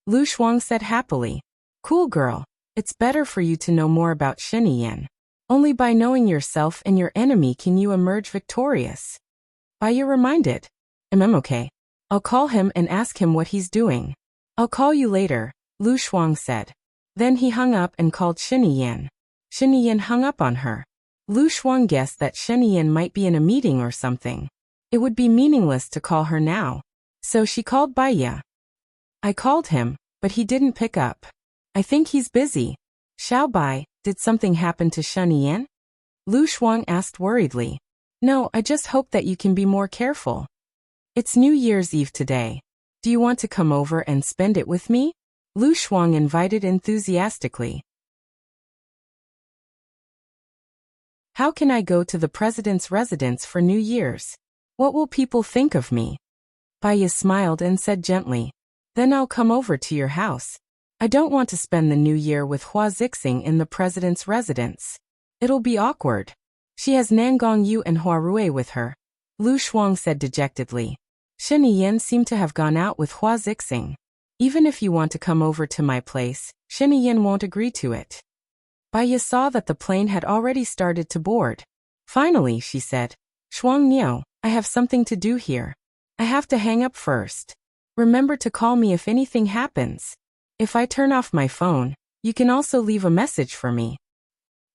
Lu Shuang said happily. Cool girl. It's better for you to know more about Shen Yiyan. Only by knowing yourself and your enemy can you emerge victorious. Baiya reminded. Okay. I'll call him and ask him what he's doing. I'll call you later, Lu Shuang said. Then he hung up and called Shiniyan. Shiniyan hung up on her. Lu Shuang guessed that Shiniyan might be in a meeting or something. It would be meaningless to call her now. So she called Baiya. I called him, but he didn't pick up. I think he's busy. Xiao Bai, did something happen to Shiniyan? Lu Shuang asked worriedly. No, I just hope that you can be more careful. It's New Year's Eve today. Do you want to come over and spend it with me? Lu Shuang invited enthusiastically. How can I go to the president's residence for New Year's? What will people think of me? Baiya smiled and said gently. Then I'll come over to your house. I don't want to spend the New Year with Hua Zixing in the president's residence. It'll be awkward. She has Nangong Yu and Hua Rui with her. Lu Shuang said dejectedly. Shiniyan seemed to have gone out with Hua Zixing. Even if you want to come over to my place, Shiniyan won't agree to it. Baiya saw that the plane had already started to board. Finally, she said, Shuang Niu, I have something to do here. I have to hang up first. Remember to call me if anything happens. If I turn off my phone, you can also leave a message for me.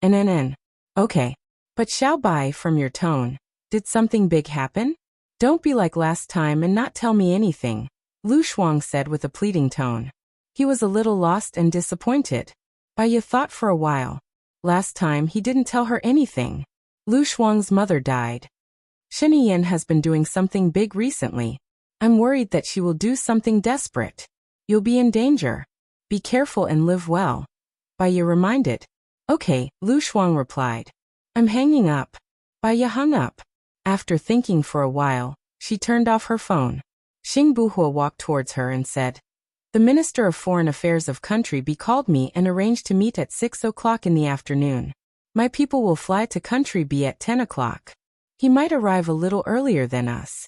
NNN. Okay. But Xiao Bai, from your tone, did something big happen? Don't be like last time and not tell me anything, Lu Shuang said with a pleading tone. He was a little lost and disappointed. Baiya thought for a while. Last time he didn't tell her anything. Lu Shuang's mother died. Shiniyan has been doing something big recently. I'm worried that she will do something desperate. You'll be in danger. Be careful and live well. Baiya reminded. Okay, Lu Shuang replied. I'm hanging up. Baiya hung up. After thinking for a while, she turned off her phone. Xing Buhua walked towards her and said, The Minister of Foreign Affairs of Country B called me and arranged to meet at 6 o'clock in the afternoon. My people will fly to Country B at 10 o'clock. He might arrive a little earlier than us.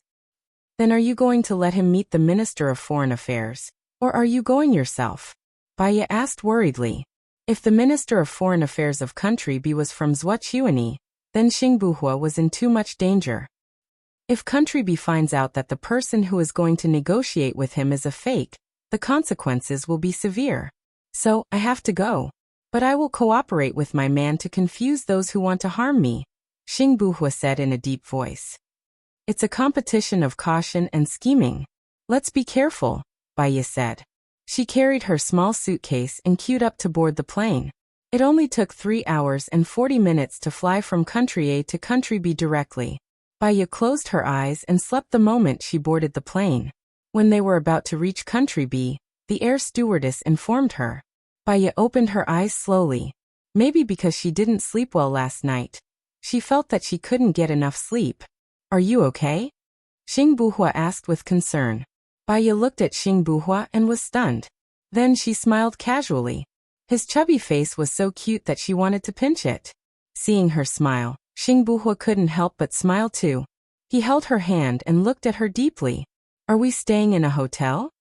Then are you going to let him meet the Minister of Foreign Affairs, or are you going yourself? Baiya asked worriedly. If the Minister of Foreign Affairs of Country B was from Zhuochuani, then Xing Buhua was in too much danger. If Country B finds out that the person who is going to negotiate with him is a fake, the consequences will be severe. So, I have to go. But I will cooperate with my man to confuse those who want to harm me, Xing Buhua said in a deep voice. It's a competition of caution and scheming. Let's be careful, Baiya said. She carried her small suitcase and queued up to board the plane. It only took 3 hours and 40 minutes to fly from Country A to Country B directly. Baiya closed her eyes and slept the moment she boarded the plane. When they were about to reach Country B, the air stewardess informed her. Baiya opened her eyes slowly. Maybe because she didn't sleep well last night. She felt that she couldn't get enough sleep. Are you okay? Xing Buhua asked with concern. Baiya looked at Xing Buhua and was stunned. Then she smiled casually. His chubby face was so cute that she wanted to pinch it. Seeing her smile, Xing Buhua couldn't help but smile too. He held her hand and looked at her deeply. Are we staying in a hotel?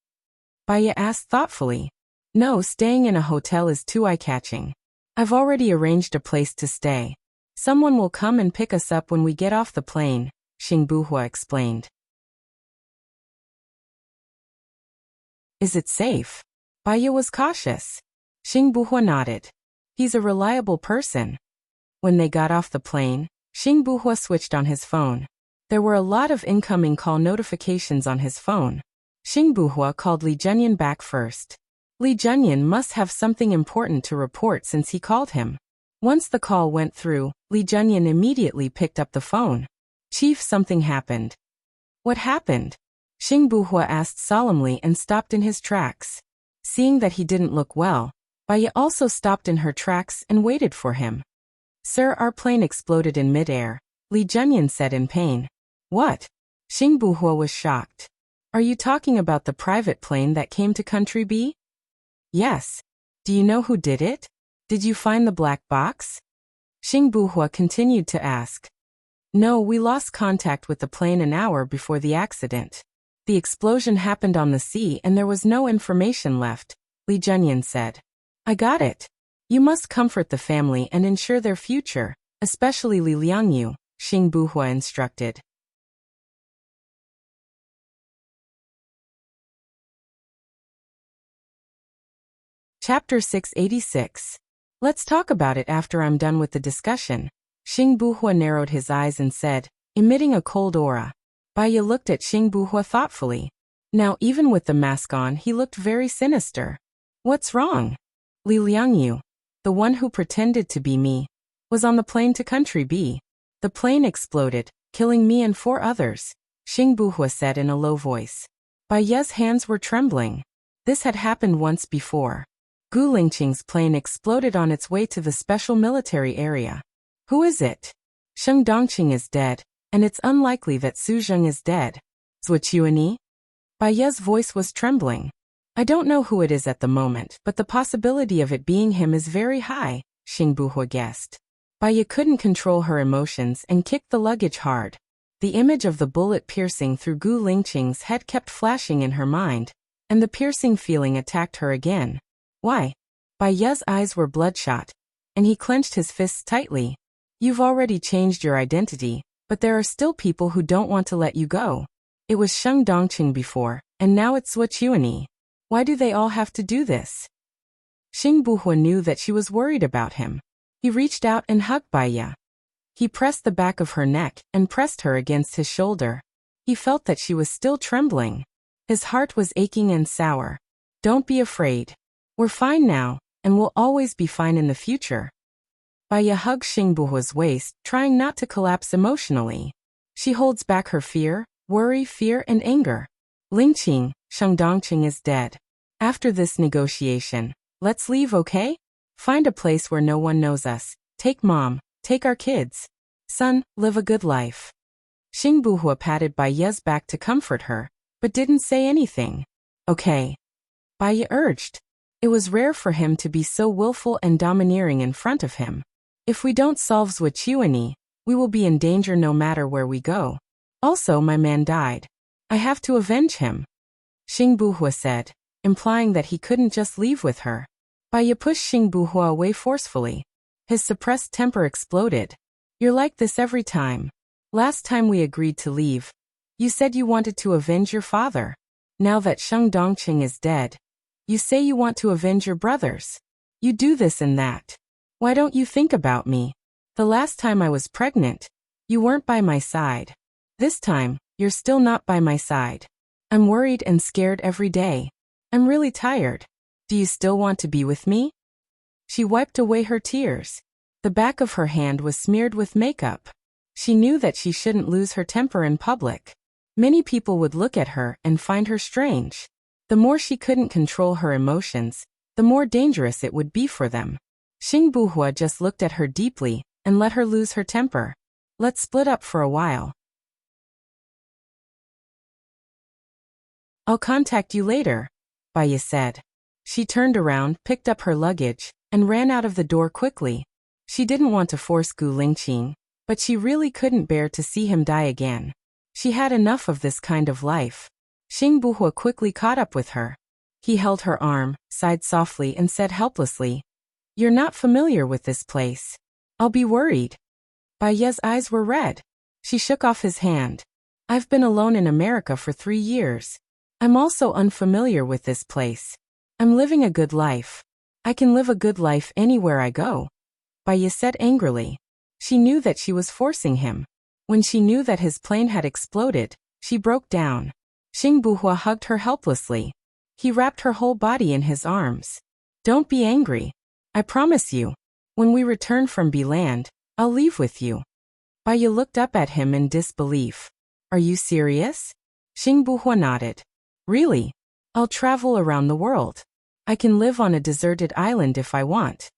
Baiya asked thoughtfully. No, staying in a hotel is too eye-catching. I've already arranged a place to stay. Someone will come and pick us up when we get off the plane, Xing Buhua explained. Is it safe? Baiya was cautious. Xing Buhua nodded. He's a reliable person. When they got off the plane, Xing Buhua switched on his phone. There were a lot of incoming call notifications on his phone. Xing Buhua called Li Zhenyan back first. Li Zhenyan must have something important to report since he called him. Once the call went through, Li Zhenyan immediately picked up the phone. Chief, something happened. What happened? Xing Buhua asked solemnly and stopped in his tracks. Seeing that he didn't look well, Baiya also stopped in her tracks and waited for him. Sir, our plane exploded in midair, Li Zhenyan said in pain. What? Xing Buhua was shocked. Are you talking about the private plane that came to Country B? Yes. Do you know who did it? Did you find the black box? Xing Buhua continued to ask. No, we lost contact with the plane an hour before the accident. The explosion happened on the sea and there was no information left, Li Zhenyan said. I got it. You must comfort the family and ensure their future, especially Li Liangyu, Xing Buhua instructed. Chapter 686. Let's talk about it after I'm done with the discussion. Xing Buhua narrowed his eyes and said, emitting a cold aura. Baya looked at Xing Buhua thoughtfully. Now even with the mask on he looked very sinister. What's wrong? Li Liangyu, the one who pretended to be me, was on the plane to Country B. The plane exploded, killing me and 4 others, Xing Buhua said in a low voice. Baya's hands were trembling. This had happened once before. Gu Lingqing's plane exploded on its way to the special military area. Who is it? Sheng Dongqing is dead, and it's unlikely that Su Zheng is dead. Zuochuani? Baya's voice was trembling. I don't know who it is at the moment, but the possibility of it being him is very high, Xing Buhua guessed. Baya couldn't control her emotions and kicked the luggage hard. The image of the bullet piercing through Gu Lingqing's head kept flashing in her mind, and the piercing feeling attacked her again. Why? Baya's eyes were bloodshot, and he clenched his fists tightly. You've already changed your identity, but there are still people who don't want to let you go. It was Sheng Dongqing before, and now it's Zuochuani. Why do they all have to do this? Xing Buhua knew that she was worried about him. He reached out and hugged Baya. He pressed the back of her neck and pressed her against his shoulder. He felt that she was still trembling. His heart was aching and sour. Don't be afraid. We're fine now, and we'll always be fine in the future. Baya hugged Xing Buhua's waist, trying not to collapse emotionally. She holds back her fear, worry, fear, and anger. Lingqing, Sheng Dongqing is dead. After this negotiation, let's leave, okay? Find a place where no one knows us. Take Mom, take our kids. Son, live a good life. Xing Buhua patted Baya's back to comfort her, but didn't say anything. Okay. Baya urged. It was rare for him to be so willful and domineering in front of him. If we don't solve Zuochuani, we will be in danger no matter where we go. Also, my man died. I have to avenge him. Xing Buhua said, implying that he couldn't just leave with her. Baya pushed Xing Buhua away forcefully. His suppressed temper exploded. You're like this every time. Last time we agreed to leave, you said you wanted to avenge your father. Now that Sheng Dongqing is dead, you say you want to avenge your brothers. You do this and that. Why don't you think about me? The last time I was pregnant, you weren't by my side. This time, you're still not by my side. I'm worried and scared every day. I'm really tired. Do you still want to be with me? She wiped away her tears. The back of her hand was smeared with makeup. She knew that she shouldn't lose her temper in public. Many people would look at her and find her strange. The more she couldn't control her emotions, the more dangerous it would be for them. Xing Buhua just looked at her deeply and let her lose her temper. Let's split up for a while. I'll contact you later, Baya said. She turned around, picked up her luggage, and ran out of the door quickly. She didn't want to force Gu Lingqing, but she really couldn't bear to see him die again. She had enough of this kind of life. Xing Buhua quickly caught up with her. He held her arm, sighed softly and said helplessly, You're not familiar with this place. I'll be worried. Baya's eyes were red. She shook off his hand. I've been alone in America for 3 years. I'm also unfamiliar with this place. I'm living a good life. I can live a good life anywhere I go. Baya said angrily. She knew that she was forcing him. When she knew that his plane had exploded, she broke down. Xing Buhua hugged her helplessly. He wrapped her whole body in his arms. Don't be angry. I promise you. When we return from B-land, I'll leave with you. Baya looked up at him in disbelief. Are you serious? Xing Buhua nodded. Really? I'll travel around the world. I can live on a deserted island if I want.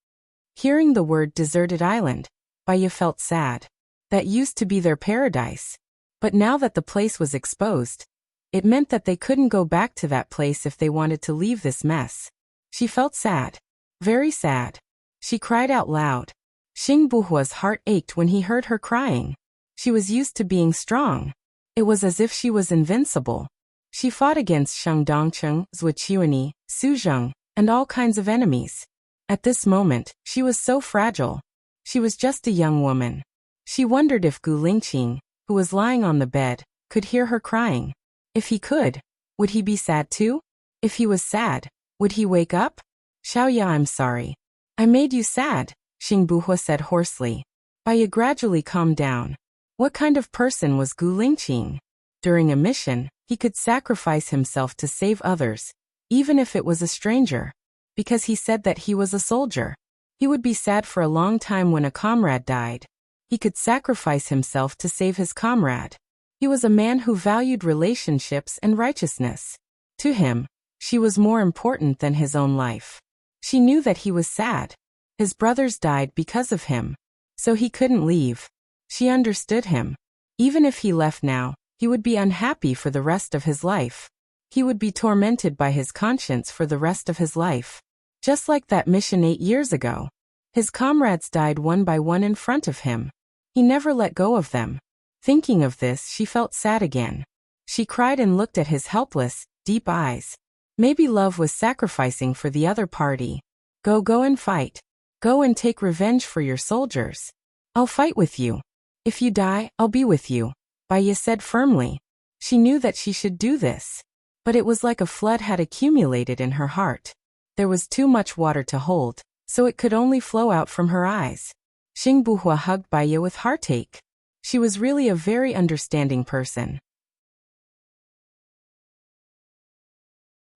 Hearing the word deserted island, Baya felt sad. That used to be their paradise. But now that the place was exposed, it meant that they couldn't go back to that place if they wanted to leave this mess. She felt sad. Very sad. She cried out loud. Xing Buhua's heart ached when he heard her crying. She was used to being strong. It was as if she was invincible. She fought against Sheng Dongqing, Zuochuani, Su Zheng, and all kinds of enemies. At this moment, she was so fragile. She was just a young woman. She wondered if Gu Lingqing, who was lying on the bed, could hear her crying. If he could, would he be sad too? If he was sad, would he wake up? Xiaoya, I'm sorry. I made you sad, Xing Buhua said hoarsely. Baiya gradually calmed down. What kind of person was Gu Lingqing? During a mission, he could sacrifice himself to save others, even if it was a stranger. Because he said that he was a soldier. He would be sad for a long time when a comrade died. He could sacrifice himself to save his comrade. He was a man who valued relationships and righteousness. To him, she was more important than his own life. She knew that he was sad. His brothers died because of him. So he couldn't leave. She understood him. Even if he left now, he would be unhappy for the rest of his life. He would be tormented by his conscience for the rest of his life. Just like that mission 8 years ago. His comrades died one by one in front of him. He never let go of them. Thinking of this, she felt sad again. She cried and looked at his helpless, deep eyes. Maybe love was sacrificing for the other party. Go and fight. Go and take revenge for your soldiers. I'll fight with you. If you die, I'll be with you, Baiya said firmly. She knew that she should do this. But it was like a flood had accumulated in her heart. There was too much water to hold, so it could only flow out from her eyes. Xing Buhua hugged Baiya with heartache. She was really a very understanding person.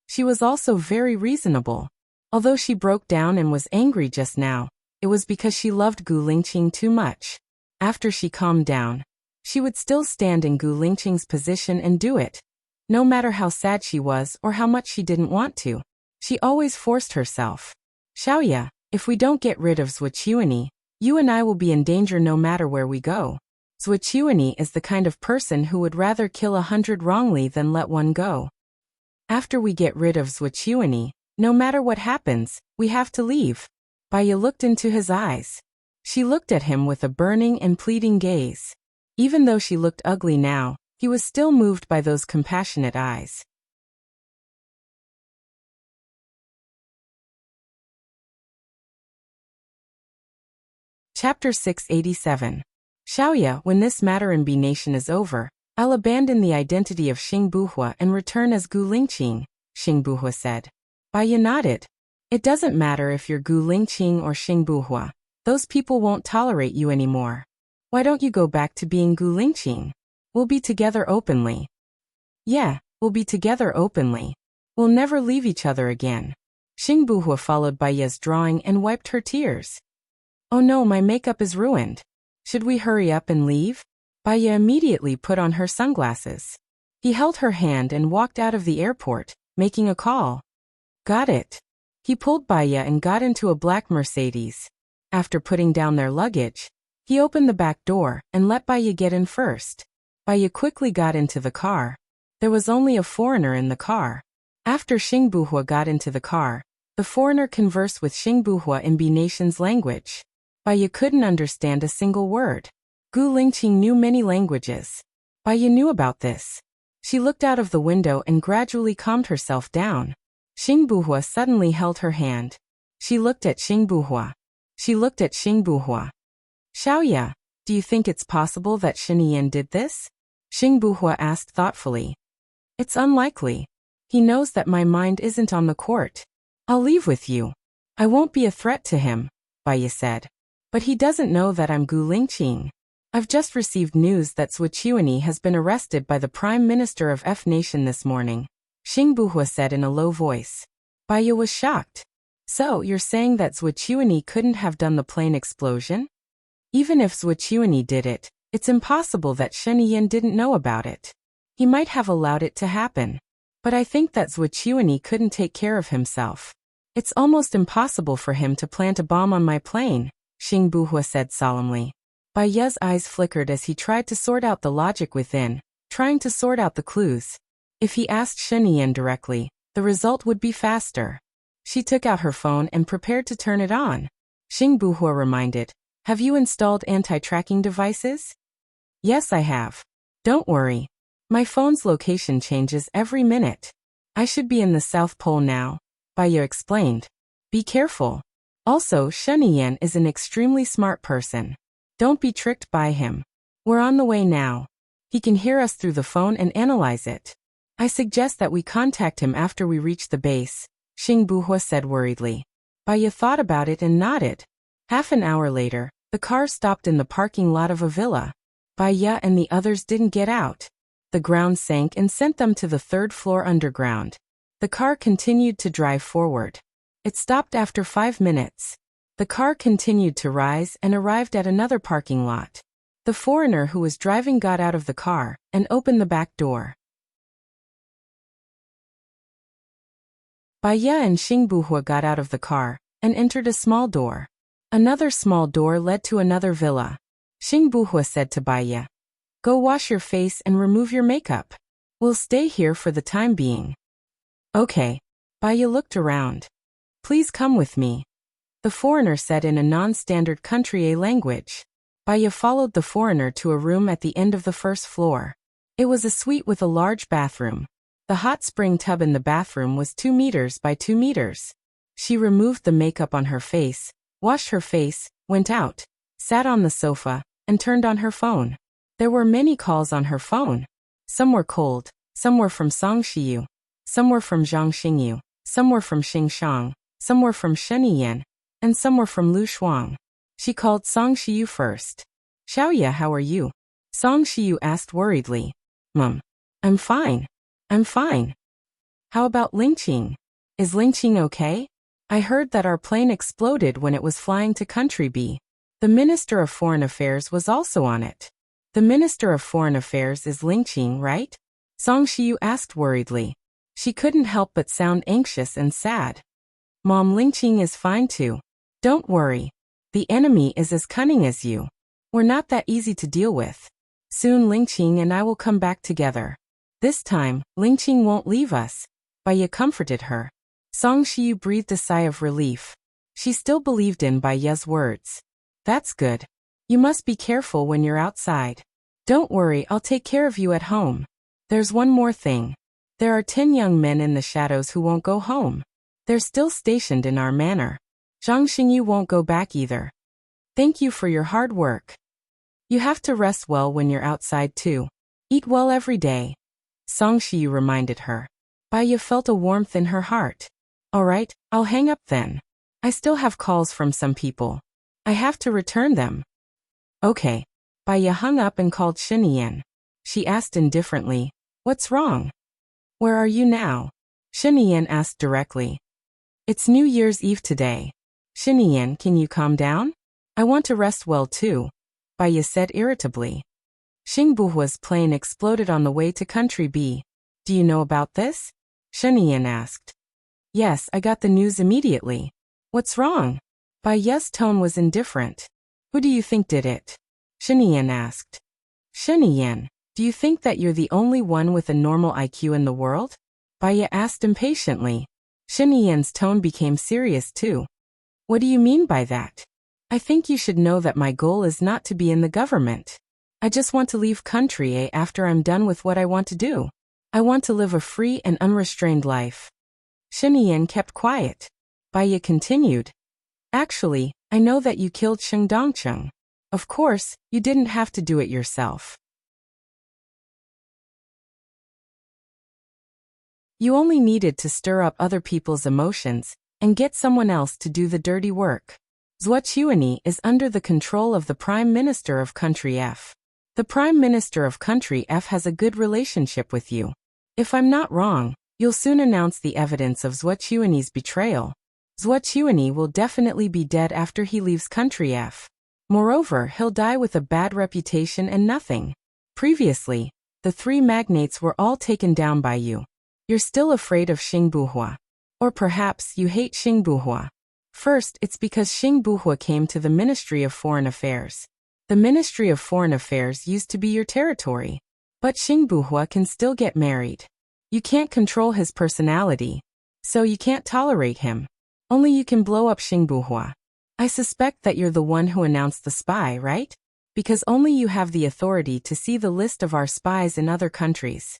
She was also very reasonable. Although she broke down and was angry just now, it was because she loved Gu Lingqing too much. After she calmed down, she would still stand in Gu Lingqing's position and do it. No matter how sad she was or how much she didn't want to. She always forced herself. Xiaoya, if we don't get rid of Swordsmanship, you and I will be in danger no matter where we go. Swordsmanship is the kind of person who would rather kill 100 wrongly than let one go. After we get rid of Swordsmanship, no matter what happens, we have to leave. Baiya looked into his eyes. She looked at him with a burning and pleading gaze. Even though she looked ugly now, he was still moved by those compassionate eyes. Chapter 687. Xiaoya, when this matter in B Nation is over, I'll abandon the identity of Xing Buhua and return as Gu Lingqing, Xing Buhua said. Baiya nodded. It doesn't matter if you're Gu Lingqing or Xing Buhua. Those people won't tolerate you anymore. Why don't you go back to being Gu Lingqing? We'll be together openly. Yeah, we'll be together openly. We'll never leave each other again. Xing Buhua followed Baiya's drawing and wiped her tears. Oh no, my makeup is ruined. Should we hurry up and leave? Baiya immediately put on her sunglasses. He held her hand and walked out of the airport, making a call. Got it. He pulled Baiya and got into a black Mercedes. After putting down their luggage, he opened the back door and let Baiya get in first. Baiya quickly got into the car. There was only a foreigner in the car. After Xing Buhua got into the car, the foreigner conversed with Xing Buhua in B Nation's language. Baiya couldn't understand a single word. Gu Lingqing knew many languages. Baiya knew about this. She looked out of the window and gradually calmed herself down. Xing Buhua suddenly held her hand. She looked at Xing Buhua. She looked at Xing Buhua. Xiaoya, do you think it's possible that Shinian did this? Xing Buhua asked thoughtfully. It's unlikely. He knows that my mind isn't on the court. I'll leave with you. I won't be a threat to him, Baiya said. But he doesn't know that I'm Gu Lingqing. I've just received news that Swordsmanship has been arrested by the Prime Minister of F Nation this morning, Xing Buhua said in a low voice. Baiya was shocked. So, you're saying that Swordsmanship couldn't have done the plane explosion? Even if Swordsmanship did it, it's impossible that Shinian didn't know about it. He might have allowed it to happen. But I think that Swordsmanship couldn't take care of himself. It's almost impossible for him to plant a bomb on my plane, Xing Buhua said solemnly. Baiya's eyes flickered as he tried to sort out the logic within, trying to sort out the clues. If he asked Shinian directly, the result would be faster. She took out her phone and prepared to turn it on. Xing Buhua reminded, have you installed anti-tracking devices? Yes, I have. Don't worry. My phone's location changes every minute. I should be in the South Pole now, Baiya explained. Be careful. Also, Shinian is an extremely smart person. Don't be tricked by him. We're on the way now. He can hear us through the phone and analyze it. I suggest that we contact him after we reach the base, Xing Buhua said worriedly. Baya thought about it and nodded. Half an hour later, the car stopped in the parking lot of a villa. Baya and the others didn't get out. The ground sank and sent them to the third floor underground. The car continued to drive forward. It stopped after 5 minutes. The car continued to rise and arrived at another parking lot. The foreigner who was driving got out of the car and opened the back door. Baya and Xingbuhua got out of the car and entered a small door. Another small door led to another villa. Xingbuhua said to Baya, "Go wash your face and remove your makeup. We'll stay here for the time being." "Okay." Baya looked around. "Please come with me," the foreigner said in a non-standard country language. Baya followed the foreigner to a room at the end of the first floor. It was a suite with a large bathroom. The hot spring tub in the bathroom was 2 meters by 2 meters. She removed the makeup on her face, washed her face, went out, sat on the sofa, and turned on her phone. There were many calls on her phone. Some were cold, some were from Song Shiyu, some were from Zhang Xingyu, some were from Xing Shang, some were from Sheniyan, and some were from Lu Shuang. She called Song Shiyu first. "Xiaoya, how are you?" Song Shiyu asked worriedly. I'm fine. I'm fine." "How about Lingqing? Is Lingqing okay? I heard that our plane exploded when it was flying to Country B. The Minister of Foreign Affairs was also on it." "The Minister of Foreign Affairs is Lingqing, right?" Song Shiyu asked worriedly. She couldn't help but sound anxious and sad. "Mom, Lingqing is fine too. Don't worry. The enemy is as cunning as you. We're not that easy to deal with. Soon Lingqing and I will come back together. This time, Lingqing won't leave us." Baya comforted her. Song Shiyu breathed a sigh of relief. She still believed in Baya's words. "That's good. You must be careful when you're outside. Don't worry, I'll take care of you at home. There's one more thing. There are 10 young men in the shadows who won't go home. They're still stationed in our manor. Zhang Xingyu won't go back either. Thank you for your hard work. You have to rest well when you're outside too. Eat well every day," Song Shiyu reminded her. Baya felt a warmth in her heart. "All right, I'll hang up then. I still have calls from some people. I have to return them." "Okay." Baya hung up and called Sheniyan. She asked indifferently, "What's wrong? Where are you now?" Sheniyan asked directly. "It's New Year's Eve today. Sheniyan, can you calm down? I want to rest well too," Baya said irritably. "Xingbuhua's plane exploded on the way to Country B. Do you know about this?" Sheniyan asked. "Yes, I got the news immediately. What's wrong?" Baya's tone was indifferent. "Who do you think did it?" Sheniyan asked. "Sheniyan, do you think that you're the only one with a normal IQ in the world?" Baya asked impatiently. Sheniyan's tone became serious too. "What do you mean by that? I think you should know that my goal is not to be in the government. I just want to leave Country A after I'm done with what I want to do. I want to live a free and unrestrained life." Sheniyan kept quiet. Baya continued. "Actually, I know that you killed Sheng Dongcheng. Of course, you didn't have to do it yourself. You only needed to stir up other people's emotions and get someone else to do the dirty work. Swordsmanship is under the control of the Prime Minister of Country F. The Prime Minister of Country F has a good relationship with you. If I'm not wrong, you'll soon announce the evidence of Swordsmanship's betrayal. Swordsmanship will definitely be dead after he leaves Country F. Moreover, he'll die with a bad reputation and nothing. Previously, the 3 magnates were all taken down by you. You're still afraid of Xingbuhua. Or perhaps you hate Xingbuhua. First, it's because Xingbuhua came to the Ministry of Foreign Affairs. The Ministry of Foreign Affairs used to be your territory. But Xingbuhua can still get married. You can't control his personality. So you can't tolerate him. Only you can blow up Xingbuhua. I suspect that you're the one who announced the spy, right? Because only you have the authority to see the list of our spies in other countries.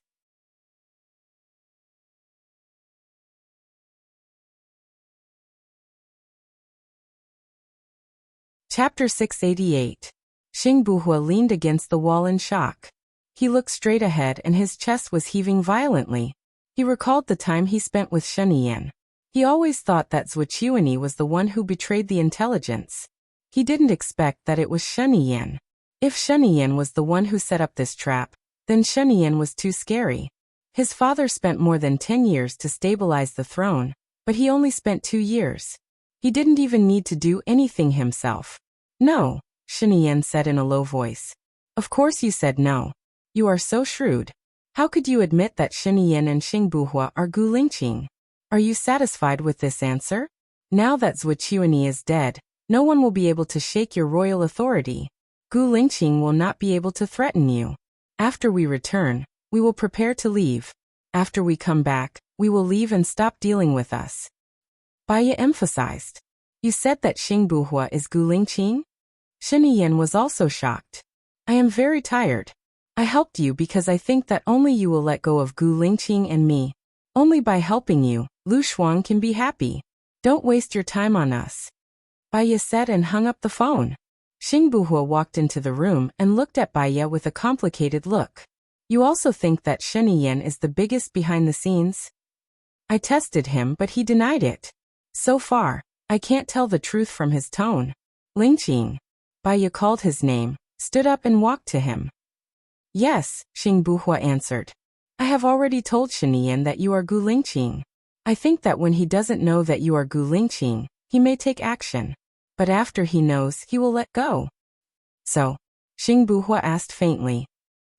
Chapter 688. Xingbuhua leaned against the wall in shock. He looked straight ahead and his chest was heaving violently. He recalled the time he spent with Sheniyan. He always thought that Wuxia was the one who betrayed the intelligence. He didn't expect that it was Sheniyan. If Sheniyan was the one who set up this trap, then Sheniyan was too scary. His father spent more than 10 years to stabilize the throne, but he only spent 2 years. He didn't even need to do anything himself. No, Sheniyan said in a low voice. Of course you said no. You are so shrewd. How could you admit that Sheniyan and Xingbuhua are Gu Lingqing? Are you satisfied with this answer? Now that Wuxia is dead, no one will be able to shake your royal authority. Gu Lingqing will not be able to threaten you. After we return, we will prepare to leave. After we come back, we will leave and stop dealing with us. Baya emphasized. You said that Xingbuhua is Gu Lingqing? Sheniyan was also shocked. I am very tired. I helped you because I think that only you will let go of Gu Lingqing and me. Only by helping you, Lu Shuang can be happy. Don't waste your time on us. Baya said and hung up the phone. Xingbuhua walked into the room and looked at Baya with a complicated look. You also think that Sheniyan is the biggest behind the scenes? I tested him but he denied it. So far, I can't tell the truth from his tone. Lingqing. Baya called his name, stood up and walked to him. Yes, Xingbuhua answered. I have already told Sheniyan that you are Gu Lingqing. I think that when he doesn't know that you are Gu Lingqing, he may take action. But after he knows, he will let go. So, Xingbuhua asked faintly.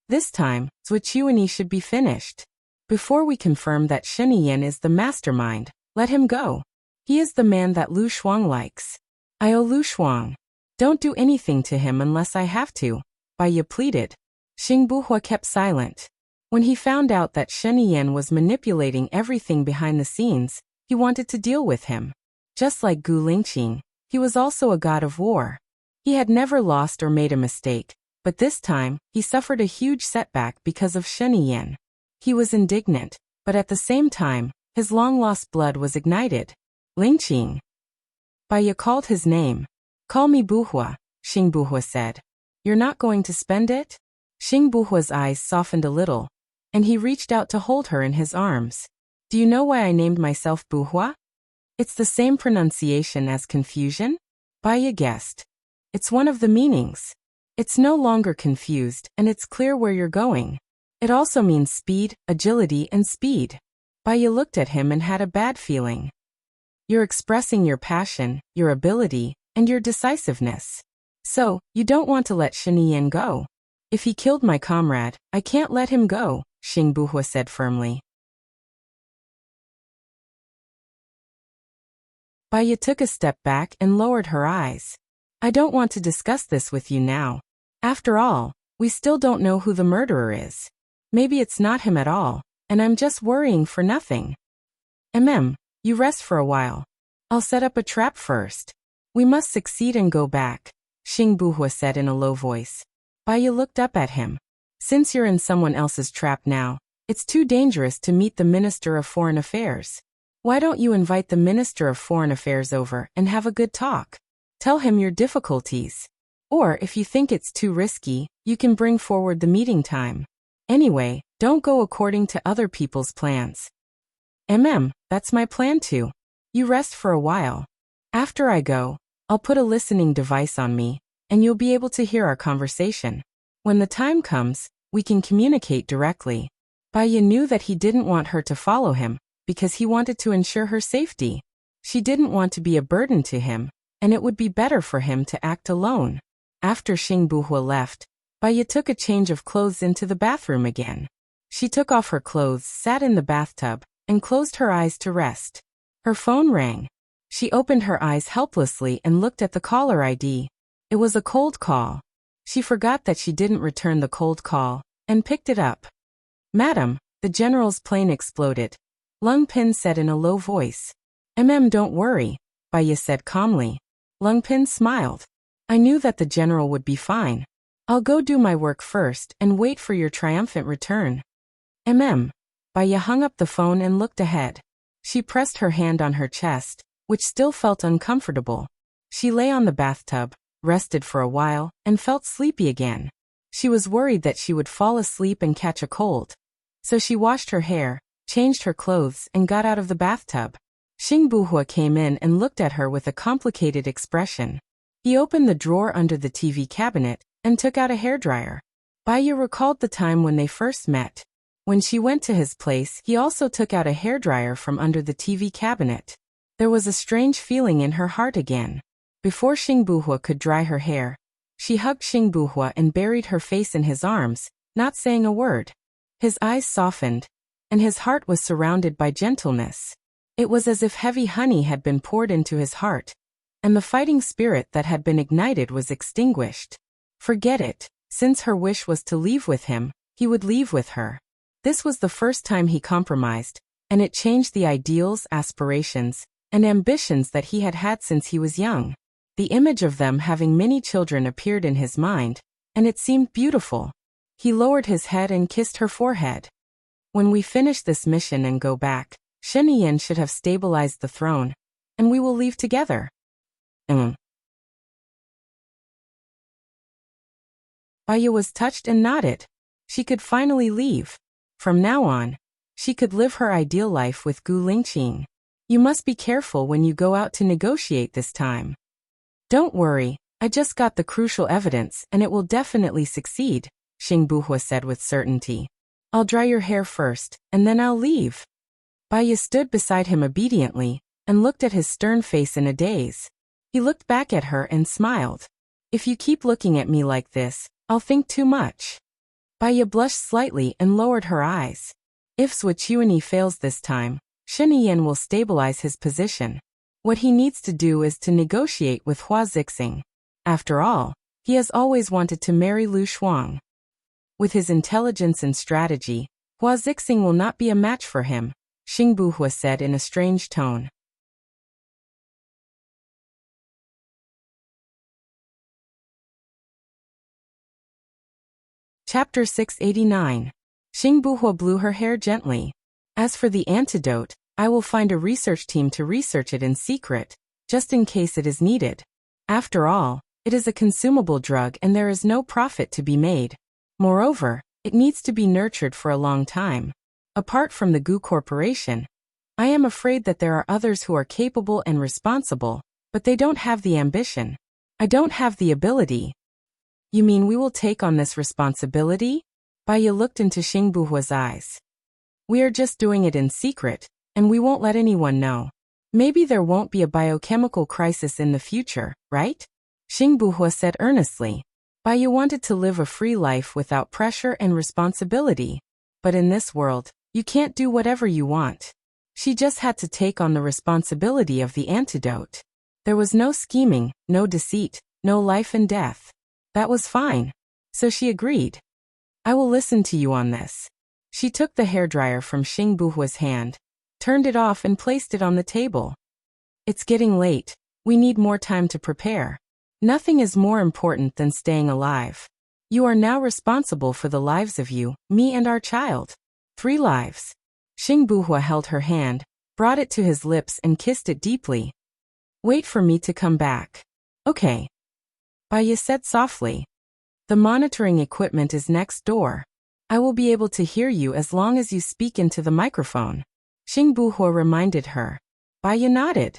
This time, Wuxia should be finished. Before we confirm that Sheniyan is the mastermind, let him go. He is the man that Lu Shuang likes. I owe Lu Shuang. Don't do anything to him unless I have to, Baya pleaded. Xingbuhua kept silent. When he found out that Sheniyan was manipulating everything behind the scenes, he wanted to deal with him. Just like Gu Lingqing, he was also a god of war. He had never lost or made a mistake, but this time, he suffered a huge setback because of Sheniyan. He was indignant, but at the same time, his long-lost blood was ignited. Lingqing. Baya called his name. Call me Buhua, Xingbuhua said. You're not going to spend it? Xingbuhua's eyes softened a little, and he reached out to hold her in his arms. Do you know why I named myself Buhua? It's the same pronunciation as confusion? Baya guessed. It's one of the meanings. It's no longer confused, and it's clear where you're going. It also means speed, agility, and speed. Baya looked at him and had a bad feeling. You're expressing your passion, your ability, and your decisiveness. So, you don't want to let Sheniyan go. If he killed my comrade, I can't let him go, Xingbuhua said firmly. Baya took a step back and lowered her eyes. I don't want to discuss this with you now. After all, we still don't know who the murderer is. Maybe it's not him at all, and I'm just worrying for nothing. You rest for a while. I'll set up a trap first. We must succeed and go back, Xingbuhua said in a low voice. Baya looked up at him. Since you're in someone else's trap now, it's too dangerous to meet the Minister of Foreign Affairs. Why don't you invite the Minister of Foreign Affairs over and have a good talk? Tell him your difficulties. Or if you think it's too risky, you can bring forward the meeting time. Anyway, don't go according to other people's plans. That's my plan too. You rest for a while. After I go, I'll put a listening device on me, and you'll be able to hear our conversation. When the time comes, we can communicate directly. Baya knew that he didn't want her to follow him, because he wanted to ensure her safety. She didn't want to be a burden to him, and it would be better for him to act alone. After Xingbuhua left, Baya took a change of clothes into the bathroom again. She took off her clothes, sat in the bathtub, and closed her eyes to rest. Her phone rang. She opened her eyes helplessly and looked at the caller ID. It was a cold call. She forgot that she didn't return the cold call, and picked it up. Madam, the general's plane exploded, Lung Pin said in a low voice. Don't worry, Baya said calmly. Lung Pin smiled. I knew that the general would be fine. I'll go do my work first and wait for your triumphant return. Baya hung up the phone and looked ahead. She pressed her hand on her chest, which still felt uncomfortable. She lay on the bathtub, rested for a while, and felt sleepy again. She was worried that she would fall asleep and catch a cold. So she washed her hair, changed her clothes, and got out of the bathtub. Xing Buhua came in and looked at her with a complicated expression. He opened the drawer under the TV cabinet and took out a hairdryer. Baya recalled the time when they first met. When she went to his place, he also took out a hairdryer from under the TV cabinet. There was a strange feeling in her heart again. Before Xing Buhua could dry her hair, she hugged Xing Buhua and buried her face in his arms, not saying a word. His eyes softened, and his heart was surrounded by gentleness. It was as if heavy honey had been poured into his heart, and the fighting spirit that had been ignited was extinguished. Forget it. Since her wish was to leave with him, he would leave with her. This was the first time he compromised, and it changed the ideals, aspirations, and ambitions that he had had since he was young. The image of them having many children appeared in his mind, and it seemed beautiful. He lowered his head and kissed her forehead. When we finish this mission and go back, Shen Yin should have stabilized the throne, and we will leave together. Baya was touched and nodded. She could finally leave. From now on, she could live her ideal life with Gu Lingqing. You must be careful when you go out to negotiate this time. Don't worry, I just got the crucial evidence and it will definitely succeed, Xing Buhua said with certainty. I'll dry your hair first, and then I'll leave. Baya stood beside him obediently, and looked at his stern face in a daze. He looked back at her and smiled. If you keep looking at me like this, I'll think too much. Baya blushed slightly and lowered her eyes. If Swichuani fails this time, Shen Yin will stabilize his position. What he needs to do is to negotiate with Hua Zixing. After all, he has always wanted to marry Lu Shuang. With his intelligence and strategy, Hua Zixing will not be a match for him, Xing Buhua said in a strange tone. Chapter 689. Xing Buhua blew her hair gently. As for the antidote, I will find a research team to research it in secret, just in case it is needed. After all, it is a consumable drug and there is no profit to be made. Moreover, it needs to be nurtured for a long time. Apart from the Gu Corporation, I am afraid that there are others who are capable and responsible, but they don't have the ambition. I don't have the ability. You mean we will take on this responsibility? Baya looked into Xing Buhua's eyes. We are just doing it in secret, and we won't let anyone know. Maybe there won't be a biochemical crisis in the future, right? Xing Buhua said earnestly. Baya wanted to live a free life without pressure and responsibility. But in this world, you can't do whatever you want. She just had to take on the responsibility of the antidote. There was no scheming, no deceit, no life and death. That was fine. So she agreed. I will listen to you on this. She took the hairdryer from Xing Buhua's hand, turned it off and placed it on the table. It's getting late. We need more time to prepare. Nothing is more important than staying alive. You are now responsible for the lives of you, me and our child. 3 lives. Xing Buhua held her hand, brought it to his lips and kissed it deeply. Wait for me to come back. Okay. Baya said softly. The monitoring equipment is next door. I will be able to hear you as long as you speak into the microphone. Xing Buhua reminded her. Baya nodded.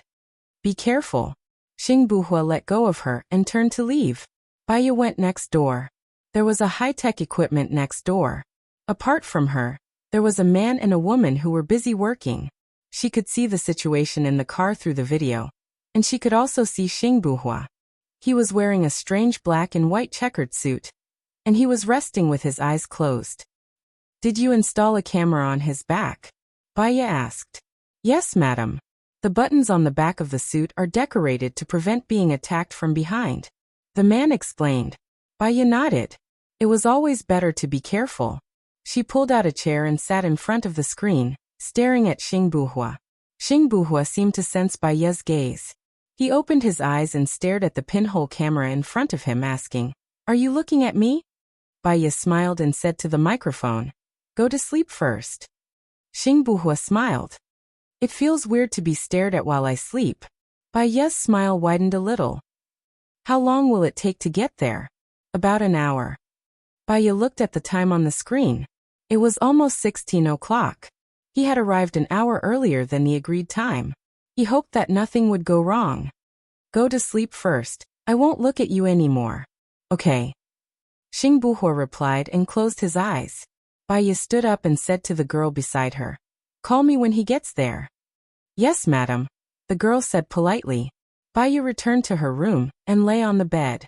Be careful. Xing Buhua let go of her and turned to leave. Baya went next door. There was a high-tech equipment next door. Apart from her, there was a man and a woman who were busy working. She could see the situation in the car through the video, and she could also see Xing Buhua. He was wearing a strange black and white checkered suit, and he was resting with his eyes closed. Did you install a camera on his back? Baya asked. Yes, madam. The buttons on the back of the suit are decorated to prevent being attacked from behind. The man explained. Baya nodded. It was always better to be careful. She pulled out a chair and sat in front of the screen, staring at Xing Buhua. Xing Buhua seemed to sense Baya's gaze. He opened his eyes and stared at the pinhole camera in front of him, asking, Are you looking at me? Baya smiled and said to the microphone, Go to sleep first. Xing Buhua smiled. It feels weird to be stared at while I sleep. Baya's smile widened a little. How long will it take to get there? About an hour. Baya looked at the time on the screen. It was almost 16 o'clock. He had arrived an hour earlier than the agreed time. He hoped that nothing would go wrong. Go to sleep first. I won't look at you anymore. Okay. Xing Buhua replied and closed his eyes. Bai Ye stood up and said to the girl beside her, "Call me when he gets there." "Yes, madam," the girl said politely. Bai Ye returned to her room and lay on the bed.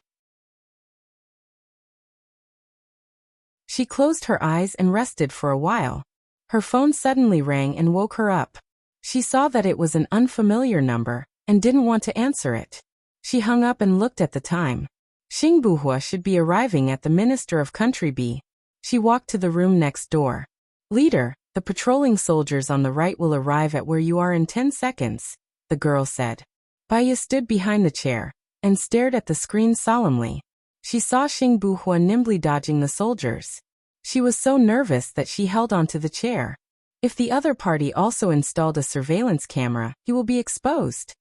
She closed her eyes and rested for a while. Her phone suddenly rang and woke her up. She saw that it was an unfamiliar number and didn't want to answer it. She hung up and looked at the time. Xing Buhua should be arriving at the Minister of Country B. She walked to the room next door. "Leader, the patrolling soldiers on the right will arrive at where you are in 10 seconds, the girl said. Bai Ye stood behind the chair and stared at the screen solemnly. She saw Xing Buhua nimbly dodging the soldiers. She was so nervous that she held onto the chair. If the other party also installed a surveillance camera, he will be exposed.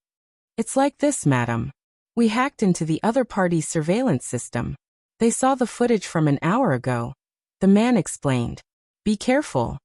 "It's like this, madam. We hacked into the other party's surveillance system. They saw the footage from an hour ago," the man explained. "Be careful."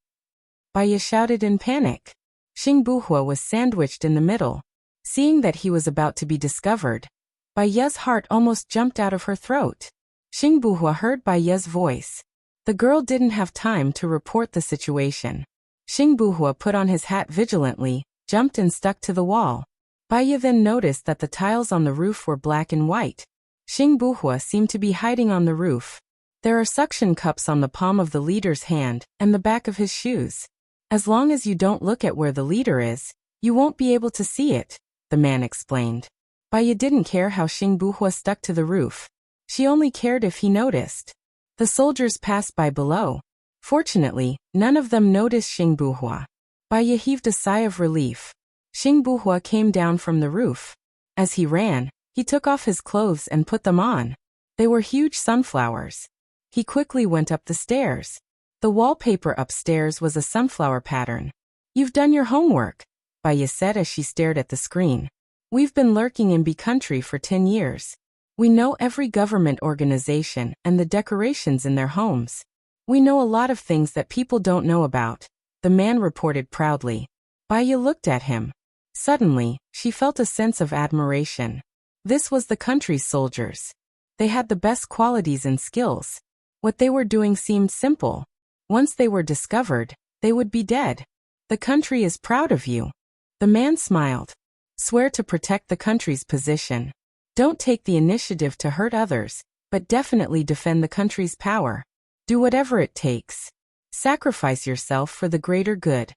Bai Ye shouted in panic. Xing Buhua was sandwiched in the middle. Seeing that he was about to be discovered, Bai Ye's heart almost jumped out of her throat. Xing Buhua heard Bai Ye's voice. The girl didn't have time to report the situation. Xing Buhua put on his hat vigilantly, jumped and stuck to the wall. Bai Ye then noticed that the tiles on the roof were black and white. Xing Buhua seemed to be hiding on the roof. There are suction cups on the palm of the leader's hand and the back of his shoes. As long as you don't look at where the leader is, you won't be able to see it, the man explained. Bai Ye didn't care how Xing Buhua stuck to the roof. She only cared if he noticed. The soldiers passed by below. Fortunately, none of them noticed Xing Buhua. Bai Ye heaved a sigh of relief. Xing Buhua came down from the roof. As he ran, he took off his clothes and put them on. They were huge sunflowers. He quickly went up the stairs. The wallpaper upstairs was a sunflower pattern. "You've done your homework," Bai Ye said as she stared at the screen. "We've been lurking in B country for 10 years. We know every government organization and the decorations in their homes. We know a lot of things that people don't know about," the man reported proudly. Bai Ye looked at him. Suddenly, she felt a sense of admiration. This was the country's soldiers. They had the best qualities and skills. What they were doing seemed simple. Once they were discovered, they would be dead. "The country is proud of you." The man smiled. "Swear to protect the country's position. Don't take the initiative to hurt others, but definitely defend the country's power. Do whatever it takes. Sacrifice yourself for the greater good.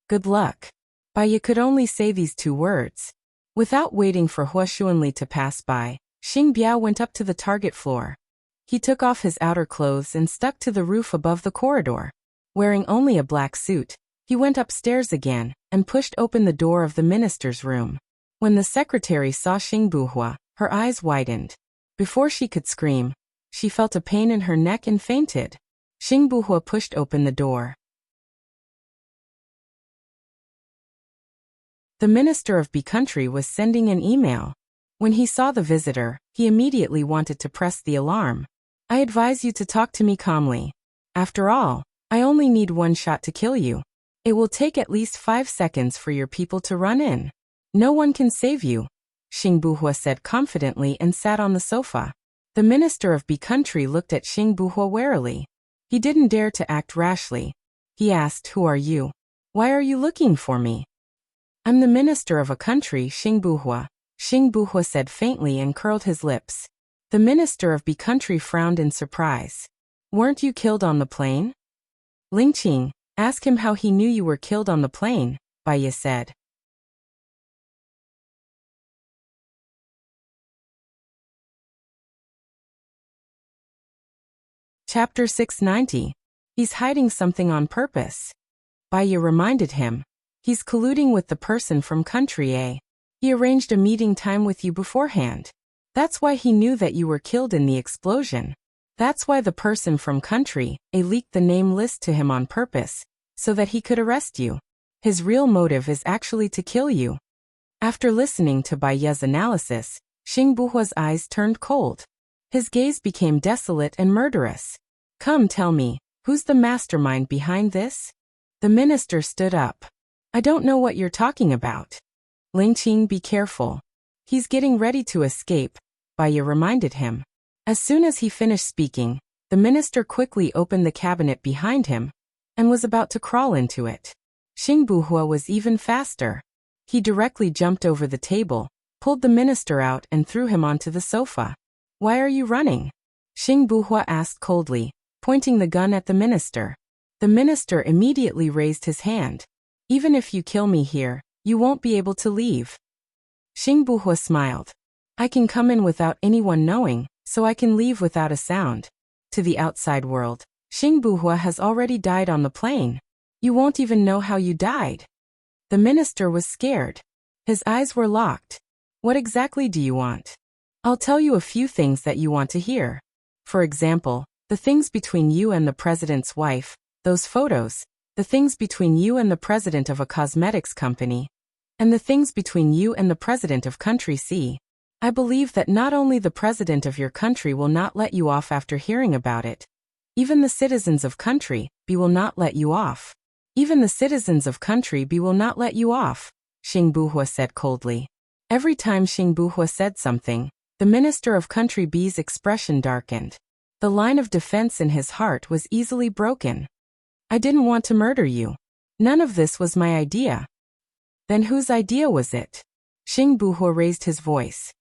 Good luck." Bai Ye could only say these 2 words. Without waiting for Hua Xuanli to pass by, Xing Biao went up to the target floor. He took off his outer clothes and stuck to the roof above the corridor. Wearing only a black suit, he went upstairs again and pushed open the door of the minister's room. When the secretary saw Xing Buhua, her eyes widened. Before she could scream, she felt a pain in her neck and fainted. Xing Buhua pushed open the door. The minister of B country was sending an email. When he saw the visitor, he immediately wanted to press the alarm. "I advise you to talk to me calmly. After all, I only need 1 shot to kill you. It will take at least 5 seconds for your people to run in. No one can save you," Xing Buhua said confidently and sat on the sofa. The minister of B country looked at Xing Buhua warily. He didn't dare to act rashly. He asked, "Who are you? Why are you looking for me?" "I'm the minister of a country, Xing Buhua," Xing Buhua said faintly and curled his lips. The minister of B country frowned in surprise. "Weren't you killed on the plane?" "Lingqing, ask him how he knew you were killed on the plane," Bai Ye said. Chapter 690. He's hiding something on purpose. Bai Ye reminded him. "He's colluding with the person from country A. He arranged a meeting time with you beforehand. That's why he knew that you were killed in the explosion. That's why the person from country A leaked the name list to him on purpose, so that he could arrest you. His real motive is actually to kill you." After listening to Bai Ye's analysis, Xing Buhua's eyes turned cold. His gaze became desolate and murderous. "Come, tell me, who's the mastermind behind this?" The minister stood up. "I don't know what you're talking about." Lingqing, be careful. He's getting ready to escape, Baiya reminded him. As soon as he finished speaking, the minister quickly opened the cabinet behind him and was about to crawl into it. Xing Buhua was even faster. He directly jumped over the table, pulled the minister out and threw him onto the sofa. Why are you running? Xing Buhua asked coldly, pointing the gun at the minister. The minister immediately raised his hand. Even if you kill me here, you won't be able to leave. Xing Buhua smiled. I can come in without anyone knowing, so I can leave without a sound. To the outside world, Xing Buhua has already died on the plane. You won't even know how you died. The minister was scared. His eyes were locked. What exactly do you want? I'll tell you a few things that you want to hear. For example, the things between you and the president's wife, those photos, the things between you and the president of a cosmetics company, and the things between you and the president of country C. I believe that not only the president of your country will not let you off after hearing about it, even the citizens of country B will not let you off. Even the citizens of country B will not let you off, Xing Buhua said coldly. Every time Xing Buhua said something, the minister of country B's expression darkened. The line of defense in his heart was easily broken. I didn't want to murder you. None of this was my idea. Then whose idea was it? Xing Buhua raised his voice.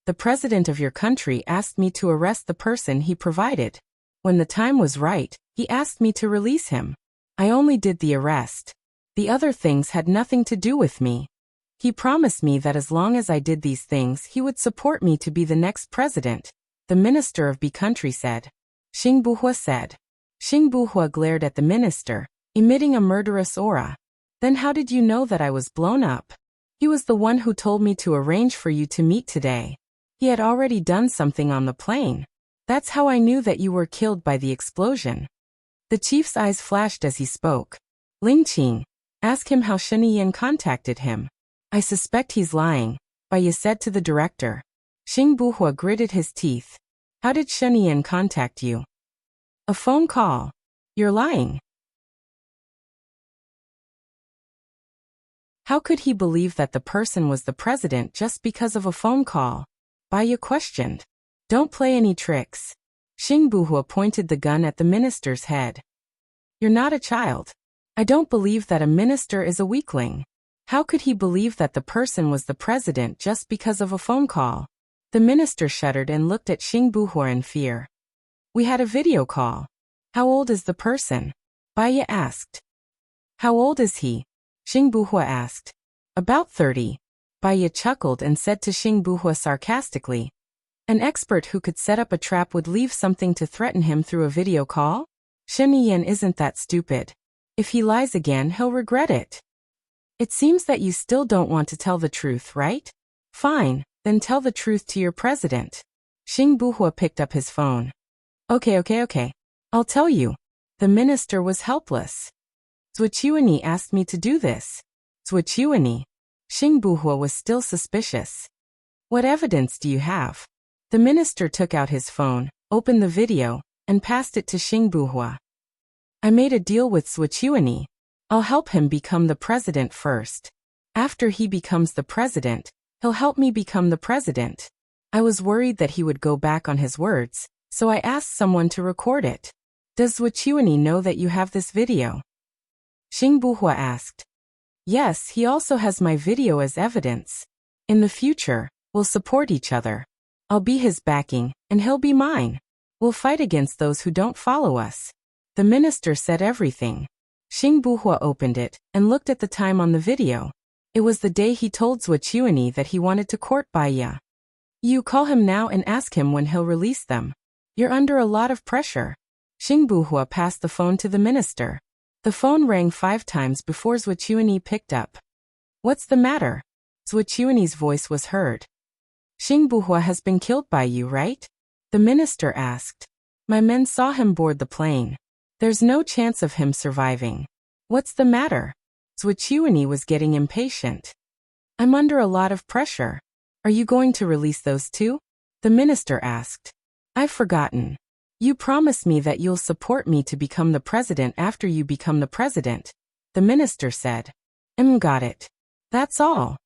The president of your country asked me to arrest the person he provided. When the time was right, he asked me to release him. I only did the arrest. The other things had nothing to do with me. He promised me that as long as I did these things he would support me to be the next president, the minister of B country said. Xing Buhua said. Xing Buhua glared at the minister, emitting a murderous aura. Then how did you know that I was blown up? He was the one who told me to arrange for you to meet today. He had already done something on the plane. That's how I knew that you were killed by the explosion. The chief's eyes flashed as he spoke. Lingqing, ask him how Sheniyan contacted him. I suspect he's lying, Baiya said to the director. Xing Buhua gritted his teeth. How did Sheniyan contact you? A phone call. You're lying. How could he believe that the person was the president just because of a phone call? Baiya questioned. Don't play any tricks. Xing Buhua pointed the gun at the minister's head. You're not a child. I don't believe that a minister is a weakling. How could he believe that the person was the president just because of a phone call? The minister shuddered and looked at Xing Buhua in fear. We had a video call. How old is the person? Baiya asked. How old is he? Xing Buhua asked. About 30. Baiya chuckled and said to Xing Buhua sarcastically. An expert who could set up a trap would leave something to threaten him through a video call? Sheniyan isn't that stupid. If he lies again, he'll regret it. It seems that you still don't want to tell the truth, right? Fine, then tell the truth to your president. Xing Buhua picked up his phone. Okay. I'll tell you. The minister was helpless. Zhuqiuani asked me to do this. Zhuqiuani. Xing Buhua was still suspicious. What evidence do you have? The minister took out his phone, opened the video, and passed it to Xing Buhua. I made a deal with Zhuqiuani. I'll help him become the president first. After he becomes the president, he'll help me become the president. I was worried that he would go back on his words, so I asked someone to record it. Does Zhuqiuani know that you have this video? Xing Buhua asked. Yes, he also has my video as evidence. In the future, we'll support each other. I'll be his backing, and he'll be mine. We'll fight against those who don't follow us. The minister said everything. Xing Buhua opened it and looked at the time on the video. It was the day he told Zhuqiuani that he wanted to court Baiya. You call him now and ask him when he'll release them. You're under a lot of pressure. Xing Buhua passed the phone to the minister. The phone rang 5 times before Zhuqiuani picked up. What's the matter? Zhuqiuani's voice was heard. Xing Buhua has been killed by you, right? The minister asked. My men saw him board the plane. There's no chance of him surviving. What's the matter? Zhuqiuani was getting impatient. I'm under a lot of pressure. Are you going to release those two? The minister asked. I've forgotten. You promised me that you'll support me to become the president after you become the president, the minister said. Got it. That's all.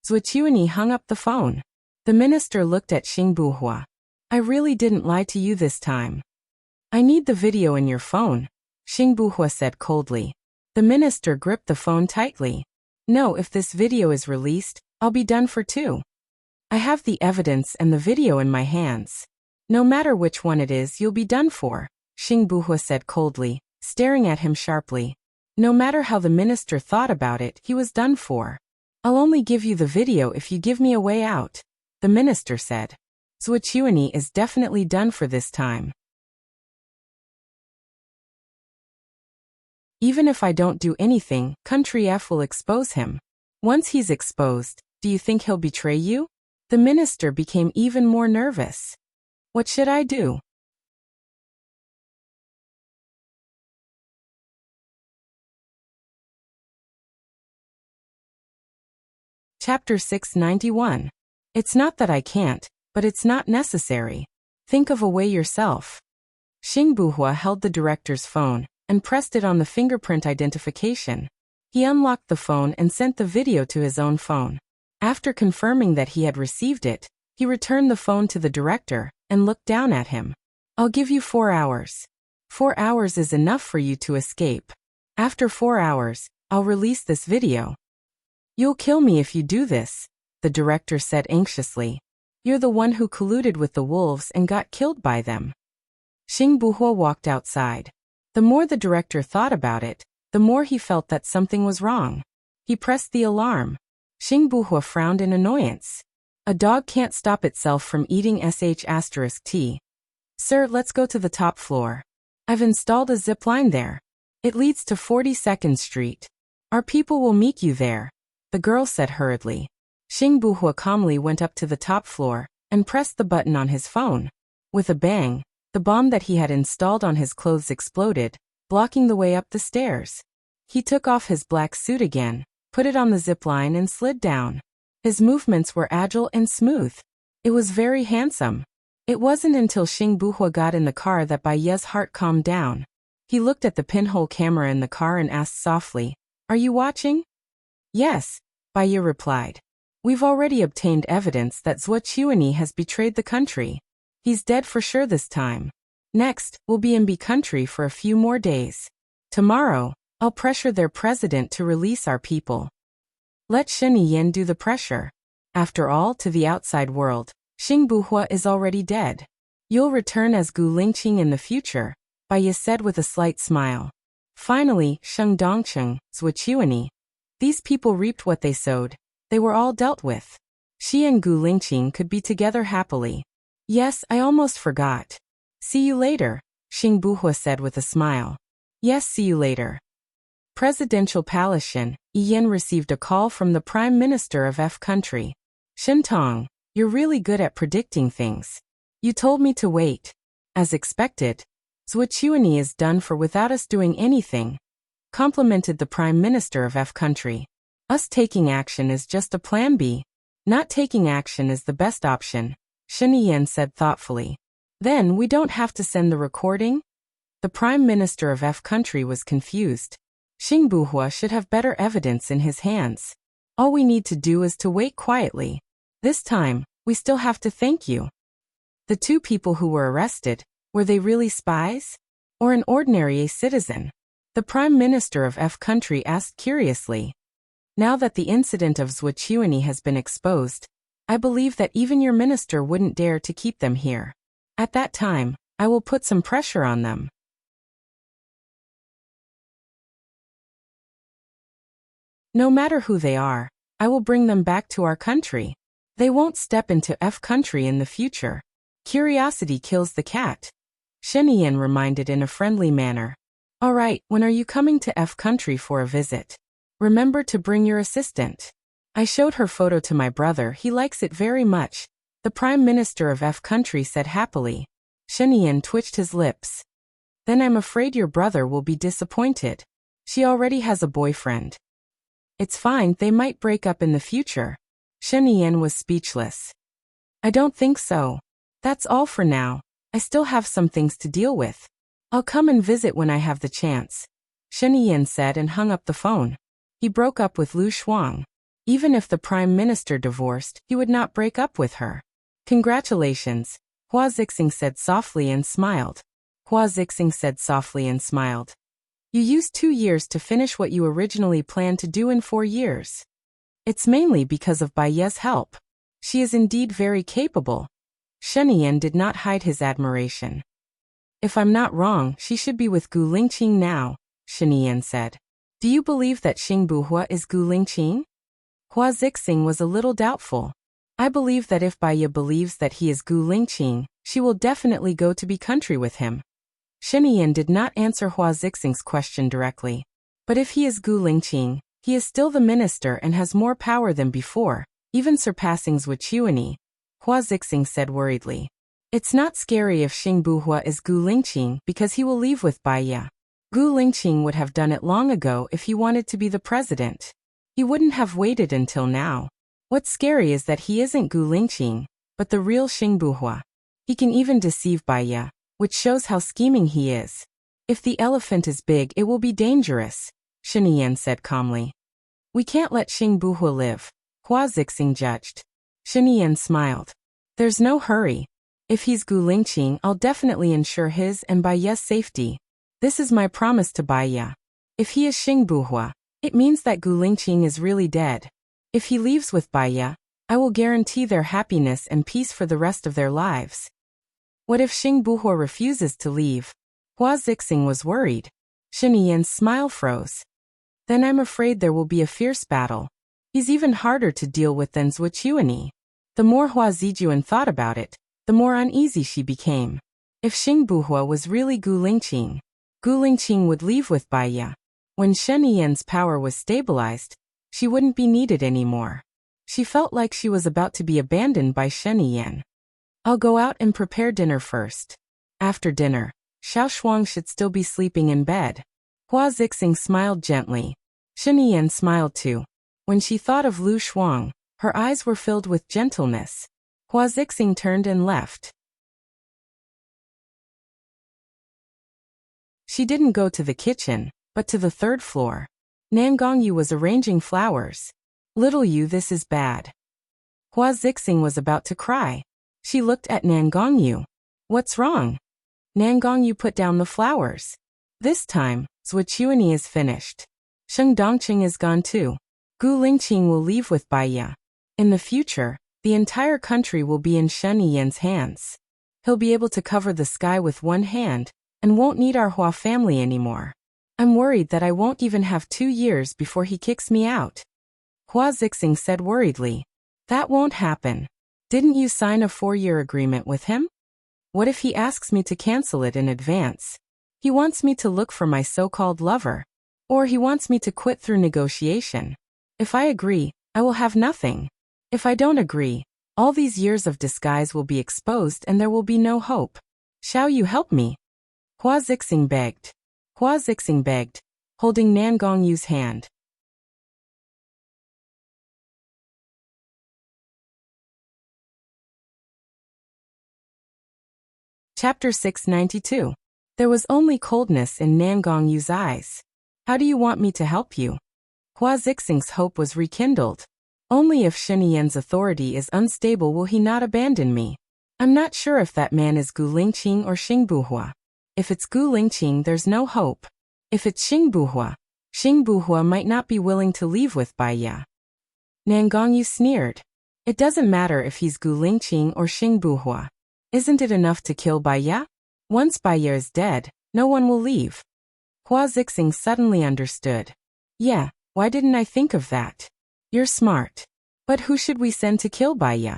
Zuochuani hung up the phone. The minister looked at Xing Buhua. I really didn't lie to you this time. I need the video in your phone, Xing Buhua said coldly. The minister gripped the phone tightly. No, if this video is released, I'll be done for too. I have the evidence and the video in my hands. No matter which one it is, you'll be done for, Xing Buhua said coldly, staring at him sharply. No matter how the minister thought about it, he was done for. I'll only give you the video if you give me a way out, the minister said. Zuochuani is definitely done for this time. Even if I don't do anything, Country F will expose him. Once he's exposed, do you think he'll betray you? The minister became even more nervous. What should I do? Chapter 691. It's not that I can't, but it's not necessary. Think of a way yourself. Xing Buhua held the director's phone and pressed it on the fingerprint identification. He unlocked the phone and sent the video to his own phone. After confirming that he had received it, he returned the phone to the director and looked down at him. I'll give you 4 hours. 4 hours is enough for you to escape. After 4 hours, I'll release this video. You'll kill me if you do this, the director said anxiously. You're the one who colluded with the wolves and got killed by them. Xing Buhua walked outside. The more the director thought about it, the more he felt that something was wrong. He pressed the alarm. Xing Buhua frowned in annoyance. A dog can't stop itself from eating **T. Sir, let's go to the top floor. I've installed a zip line there. It leads to 42nd Street. Our people will meet you there, the girl said hurriedly. Xing Buhua calmly went up to the top floor and pressed the button on his phone. With a bang, the bomb that he had installed on his clothes exploded, blocking the way up the stairs. He took off his black suit again, put it on the zip line and slid down. His movements were agile and smooth. It was very handsome. It wasn't until Xing Buhua got in the car that Bai Ye's heart calmed down. He looked at the pinhole camera in the car and asked softly, "Are you watching?" "Yes," Bai Ye replied. "We've already obtained evidence that Zuochuani has betrayed the country. He's dead for sure this time. Next, we'll be in B country for a few more days. Tomorrow, I'll pressure their president to release our people. Let Shen Yin do the pressure. After all, to the outside world, Xing Buhua is already dead. You'll return as Gu Lingqing in the future," Bai Ye said with a slight smile. Finally, Sheng Dongcheng, Zuochuani. These people reaped what they sowed. They were all dealt with. She and Gu Lingqing could be together happily. Yes, I almost forgot. See you later, Xing Buhua said with a smile. Yes, see you later. Presidential Palace. Shen Yin received a call from the Prime Minister of F country. Shen Tong, you're really good at predicting things. You told me to wait. As expected, Zuochuani is done for without us doing anything, complimented the Prime Minister of F country. Us taking action is just a plan B. Not taking action is the best option, Shen Yin said thoughtfully. Then we don't have to send the recording? The Prime Minister of F country was confused. Xing Buhua should have better evidence in his hands. All we need to do is to wait quietly. This time, we still have to thank you. The 2 people who were arrested, were they really spies? Or an ordinary citizen? The Prime Minister of F country asked curiously. Now that the incident of Zuochuani has been exposed, I believe that even your minister wouldn't dare to keep them here. At that time, I will put some pressure on them. No matter who they are, I will bring them back to our country. They won't step into F country in the future. Curiosity kills the cat. Shen Yin reminded in a friendly manner. All right, when are you coming to F country for a visit? Remember to bring your assistant. I showed her photo to my brother, he likes it very much, the Prime Minister of F country said happily. Shen Yin twitched his lips. Then I'm afraid your brother will be disappointed. She already has a boyfriend. It's fine, they might break up in the future. Shen Yin was speechless. I don't think so. That's all for now. I still have some things to deal with. I'll come and visit when I have the chance, Shen Yin said and hung up the phone. He broke up with Lu Shuang. Even if the prime minister divorced, he would not break up with her. Congratulations, Hua Zixing said softly and smiled. Hua Zixing said softly and smiled. You used 2 years to finish what you originally planned to do in 4 years. It's mainly because of Bai Ye's help. She is indeed very capable. Shen Yan did not hide his admiration. If I'm not wrong, she should be with Gu Lingqing now, Shen Yan said. Do you believe that Xing Buhua is Gu Lingqing? Hua Zixing was a little doubtful. I believe that if Bai Ye believes that he is Gu Lingqing, she will definitely go to be country with him. Shen Yan did not answer Hua Zixing's question directly. But if he is Gu Lingqing, he is still the minister and has more power than before, even surpassing Wuxia, Hua Zixing said worriedly. It's not scary if Xing Buhua is Gu Lingqing because he will leave with Bai Ye. Gu Lingqing would have done it long ago if he wanted to be the president. He wouldn't have waited until now. What's scary is that he isn't Gu Lingqing, but the real Xing Buhua. He can even deceive Bai Ye, which shows how scheming he is. If the elephant is big, it will be dangerous, Shen Yan said calmly. We can't let Xing Buhua live, Hua Zixing judged. Shen Yan smiled. There's no hurry. If he's Gu Lingqing, I'll definitely ensure his and Bai Ye's safety. This is my promise to Bai Ye. If he is Xing Buhua, it means that Gu Lingqing is really dead. If he leaves with Bai Ye, I will guarantee their happiness and peace for the rest of their lives. What if Xing Buhua refuses to leave? Hua Zixing was worried. Shen Yan's smile froze. Then I'm afraid there will be a fierce battle. He's even harder to deal with than Wuxia. The more Hua Zijuan thought about it, the more uneasy she became. If Xing Buhua was really Gu Lingqing would leave with Bai Ye. When Shen Yan's power was stabilized, she wouldn't be needed anymore. She felt like she was about to be abandoned by Shen Yan. I'll go out and prepare dinner first. After dinner, Xiao Shuang should still be sleeping in bed. Hua Zixing smiled gently. Shen Yan smiled too. When she thought of Lu Shuang, her eyes were filled with gentleness. Hua Zixing turned and left. She didn't go to the kitchen, but to the 3rd floor. Nan Gongyu was arranging flowers. Little Yu, this is bad. Hua Zixing was about to cry. She looked at Nan Gongyu. What's wrong? Nan Gongyu put down the flowers. This time, Wuxia is finished. Sheng Dongqing is gone too. Gu Lingqing will leave with Bai Ye. In the future, the entire country will be in Shen Yan's hands. He'll be able to cover the sky with one hand, and won't need our Hua family anymore. I'm worried that I won't even have 2 years before he kicks me out. Hua Zixing said worriedly. That won't happen. Didn't you sign a 4-year agreement with him? What if he asks me to cancel it in advance? He wants me to look for my so-called lover. Or he wants me to quit through negotiation. If I agree, I will have nothing. If I don't agree, all these years of disguise will be exposed and there will be no hope. Shall you help me? Hua Zixing begged. Hua Zixing begged, holding Nan Gongyu's hand. Chapter 692. There was only coldness in Nan Gongyu's eyes. How do you want me to help you? Hua Zixing's hope was rekindled. Only if Shen Yan's authority is unstable will he not abandon me. I'm not sure if that man is Gu Lingqing or Xing Buhua. If it's Gu Lingqing, there's no hope. If it's Xing Buhua might not be willing to leave with Bai Ye. Nan Gongyu sneered. It doesn't matter if he's Gu Lingqing or Xing Buhua. Isn't it enough to kill Bai Ye? Once Bai Ye is dead, no one will leave. Hua Zixing suddenly understood. Yeah, why didn't I think of that? You're smart. But who should we send to kill Bai Ye?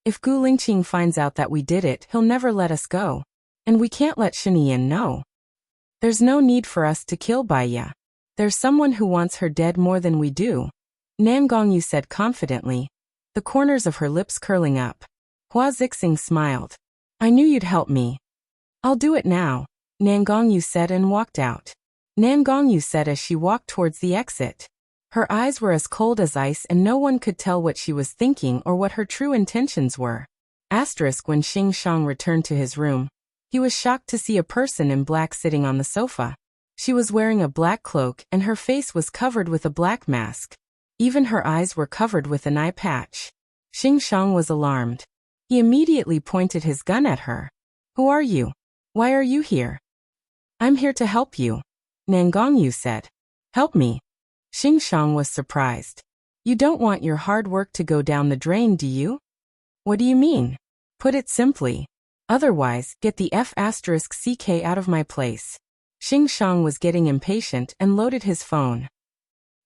If Gu Lingqing finds out that we did it, he'll never let us go. And we can't let Shen Yan know. There's no need for us to kill Bai Ye. There's someone who wants her dead more than we do. Nan Gongyu said confidently, the corners of her lips curling up. Hua Zixing smiled. I knew you'd help me. I'll do it now, Nan Gongyu said and walked out. Nan Gongyu said as she walked towards the exit. Her eyes were as cold as ice and no one could tell what she was thinking or what her true intentions were. When Xing Shang returned to his room, he was shocked to see a person in black sitting on the sofa. She was wearing a black cloak and her face was covered with a black mask. Even her eyes were covered with an eye patch. Xing Shang was alarmed. He immediately pointed his gun at her. Who are you? Why are you here? I'm here to help you, Nan Gongyu said. Help me? Xing Shang was surprised. You don't want your hard work to go down the drain, do you? What do you mean? Put it simply. Otherwise, get the F*CK out of my place. Xing Shang was getting impatient and loaded his phone.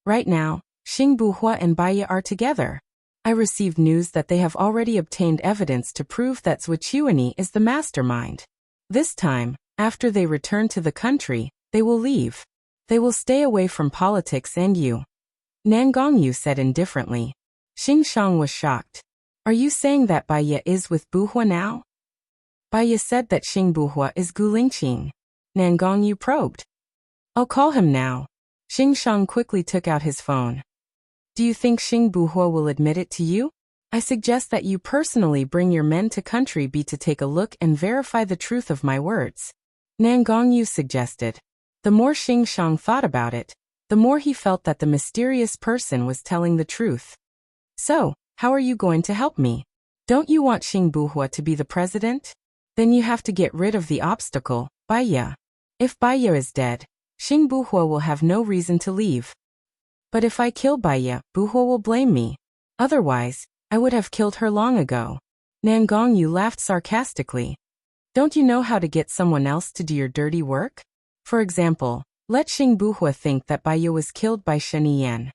Right now, Xing Buhua and Baiya are together. I received news that they have already obtained evidence to prove that Swordsmanship is the mastermind. This time, after they return to the country, they will leave. They will stay away from politics and you. Nan Gongyu said indifferently. Xing Shang was shocked. Are you saying that Baiya is with Buhua now? Baiya said that Xing Buhua is Gulingqing. Nan Gongyu probed. I'll call him now. Xing Shang quickly took out his phone. Do you think Xing Buhua will admit it to you? I suggest that you personally bring your men to country B to take a look and verify the truth of my words. Nan Gongyu suggested. The more Xing Shang thought about it, the more he felt that the mysterious person was telling the truth. So, how are you going to help me? Don't you want Xing Buhua to be the president? Then you have to get rid of the obstacle, Baiya. If Baiya is dead, Xing Buhua will have no reason to leave. But if I kill Baiya, Buhua will blame me. Otherwise, I would have killed her long ago. Nan Gongyu laughed sarcastically. Don't you know how to get someone else to do your dirty work? For example, let Xing Buhua think that Baiya was killed by Shen Yan.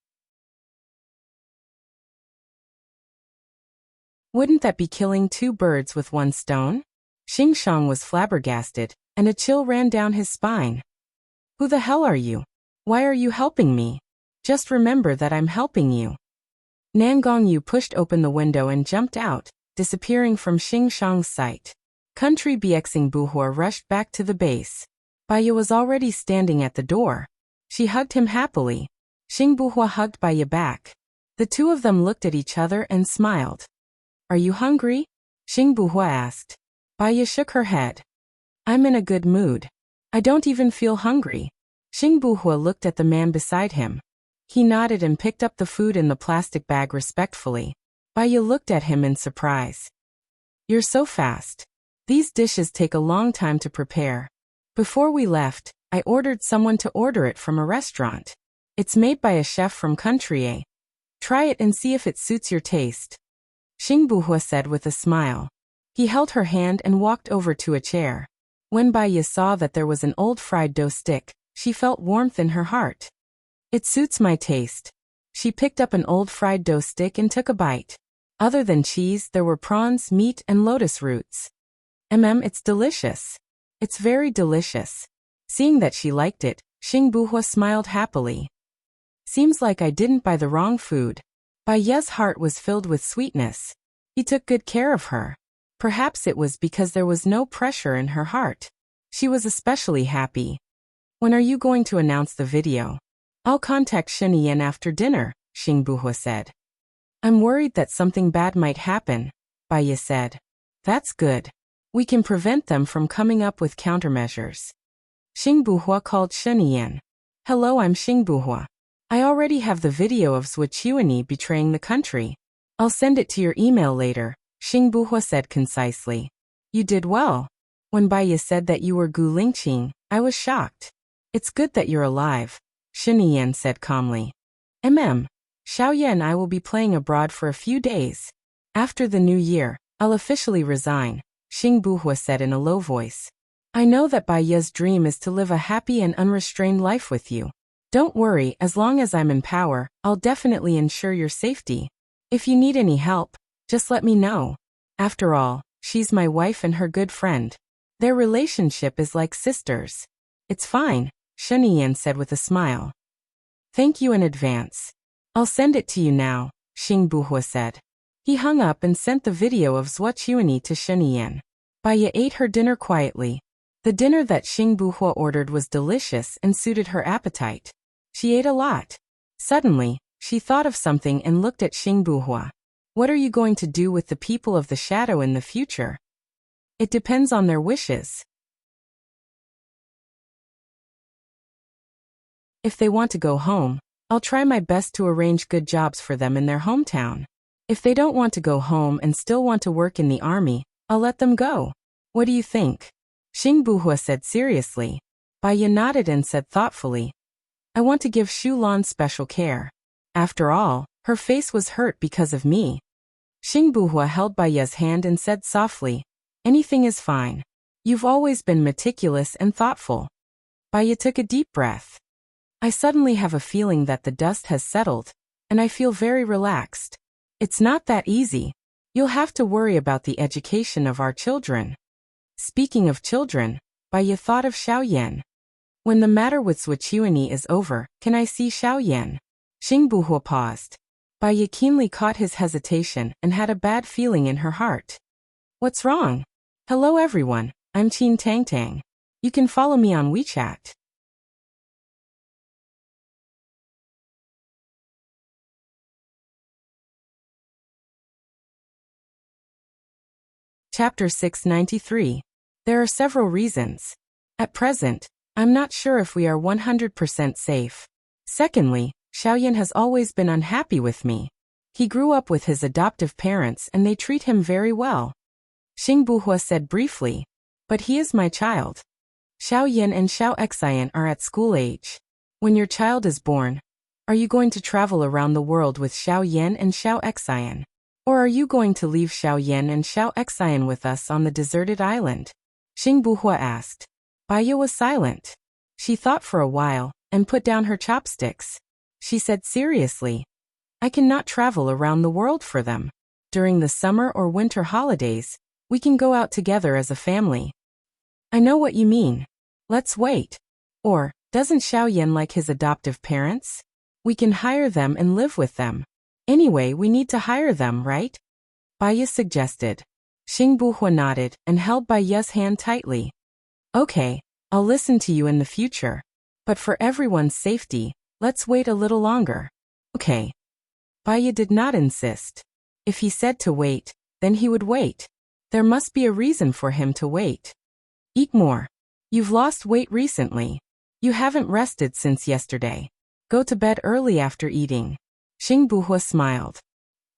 Wouldn't that be killing two birds with one stone? Xing Shang was flabbergasted, and a chill ran down his spine. Who the hell are you? Why are you helping me? Just remember that I'm helping you. Nan Gongyu pushed open the window and jumped out, disappearing from Xing Shang's sight. Country Xing Buhua rushed back to the base. Baiya was already standing at the door. She hugged him happily. Xing Buhua hugged Baiya back. The two of them looked at each other and smiled. Are you hungry? Xing Buhua asked. Baiya shook her head. I'm in a good mood. I don't even feel hungry. Xing Buhua looked at the man beside him. He nodded and picked up the food in the plastic bag respectfully. Baiya looked at him in surprise. You're so fast. These dishes take a long time to prepare. Before we left, I ordered someone to order it from a restaurant. It's made by a chef from country A. Try it and see if it suits your taste. Xing Buhua said with a smile. He held her hand and walked over to a chair. When Baiya saw that there was an old fried dough stick, she felt warmth in her heart. It suits my taste. She picked up an old fried dough stick and took a bite. Other than cheese, there were prawns, meat, and lotus roots. It's delicious. It's very delicious. Seeing that she liked it, Xing Buhua smiled happily. Seems like I didn't buy the wrong food. Baiya's heart was filled with sweetness. He took good care of her. Perhaps it was because there was no pressure in her heart. She was especially happy. When are you going to announce the video? I'll contact Shen Yan after dinner, Xing Buhua said. I'm worried that something bad might happen, Baiya said. That's good. We can prevent them from coming up with countermeasures. Xing Buhua called Shen Yan. Hello, I'm Xing Buhua. I already have the video of Swordsmanship betraying the country. I'll send it to your email later, Xing Buhua said concisely. You did well. When Baiya said that you were Gulingqing, I was shocked. It's good that you're alive, Shen Yan said calmly. Xiaoya and I will be playing abroad for a few days. After the new year, I'll officially resign, Xing Buhua said in a low voice. I know that Baiya's dream is to live a happy and unrestrained life with you. Don't worry, as long as I'm in power, I'll definitely ensure your safety. If you need any help, just let me know. After all, she's my wife and her good friend. Their relationship is like sisters. It's fine, Shen Yan said with a smile. Thank you in advance. I'll send it to you now, Xing Buhua said. He hung up and sent the video of Swordsmanship to Shen Yan. Baiya ate her dinner quietly. The dinner that Xing Buhua ordered was delicious and suited her appetite. She ate a lot. Suddenly, she thought of something and looked at Xing Buhua. What are you going to do with the people of the shadow in the future? It depends on their wishes. If they want to go home, I'll try my best to arrange good jobs for them in their hometown. If they don't want to go home and still want to work in the army, I'll let them go. What do you think? Xing Buhua said seriously. Bai Ye nodded and said thoughtfully, I want to give Shu Lan special care. After all, her face was hurt because of me. Xing Buhua held Bai Ye's hand and said softly, anything is fine. You've always been meticulous and thoughtful. Bai Ye took a deep breath. I suddenly have a feeling that the dust has settled, and I feel very relaxed. It's not that easy. You'll have to worry about the education of our children. Speaking of children, Bai Ye thought of Xiao Yan. When the matter with Swichuani is over, can I see Xiao Yan? Xing Buhua paused. Bai Ye keenly caught his hesitation and had a bad feeling in her heart. What's wrong? Hello everyone, I'm Qin Tang Tang. You can follow me on WeChat. Chapter 693. There are several reasons. At present, I'm not sure if we are 100% safe. Secondly, Xiaoyan has always been unhappy with me. He grew up with his adoptive parents and they treat him very well. Xing Buhua said briefly, but he is my child. Xiao Yin and Xiao Xian are at school age. When your child is born, are you going to travel around the world with Xiao Yin and Xiao Xian? Or are you going to leave Xiao Yin and Xiao Xian with us on the deserted island? Xing Buhua asked. Bai Ye was silent. She thought for a while and put down her chopsticks. She said seriously, I cannot travel around the world for them. During the summer or winter holidays, we can go out together as a family. I know what you mean. Let's wait. Or, doesn't Xiao Yan like his adoptive parents? We can hire them and live with them. Anyway, we need to hire them, right? Bai Ye suggested. Xing Buhua nodded and held Bai Ye's hand tightly. Okay, I'll listen to you in the future. But for everyone's safety, let's wait a little longer. Okay. Bai Ye did not insist. If he said to wait, then he would wait. There must be a reason for him to wait. Eat more. You've lost weight recently. You haven't rested since yesterday. Go to bed early after eating. Xing Buhua smiled.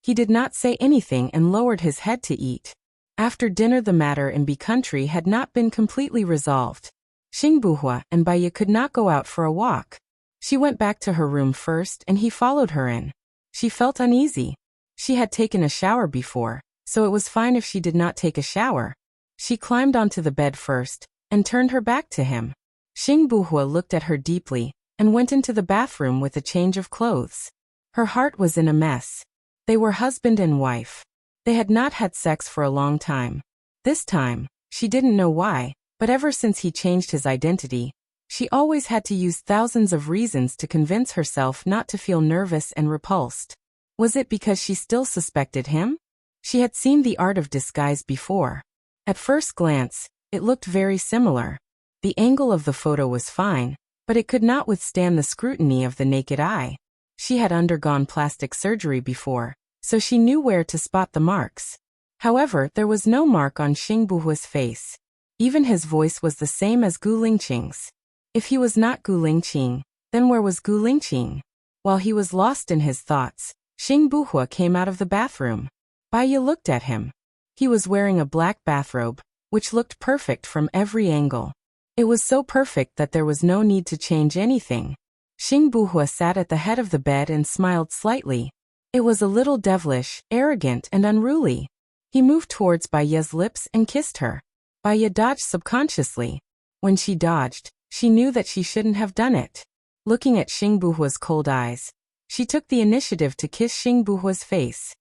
He did not say anything and lowered his head to eat. After dinner the matter in B country had not been completely resolved. Xing Buhua and Bai Ye could not go out for a walk. She went back to her room first and he followed her in. She felt uneasy. She had taken a shower before, so it was fine if she did not take a shower. She climbed onto the bed first and turned her back to him. Xing Buhua looked at her deeply and went into the bathroom with a change of clothes. Her heart was in a mess. They were husband and wife. They had not had sex for a long time. This time, she didn't know why, but ever since he changed his identity, she always had to use thousands of reasons to convince herself not to feel nervous and repulsed. Was it because she still suspected him? She had seen the art of disguise before. At first glance, it looked very similar. The angle of the photo was fine, but it could not withstand the scrutiny of the naked eye. She had undergone plastic surgery before, so she knew where to spot the marks. However, there was no mark on Xing Buhua's face. Even his voice was the same as Gu Lingqing's. If he was not Gu Lingqing, then where was Gu Lingqing? While he was lost in his thoughts, Xing Buhua came out of the bathroom. Bai Ye looked at him. He was wearing a black bathrobe, which looked perfect from every angle. It was so perfect that there was no need to change anything. Xing Buhua sat at the head of the bed and smiled slightly. It was a little devilish, arrogant and unruly. He moved towards Bai Ye's lips and kissed her. Bai Ye dodged subconsciously. When she dodged, she knew that she shouldn't have done it. Looking at Xing Buhua's cold eyes, she took the initiative to kiss Xing Buhua's face.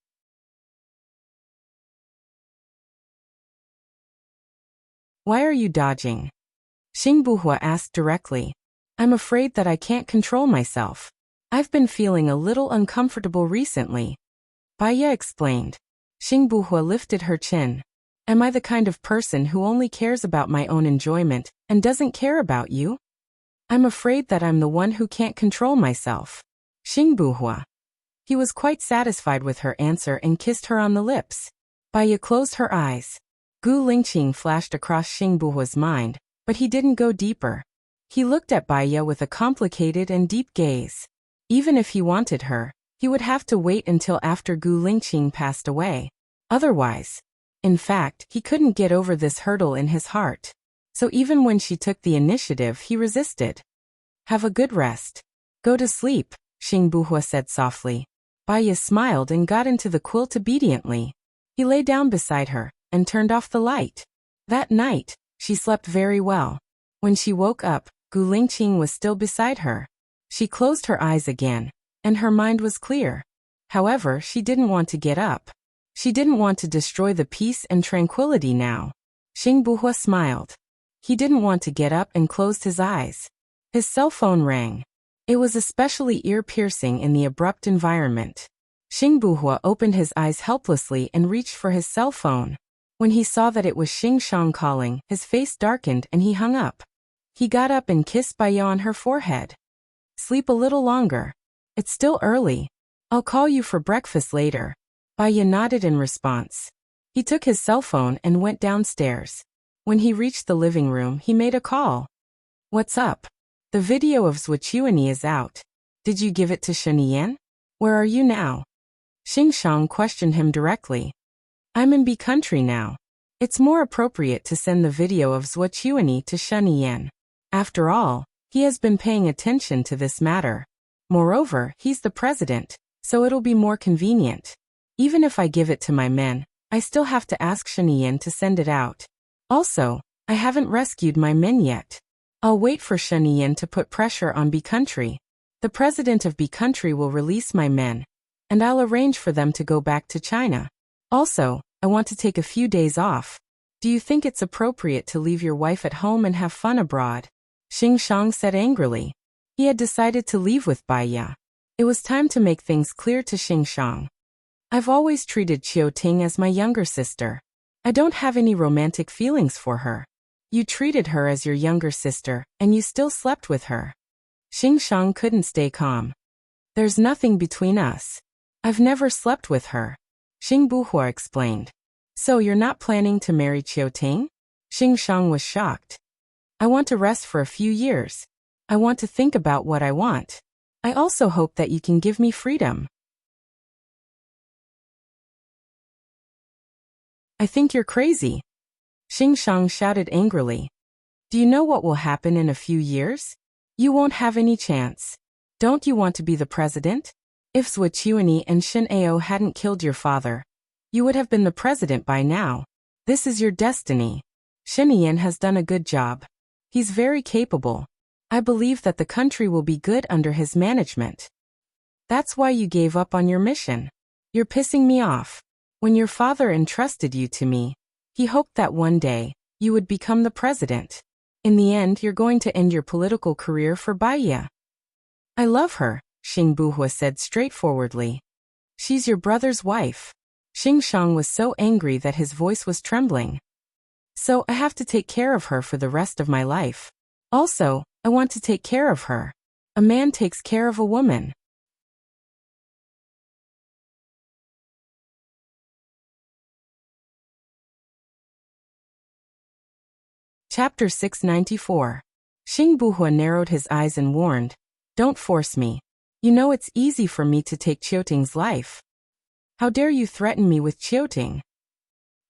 Why are you dodging? Xing Buhua asked directly. I'm afraid that I can't control myself. I've been feeling a little uncomfortable recently. Bai Ye explained. Xing Buhua lifted her chin. Am I the kind of person who only cares about my own enjoyment and doesn't care about you? I'm afraid that I'm the one who can't control myself. Xing Buhua. He was quite satisfied with her answer and kissed her on the lips. Bai Ye closed her eyes. Gu Lingqing flashed across Xing Buhua's mind, but he didn't go deeper. He looked at Bai Ye with a complicated and deep gaze. Even if he wanted her, he would have to wait until after Gu Lingqing passed away. Otherwise, in fact, he couldn't get over this hurdle in his heart. So even when she took the initiative, he resisted. Have a good rest. Go to sleep, Xing Buhua said softly. Baiya smiled and got into the quilt obediently. He lay down beside her and turned off the light. That night, she slept very well. When she woke up, Gu Lingqing was still beside her. She closed her eyes again, and her mind was clear. However, she didn't want to get up. She didn't want to destroy the peace and tranquility now. Xing Buhua smiled. He didn't want to get up and closed his eyes. His cell phone rang. It was especially ear-piercing in the abrupt environment. Xing Buhua opened his eyes helplessly and reached for his cell phone. When he saw that it was Xing Shang calling, his face darkened and he hung up. He got up and kissed Baiya on her forehead. Sleep a little longer. It's still early. I'll call you for breakfast later. Baiya nodded in response. He took his cell phone and went downstairs. When he reached the living room, he made a call. What's up? The video of Swordsmanship is out. Did you give it to Sheniyan? Where are you now? Xing Shang questioned him directly. I'm in B country now. It's more appropriate to send the video of Swordsmanship to Sheniyan. After all, he has been paying attention to this matter. Moreover, he's the president, so it'll be more convenient. Even if I give it to my men, I still have to ask Sheniyan to send it out. Also, I haven't rescued my men yet. I'll wait for Sheniyan to put pressure on B country. The president of B country will release my men, and I'll arrange for them to go back to China. Also, I want to take a few days off. Do you think it's appropriate to leave your wife at home and have fun abroad? Xing Shang said angrily. He had decided to leave with Baiya. It was time to make things clear to Xing Shang. I've always treated Qiu Ting as my younger sister. I don't have any romantic feelings for her. You treated her as your younger sister, and you still slept with her. Xing Shang couldn't stay calm. There's nothing between us. I've never slept with her. Xing Buhua explained. So you're not planning to marry Qiu Ting? Xing Shang was shocked. I want to rest for a few years. I want to think about what I want. I also hope that you can give me freedom. I think you're crazy. Xing Shang shouted angrily. Do you know what will happen in a few years? You won't have any chance. Don't you want to be the president? If Swordsmanship and Shin Ao hadn't killed your father, you would have been the president by now. This is your destiny. Sheniyan has done a good job. He's very capable. I believe that the country will be good under his management. That's why you gave up on your mission. You're pissing me off. When your father entrusted you to me, he hoped that one day, you would become the president. In the end, you're going to end your political career for Baiya. I love her, Xing Buhua said straightforwardly. She's your brother's wife. Xing Shang was so angry that his voice was trembling. So I have to take care of her for the rest of my life. Also, I want to take care of her. A man takes care of a woman. Chapter 694. Xing Buhua narrowed his eyes and warned, Don't force me. You know it's easy for me to take Qiuting's life. How dare you threaten me with Qiuting?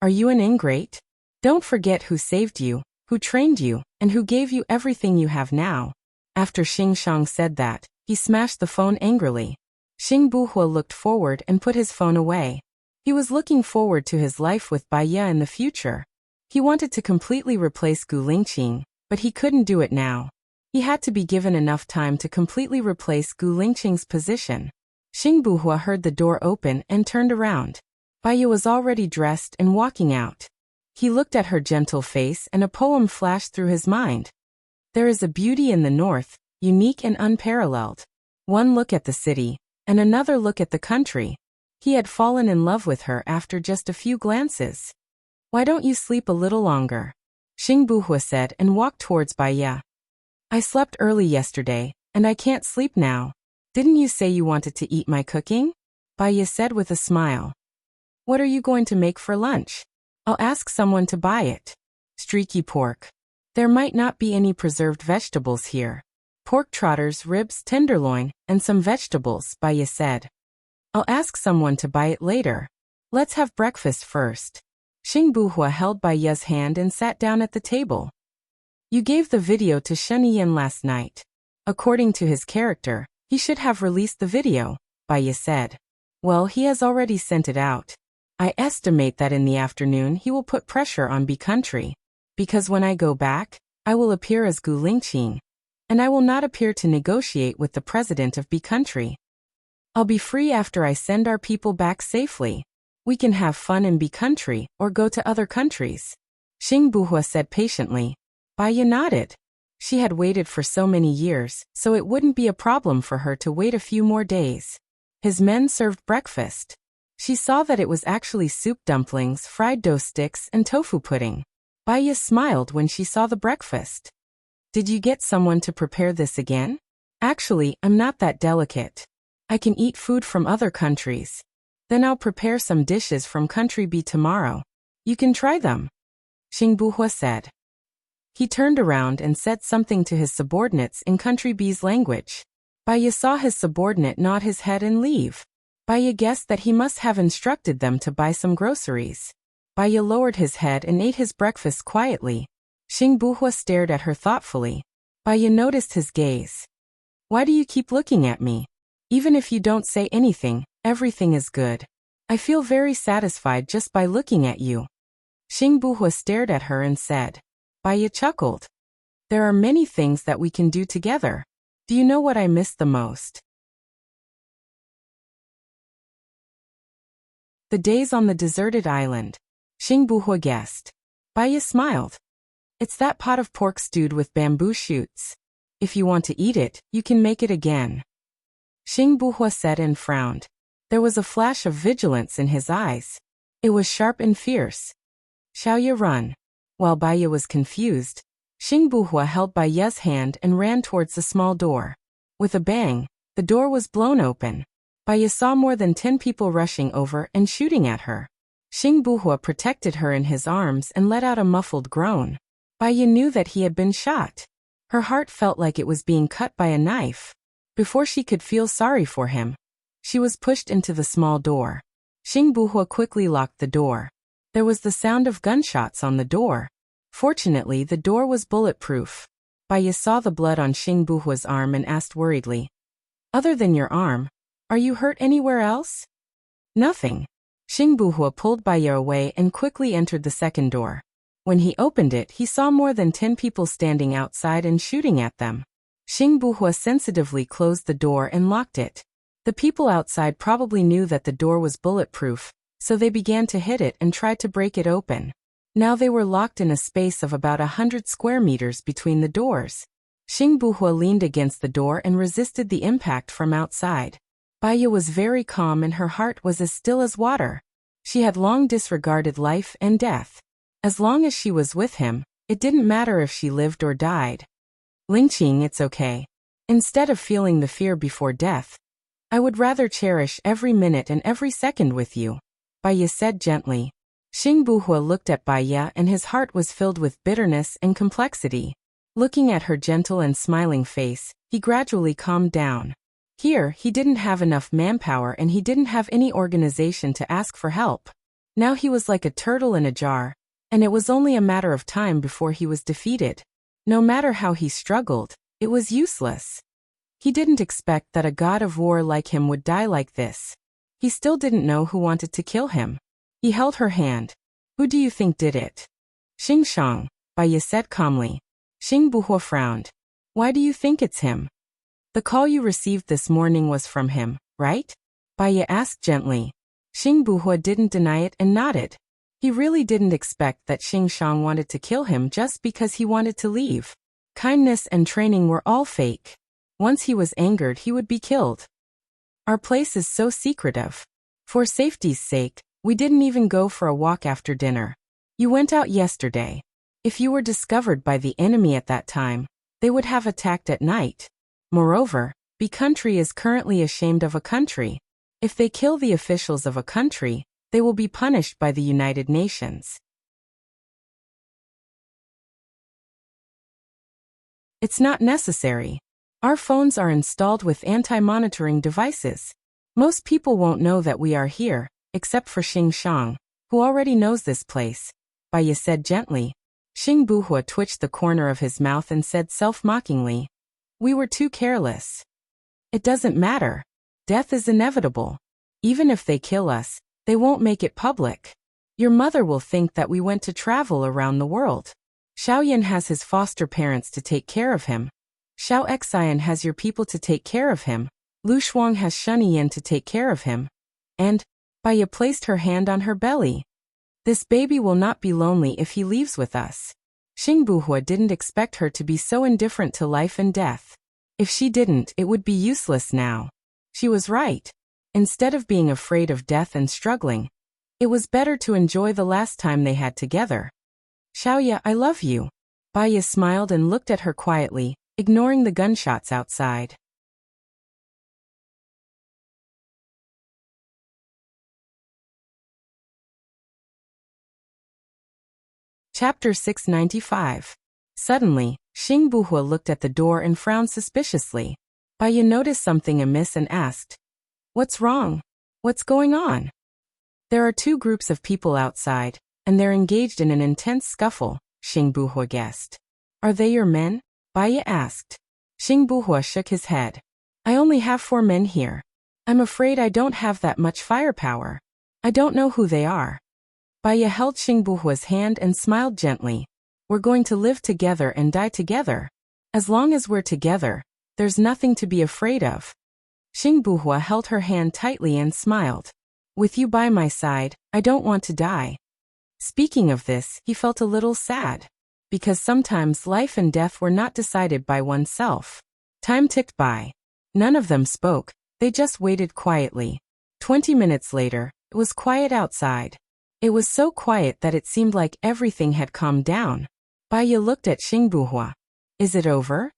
Are you an ingrate? Don't forget who saved you, who trained you, and who gave you everything you have now. After Xing Shang said that, he smashed the phone angrily. Xing Buhua looked forward and put his phone away. He was looking forward to his life with Baiya in the future. He wanted to completely replace Gu Lingqing, but he couldn't do it now. He had to be given enough time to completely replace Gu Lingqing's position. Xing Buhua heard the door open and turned around. Baiya was already dressed and walking out. He looked at her gentle face and a poem flashed through his mind. There is a beauty in the north, unique and unparalleled. One look at the city, and another look at the country. He had fallen in love with her after just a few glances. Why don't you sleep a little longer? Xing Buhua said and walked towards Baiya. I slept early yesterday, and I can't sleep now. Didn't you say you wanted to eat my cooking? Baiya said with a smile. What are you going to make for lunch? I'll ask someone to buy it. Streaky pork. There might not be any preserved vegetables here. Pork trotters, ribs, tenderloin, and some vegetables, Baya said. I'll ask someone to buy it later. Let's have breakfast first. Xing Buhua held Baya's hand and sat down at the table. You gave the video to Shen Yin last night. According to his character, he should have released the video, Baya said. Well, he has already sent it out. I estimate that in the afternoon he will put pressure on B country. Because when I go back, I will appear as Gu Lingqing. And I will not appear to negotiate with the president of B country. I'll be free after I send our people back safely. We can have fun in B country or go to other countries. Xing Buhua said patiently. Baya nodded. She had waited for so many years, so it wouldn't be a problem for her to wait a few more days. His men served breakfast. She saw that it was actually soup dumplings, fried dough sticks, and tofu pudding. Baya smiled when she saw the breakfast. Did you get someone to prepare this again? Actually, I'm not that delicate. I can eat food from other countries. Then I'll prepare some dishes from country B tomorrow. You can try them. Xing Buhua said. He turned around and said something to his subordinates in country B's language. Baya saw his subordinate nod his head and leave. Baya guessed that he must have instructed them to buy some groceries. Baya lowered his head and ate his breakfast quietly. Xing Buhua stared at her thoughtfully. Baya noticed his gaze. Why do you keep looking at me? Even if you don't say anything, everything is good. I feel very satisfied just by looking at you. Xing Buhua stared at her and said. Baya chuckled. There are many things that we can do together. Do you know what I miss the most? The days on the deserted island. Xing Buhua guessed. Baya smiled. It's that pot of pork stewed with bamboo shoots. If you want to eat it, you can make it again. Xing Buhua said and frowned. There was a flash of vigilance in his eyes. It was sharp and fierce. Shall you run? While Baya was confused, Xing Buhua held Baya's hand and ran towards the small door. With a bang, the door was blown open. Baya saw more than 10 people rushing over and shooting at her. Xing Buhua protected her in his arms and let out a muffled groan. Baya knew that he had been shot. Her heart felt like it was being cut by a knife. Before she could feel sorry for him, she was pushed into the small door. Xing Buhua quickly locked the door. There was the sound of gunshots on the door. Fortunately, the door was bulletproof. Baya saw the blood on Xing Buhua's arm and asked worriedly. Other than your arm, are you hurt anywhere else? Nothing. Xing Buhua pulled Baya away and quickly entered the second door. When he opened it, he saw more than 10 people standing outside and shooting at them. Xing Buhua sensitively closed the door and locked it. The people outside probably knew that the door was bulletproof, so they began to hit it and tried to break it open. Now they were locked in a space of about 100 square meters between the doors. Xing Buhua leaned against the door and resisted the impact from outside. Baya was very calm and her heart was as still as water. She had long disregarded life and death. As long as she was with him, it didn't matter if she lived or died. Lingqing, it's okay. Instead of feeling the fear before death, I would rather cherish every minute and every second with you, Baya said gently. Xing Buhua looked at Baya and his heart was filled with bitterness and complexity. Looking at her gentle and smiling face, he gradually calmed down. Here, he didn't have enough manpower and he didn't have any organization to ask for help. Now he was like a turtle in a jar, and it was only a matter of time before he was defeated. No matter how he struggled, it was useless. He didn't expect that a god of war like him would die like this. He still didn't know who wanted to kill him. He held her hand. Who do you think did it? Xing Shang, Baya said calmly. Xing Buhua frowned. Why do you think it's him? The call you received this morning was from him, right? Baya asked gently. Xing Buhua didn't deny it and nodded. He really didn't expect that Xing Shang wanted to kill him just because he wanted to leave. Kindness and training were all fake. Once he was angered, he would be killed. Our place is so secretive. For safety's sake, we didn't even go for a walk after dinner. You went out yesterday. If you were discovered by the enemy at that time, they would have attacked at night. Moreover, the country is currently ashamed of a country. If they kill the officials of a country, they will be punished by the United Nations. It's not necessary. Our phones are installed with anti-monitoring devices. Most people won't know that we are here, except for Xing Shang, who already knows this place, Baiya said gently. Xing Buhua twitched the corner of his mouth and said self-mockingly, "We were too careless. It doesn't matter. Death is inevitable. Even if they kill us, they won't make it public. Your mother will think that we went to travel around the world. Xiaoyan has his foster parents to take care of him. Xiao Xian has your people to take care of him. Lu Shuang has Sheniyan to take care of him. And," Baiya placed her hand on her belly, "this baby will not be lonely if he leaves with us." Xing Buhua didn't expect her to be so indifferent to life and death. If she didn't, it would be useless now. She was right. Instead of being afraid of death and struggling, it was better to enjoy the last time they had together. "Xiaoya, I love you." Baiya smiled and looked at her quietly, ignoring the gunshots outside. Chapter 695. Suddenly, Xing Buhua looked at the door and frowned suspiciously. Baiya noticed something amiss and asked, "What's wrong? What's going on?" "There are two groups of people outside, and they're engaged in an intense scuffle," Xing Buhua guessed. "Are they your men?" Baiya asked. Xing Buhua shook his head. "I only have 4 men here. I'm afraid I don't have that much firepower. I don't know who they are." Baiya held Xing Buhua's hand and smiled gently. "We're going to live together and die together. As long as we're together, there's nothing to be afraid of." Xing Buhua held her hand tightly and smiled. "With you by my side, I don't want to die." Speaking of this, he felt a little sad. Because sometimes life and death were not decided by oneself. Time ticked by. None of them spoke, they just waited quietly. 20 minutes later, it was quiet outside. It was so quiet that it seemed like everything had calmed down. Baiya looked at Xing Buhua. "Is it over?"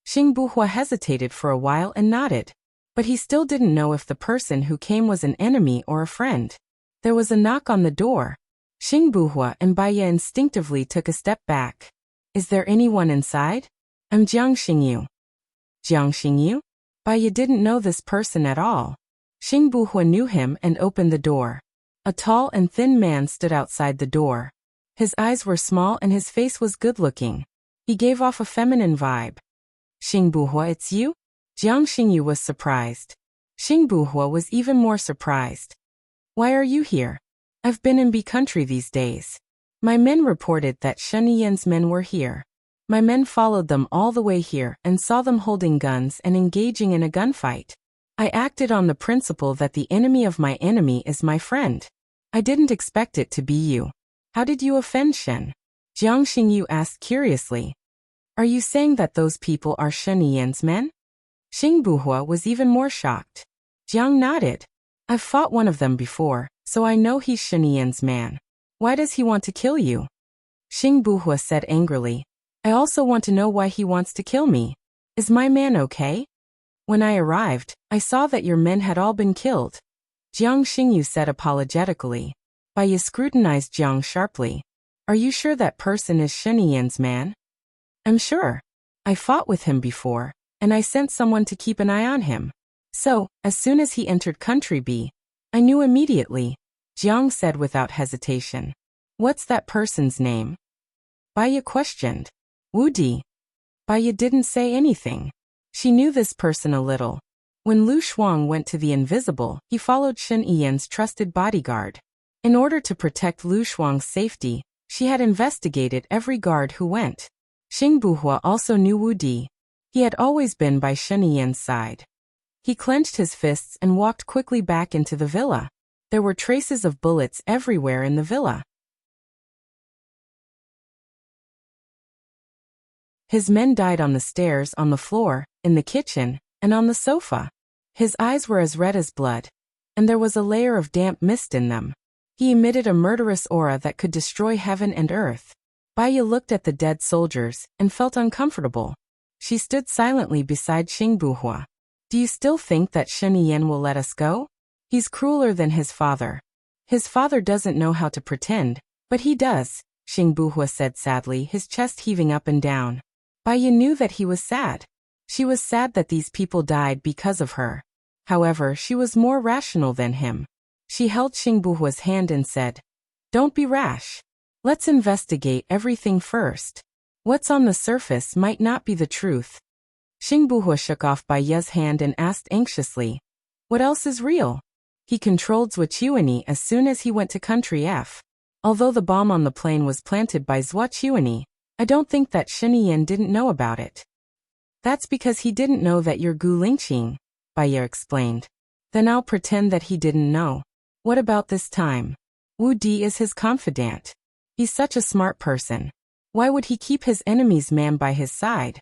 Xing Buhua hesitated for a while and nodded. But he still didn't know if the person who came was an enemy or a friend. There was a knock on the door. Xing Buhua and Baiya instinctively took a step back. "Is there anyone inside?" "I'm Jiang Xingyu." "Jiang Xingyu?" Baiya didn't know this person at all. Xing Buhua knew him and opened the door. A tall and thin man stood outside the door. His eyes were small and his face was good-looking. He gave off a feminine vibe. "Xing Buhua, it's you?" Jiang Xingyu was surprised. Xing Buhua was even more surprised. "Why are you here?" "I've been in B country these days. My men reported that Sheniyan's men were here. My men followed them all the way here and saw them holding guns and engaging in a gunfight. I acted on the principle that the enemy of my enemy is my friend. I didn't expect it to be you. How did you offend Shen?" Jiang Xingyu asked curiously. "Are you saying that those people are Sheniyan's men?" Xing Buhua was even more shocked. Jiang nodded. "I've fought one of them before, so I know he's Sheniyan's man. Why does he want to kill you?" Xing Buhua said angrily. "I also want to know why he wants to kill me. Is my man okay? When I arrived, I saw that your men had all been killed." Jiang Xingyu said apologetically. Baiya scrutinized Jiang sharply. "Are you sure that person is Sheniyan's man?" "I'm sure. I fought with him before, and I sent someone to keep an eye on him. So, as soon as he entered Country B, I knew immediately," Jiang said without hesitation. "What's that person's name?" Baiya questioned. "Wu Di." Baiya didn't say anything. She knew this person a little. When Lu Shuang went to the Invisible, he followed Shen Yiyan's trusted bodyguard. In order to protect Lu Shuang's safety, she had investigated every guard who went. Xing Buhua also knew Wu Di. He had always been by Shen Yiyan's side. He clenched his fists and walked quickly back into the villa. There were traces of bullets everywhere in the villa. His men died on the stairs, on the floor, in the kitchen, and on the sofa. His eyes were as red as blood, and there was a layer of damp mist in them. He emitted a murderous aura that could destroy heaven and earth. Baiya looked at the dead soldiers and felt uncomfortable. She stood silently beside Xing Buhua. "Do you still think that Shen Yiyan will let us go? He's crueler than his father. His father doesn't know how to pretend, but he does," Xing Buhua said sadly, his chest heaving up and down. Baiya knew that he was sad. She was sad that these people died because of her. However, she was more rational than him. She held Xingbuhua's hand and said, "Don't be rash. Let's investigate everything first. What's on the surface might not be the truth." Xingbuhua shook off Bai Ye's hand and asked anxiously, "What else is real?" He controlled Zhuochuani as soon as he went to Country F. Although the bomb on the plane was planted by Zhuochuani, I don't think that Shiniyan didn't know about it. That's because he didn't know that you're Gu Lingqing, Bai Ye explained. Then I'll pretend that he didn't know. What about this time? Wu Di is his confidant. He's such a smart person. Why would he keep his enemy's man by his side?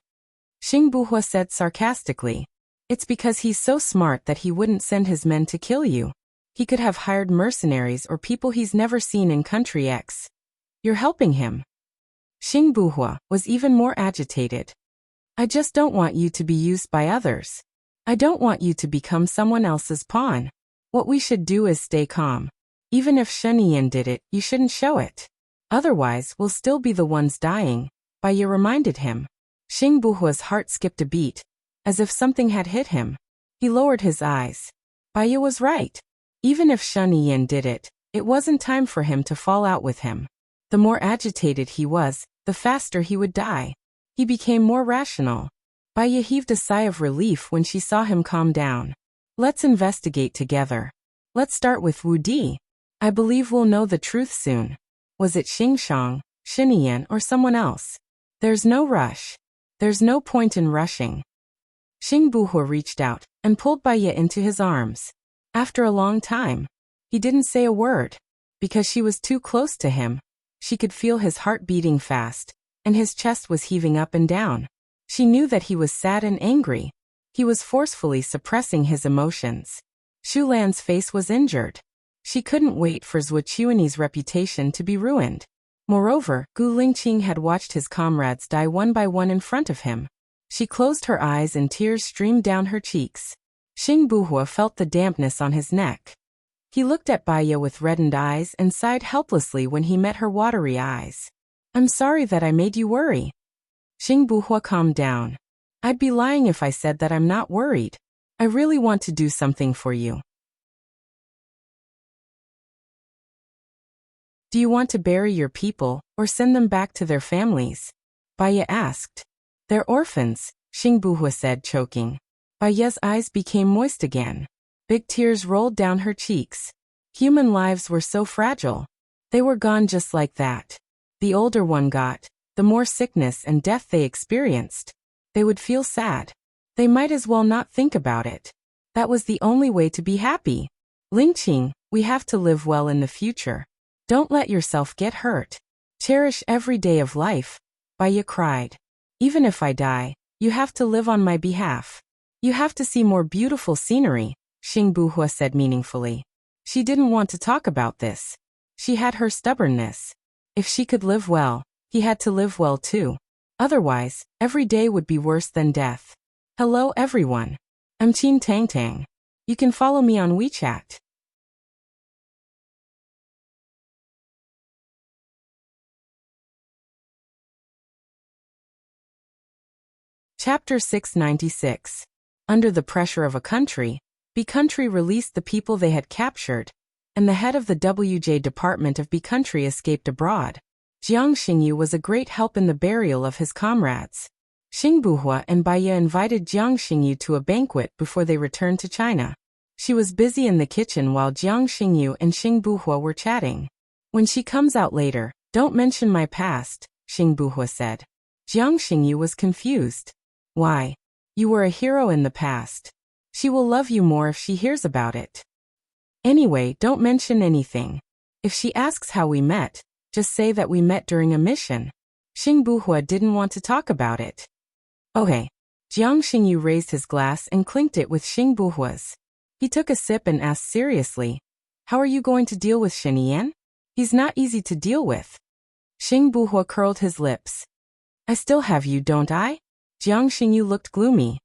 Xingbuhua said sarcastically. It's because he's so smart that he wouldn't send his men to kill you. He could have hired mercenaries or people he's never seen in Country X. You're helping him. Xingbuhua was even more agitated. I just don't want you to be used by others. I don't want you to become someone else's pawn. What we should do is stay calm. Even if Sheniyan did it, you shouldn't show it. Otherwise, we'll still be the ones dying, Bai Ye reminded him. Xingbuhua's heart skipped a beat, as if something had hit him. He lowered his eyes. Bai Ye was right. Even if Sheniyan did it, it wasn't time for him to fall out with him. The more agitated he was, the faster he would die. He became more rational. Bai Ye heaved a sigh of relief when she saw him calm down. Let's investigate together. Let's start with Wu Di. I believe we'll know the truth soon. Was it Xingshang, Shiniyan, or someone else? There's no rush. There's no point in rushing. Xingbuhua reached out and pulled Bai Ye into his arms. After a long time, he didn't say a word. Because she was too close to him, she could feel his heart beating fast, and his chest was heaving up and down. She knew that he was sad and angry. He was forcefully suppressing his emotions. Shu Lan's face was injured. She couldn't wait for Zhuochuani's reputation to be ruined. Moreover, Gu Lingqing had watched his comrades die one by one in front of him. She closed her eyes and tears streamed down her cheeks. Xingbuhua felt the dampness on his neck. He looked at Bai Ye with reddened eyes and sighed helplessly when he met her watery eyes. I'm sorry that I made you worry. Xingbuhua calmed down. I'd be lying if I said that I'm not worried. I really want to do something for you. Do you want to bury your people, or send them back to their families? Bai Ye asked. They're orphans, Xingbuhua said, choking. Bai Ye's eyes became moist again. Big tears rolled down her cheeks. Human lives were so fragile. They were gone just like that. The older one got, the more sickness and death they experienced. They would feel sad. They might as well not think about it. That was the only way to be happy. Lingqing, we have to live well in the future. Don't let yourself get hurt. Cherish every day of life, Bai Ye cried. Even if I die, you have to live on my behalf. You have to see more beautiful scenery, Xingbuhua said meaningfully. She didn't want to talk about this. She had her stubbornness. If she could live well, he had to live well too. Otherwise, every day would be worse than death. Hello everyone. I'm Qin Tang Tang. You can follow me on WeChat. Chapter 696. Under the pressure of a country, B country released the people they had captured, and the head of the WJ department of B country escaped abroad. Jiang Xingyu was a great help in the burial of his comrades. Xingbuhua and Bai Ye invited Jiang Xingyu to a banquet before they returned to China. She was busy in the kitchen while Jiang Xingyu and Xingbuhua were chatting. When she comes out later, don't mention my past, Xingbuhua said. Jiang Xingyu was confused. Why? You were a hero in the past. She will love you more if she hears about it. Anyway, don't mention anything. If she asks how we met, just say that we met during a mission. Xingbuhua didn't want to talk about it. Okay. Jiang Xingyu raised his glass and clinked it with Xingbuhua's. He took a sip and asked seriously, how are you going to deal with Shiniyan? He's not easy to deal with. Xingbuhua curled his lips. I still have you, don't I? Jiang Xingyu looked gloomy.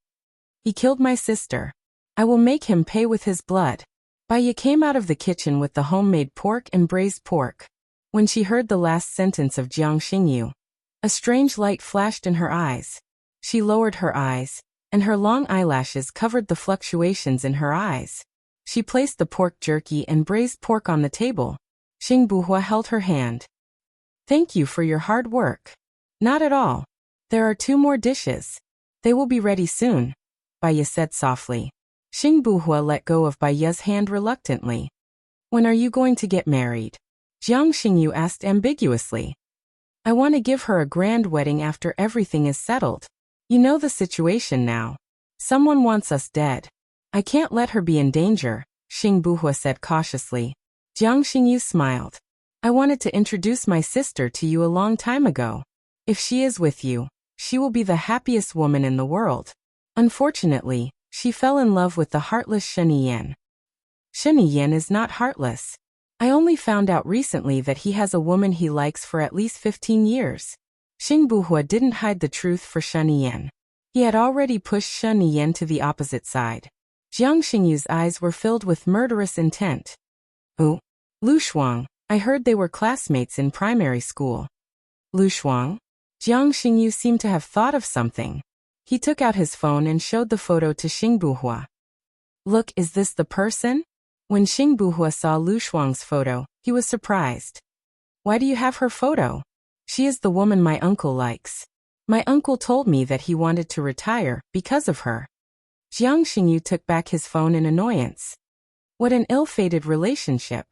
He killed my sister. I will make him pay with his blood. Bai Ye came out of the kitchen with the homemade pork and braised pork. When she heard the last sentence of Jiang Xingyu, a strange light flashed in her eyes. She lowered her eyes, and her long eyelashes covered the fluctuations in her eyes. She placed the pork jerky and braised pork on the table. Xing Buhua held her hand. Thank you for your hard work. Not at all. There are 2 more dishes. They will be ready soon, Baiya said softly. Xing Buhua let go of Baiya's hand reluctantly. When are you going to get married? Jiang Xingyu asked ambiguously. I want to give her a grand wedding after everything is settled. You know the situation now. Someone wants us dead. I can't let her be in danger, Xing Buhua said cautiously. Jiang Xingyu smiled. I wanted to introduce my sister to you a long time ago. If she is with you, she will be the happiest woman in the world. Unfortunately, she fell in love with the heartless Shen Yan. Shen Yan is not heartless. I only found out recently that he has a woman he likes for at least 15 years. Xing Buhua didn't hide the truth for Shen Yan. He had already pushed Shen Yan to the opposite side. Jiang Xingyu's eyes were filled with murderous intent. Oh, Lu Shuang, I heard they were classmates in primary school. Lu Shuang? Jiang Xingyu seemed to have thought of something. He took out his phone and showed the photo to Xing Buhua. Look, is this the person? When Xing Buhua saw Lu Shuang's photo, he was surprised. Why do you have her photo? She is the woman my uncle likes. My uncle told me that he wanted to retire because of her. Jiang Xingyu took back his phone in annoyance. What an ill-fated relationship.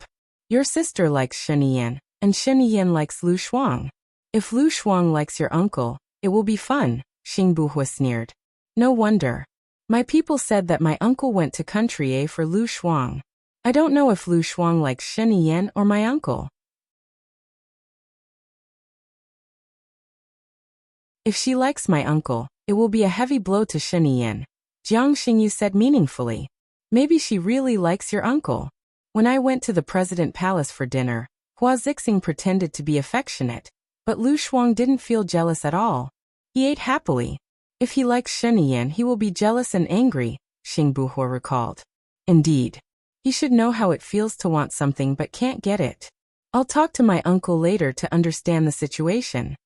Your sister likes Shen Yan, and Shen Yan likes Lu Shuang. If Lu Shuang likes your uncle, it will be fun, Xing Buhua sneered. No wonder. My people said that my uncle went to country A for Lu Shuang. I don't know if Lu Shuang likes Shen Yan or my uncle. If she likes my uncle, it will be a heavy blow to Shen Yan, Jiang Xingyu said meaningfully. Maybe she really likes your uncle. When I went to the President Palace for dinner, Hua Zixing pretended to be affectionate, but Lu Shuang didn't feel jealous at all. He ate happily. If he likes Shen Yan, he will be jealous and angry, Xing Buhua recalled. Indeed. He should know how it feels to want something but can't get it. I'll talk to my uncle later to understand the situation.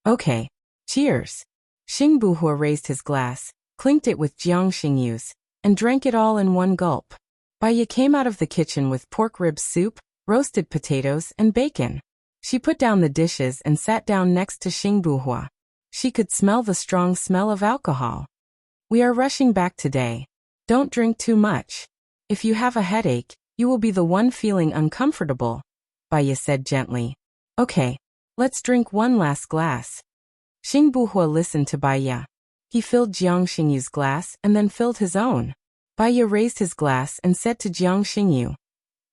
Okay. Cheers. Xing Buhua raised his glass, clinked it with Jiang Xingyu's, and drank it all in one gulp. Baiya came out of the kitchen with pork rib soup, roasted potatoes, and bacon. She put down the dishes and sat down next to Xing Buhua. She could smell the strong smell of alcohol. We are rushing back today. Don't drink too much. If you have a headache, you will be the one feeling uncomfortable, Baiya said gently. Okay, let's drink one last glass. Xing Buhua listened to Baiya. He filled Jiang Xingyu's glass and then filled his own. Baiya raised his glass and said to Jiang Xingyu,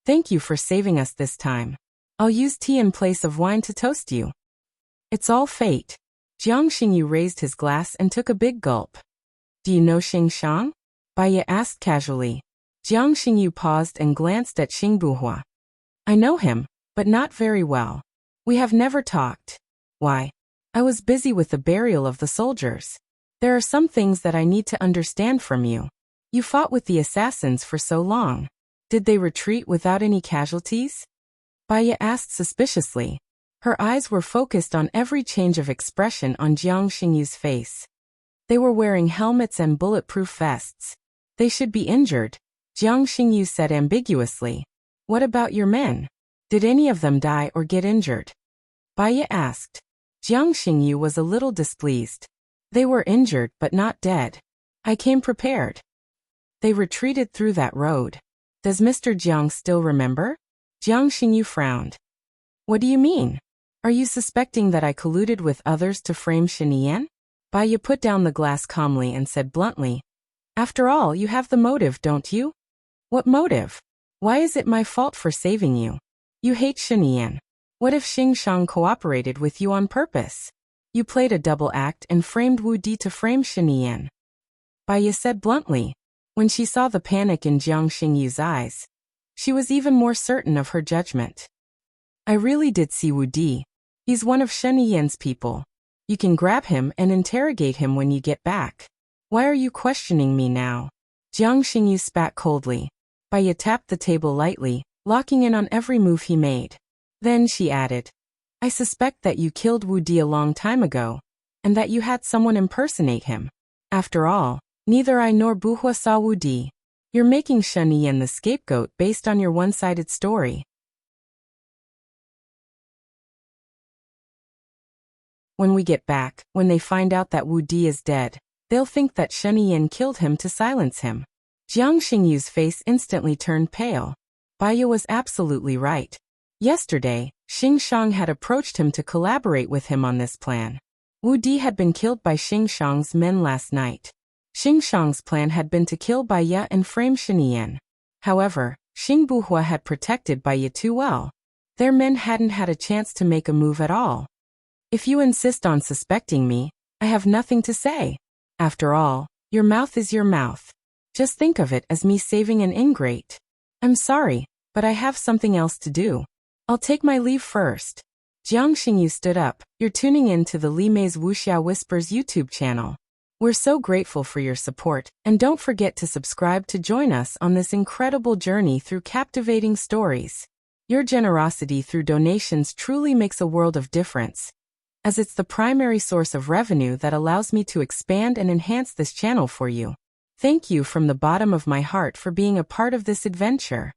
Thank you for saving us this time. I'll use tea in place of wine to toast you. It's all fate. Jiang Xingyu raised his glass and took a big gulp. Do you know Xing Shang? Baiya asked casually. Jiang Xingyu paused and glanced at Xing Buhua. I know him, but not very well. We have never talked. Why? I was busy with the burial of the soldiers. There are some things that I need to understand from you. You fought with the assassins for so long. Did they retreat without any casualties? Baiya asked suspiciously. Her eyes were focused on every change of expression on Jiang Xingyu's face. They were wearing helmets and bulletproof vests. They should be injured, Jiang Xingyu said ambiguously. What about your men? Did any of them die or get injured? Baiya asked. Jiang Xingyu was a little displeased. They were injured but not dead. I came prepared. They retreated through that road. Does Mr. Jiang still remember? Jiang Xingyu frowned. What do you mean? Are you suspecting that I colluded with others to frame Shen Yan? Baiya put down the glass calmly and said bluntly. After all, you have the motive, don't you? What motive? Why is it my fault for saving you? You hate Shen Yan. What if Xing Shang cooperated with you on purpose? You played a double act and framed Wu Di to frame Shen Yan. Baiya said bluntly. When she saw the panic in Jiang Xingyu's eyes, she was even more certain of her judgment. I really did see Wu Di. He's one of Shen Yan's people. You can grab him and interrogate him when you get back. Why are you questioning me now? Jiang Xingyu spat coldly. Baiya tapped the table lightly, locking in on every move he made. Then she added, I suspect that you killed Wu Di a long time ago, and that you had someone impersonate him. After all, Neither I nor Buhua saw Wu Di. You're making Shen Yan the scapegoat based on your one-sided story. When we get back, when they find out that Wu Di is dead, they'll think that Shen Yan killed him to silence him. Jiang Xingyu's face instantly turned pale. Baiya was absolutely right. Yesterday, Xing Shang had approached him to collaborate with him on this plan. Wu Di had been killed by Xing Shang's men last night. Xing Shang's plan had been to kill Baiya and frame Shen Yan. However, Xing Buhua had protected Baiya too well. Their men hadn't had a chance to make a move at all. If you insist on suspecting me, I have nothing to say. After all, your mouth is your mouth. Just think of it as me saving an ingrate. I'm sorry, but I have something else to do. I'll take my leave first. Jiang Xingyu stood up. You're tuning in to the Li Mei's Wuxia Whispers YouTube channel. We're so grateful for your support, and don't forget to subscribe to join us on this incredible journey through captivating stories. Your generosity through donations truly makes a world of difference, as it's the primary source of revenue that allows me to expand and enhance this channel for you. Thank you from the bottom of my heart for being a part of this adventure.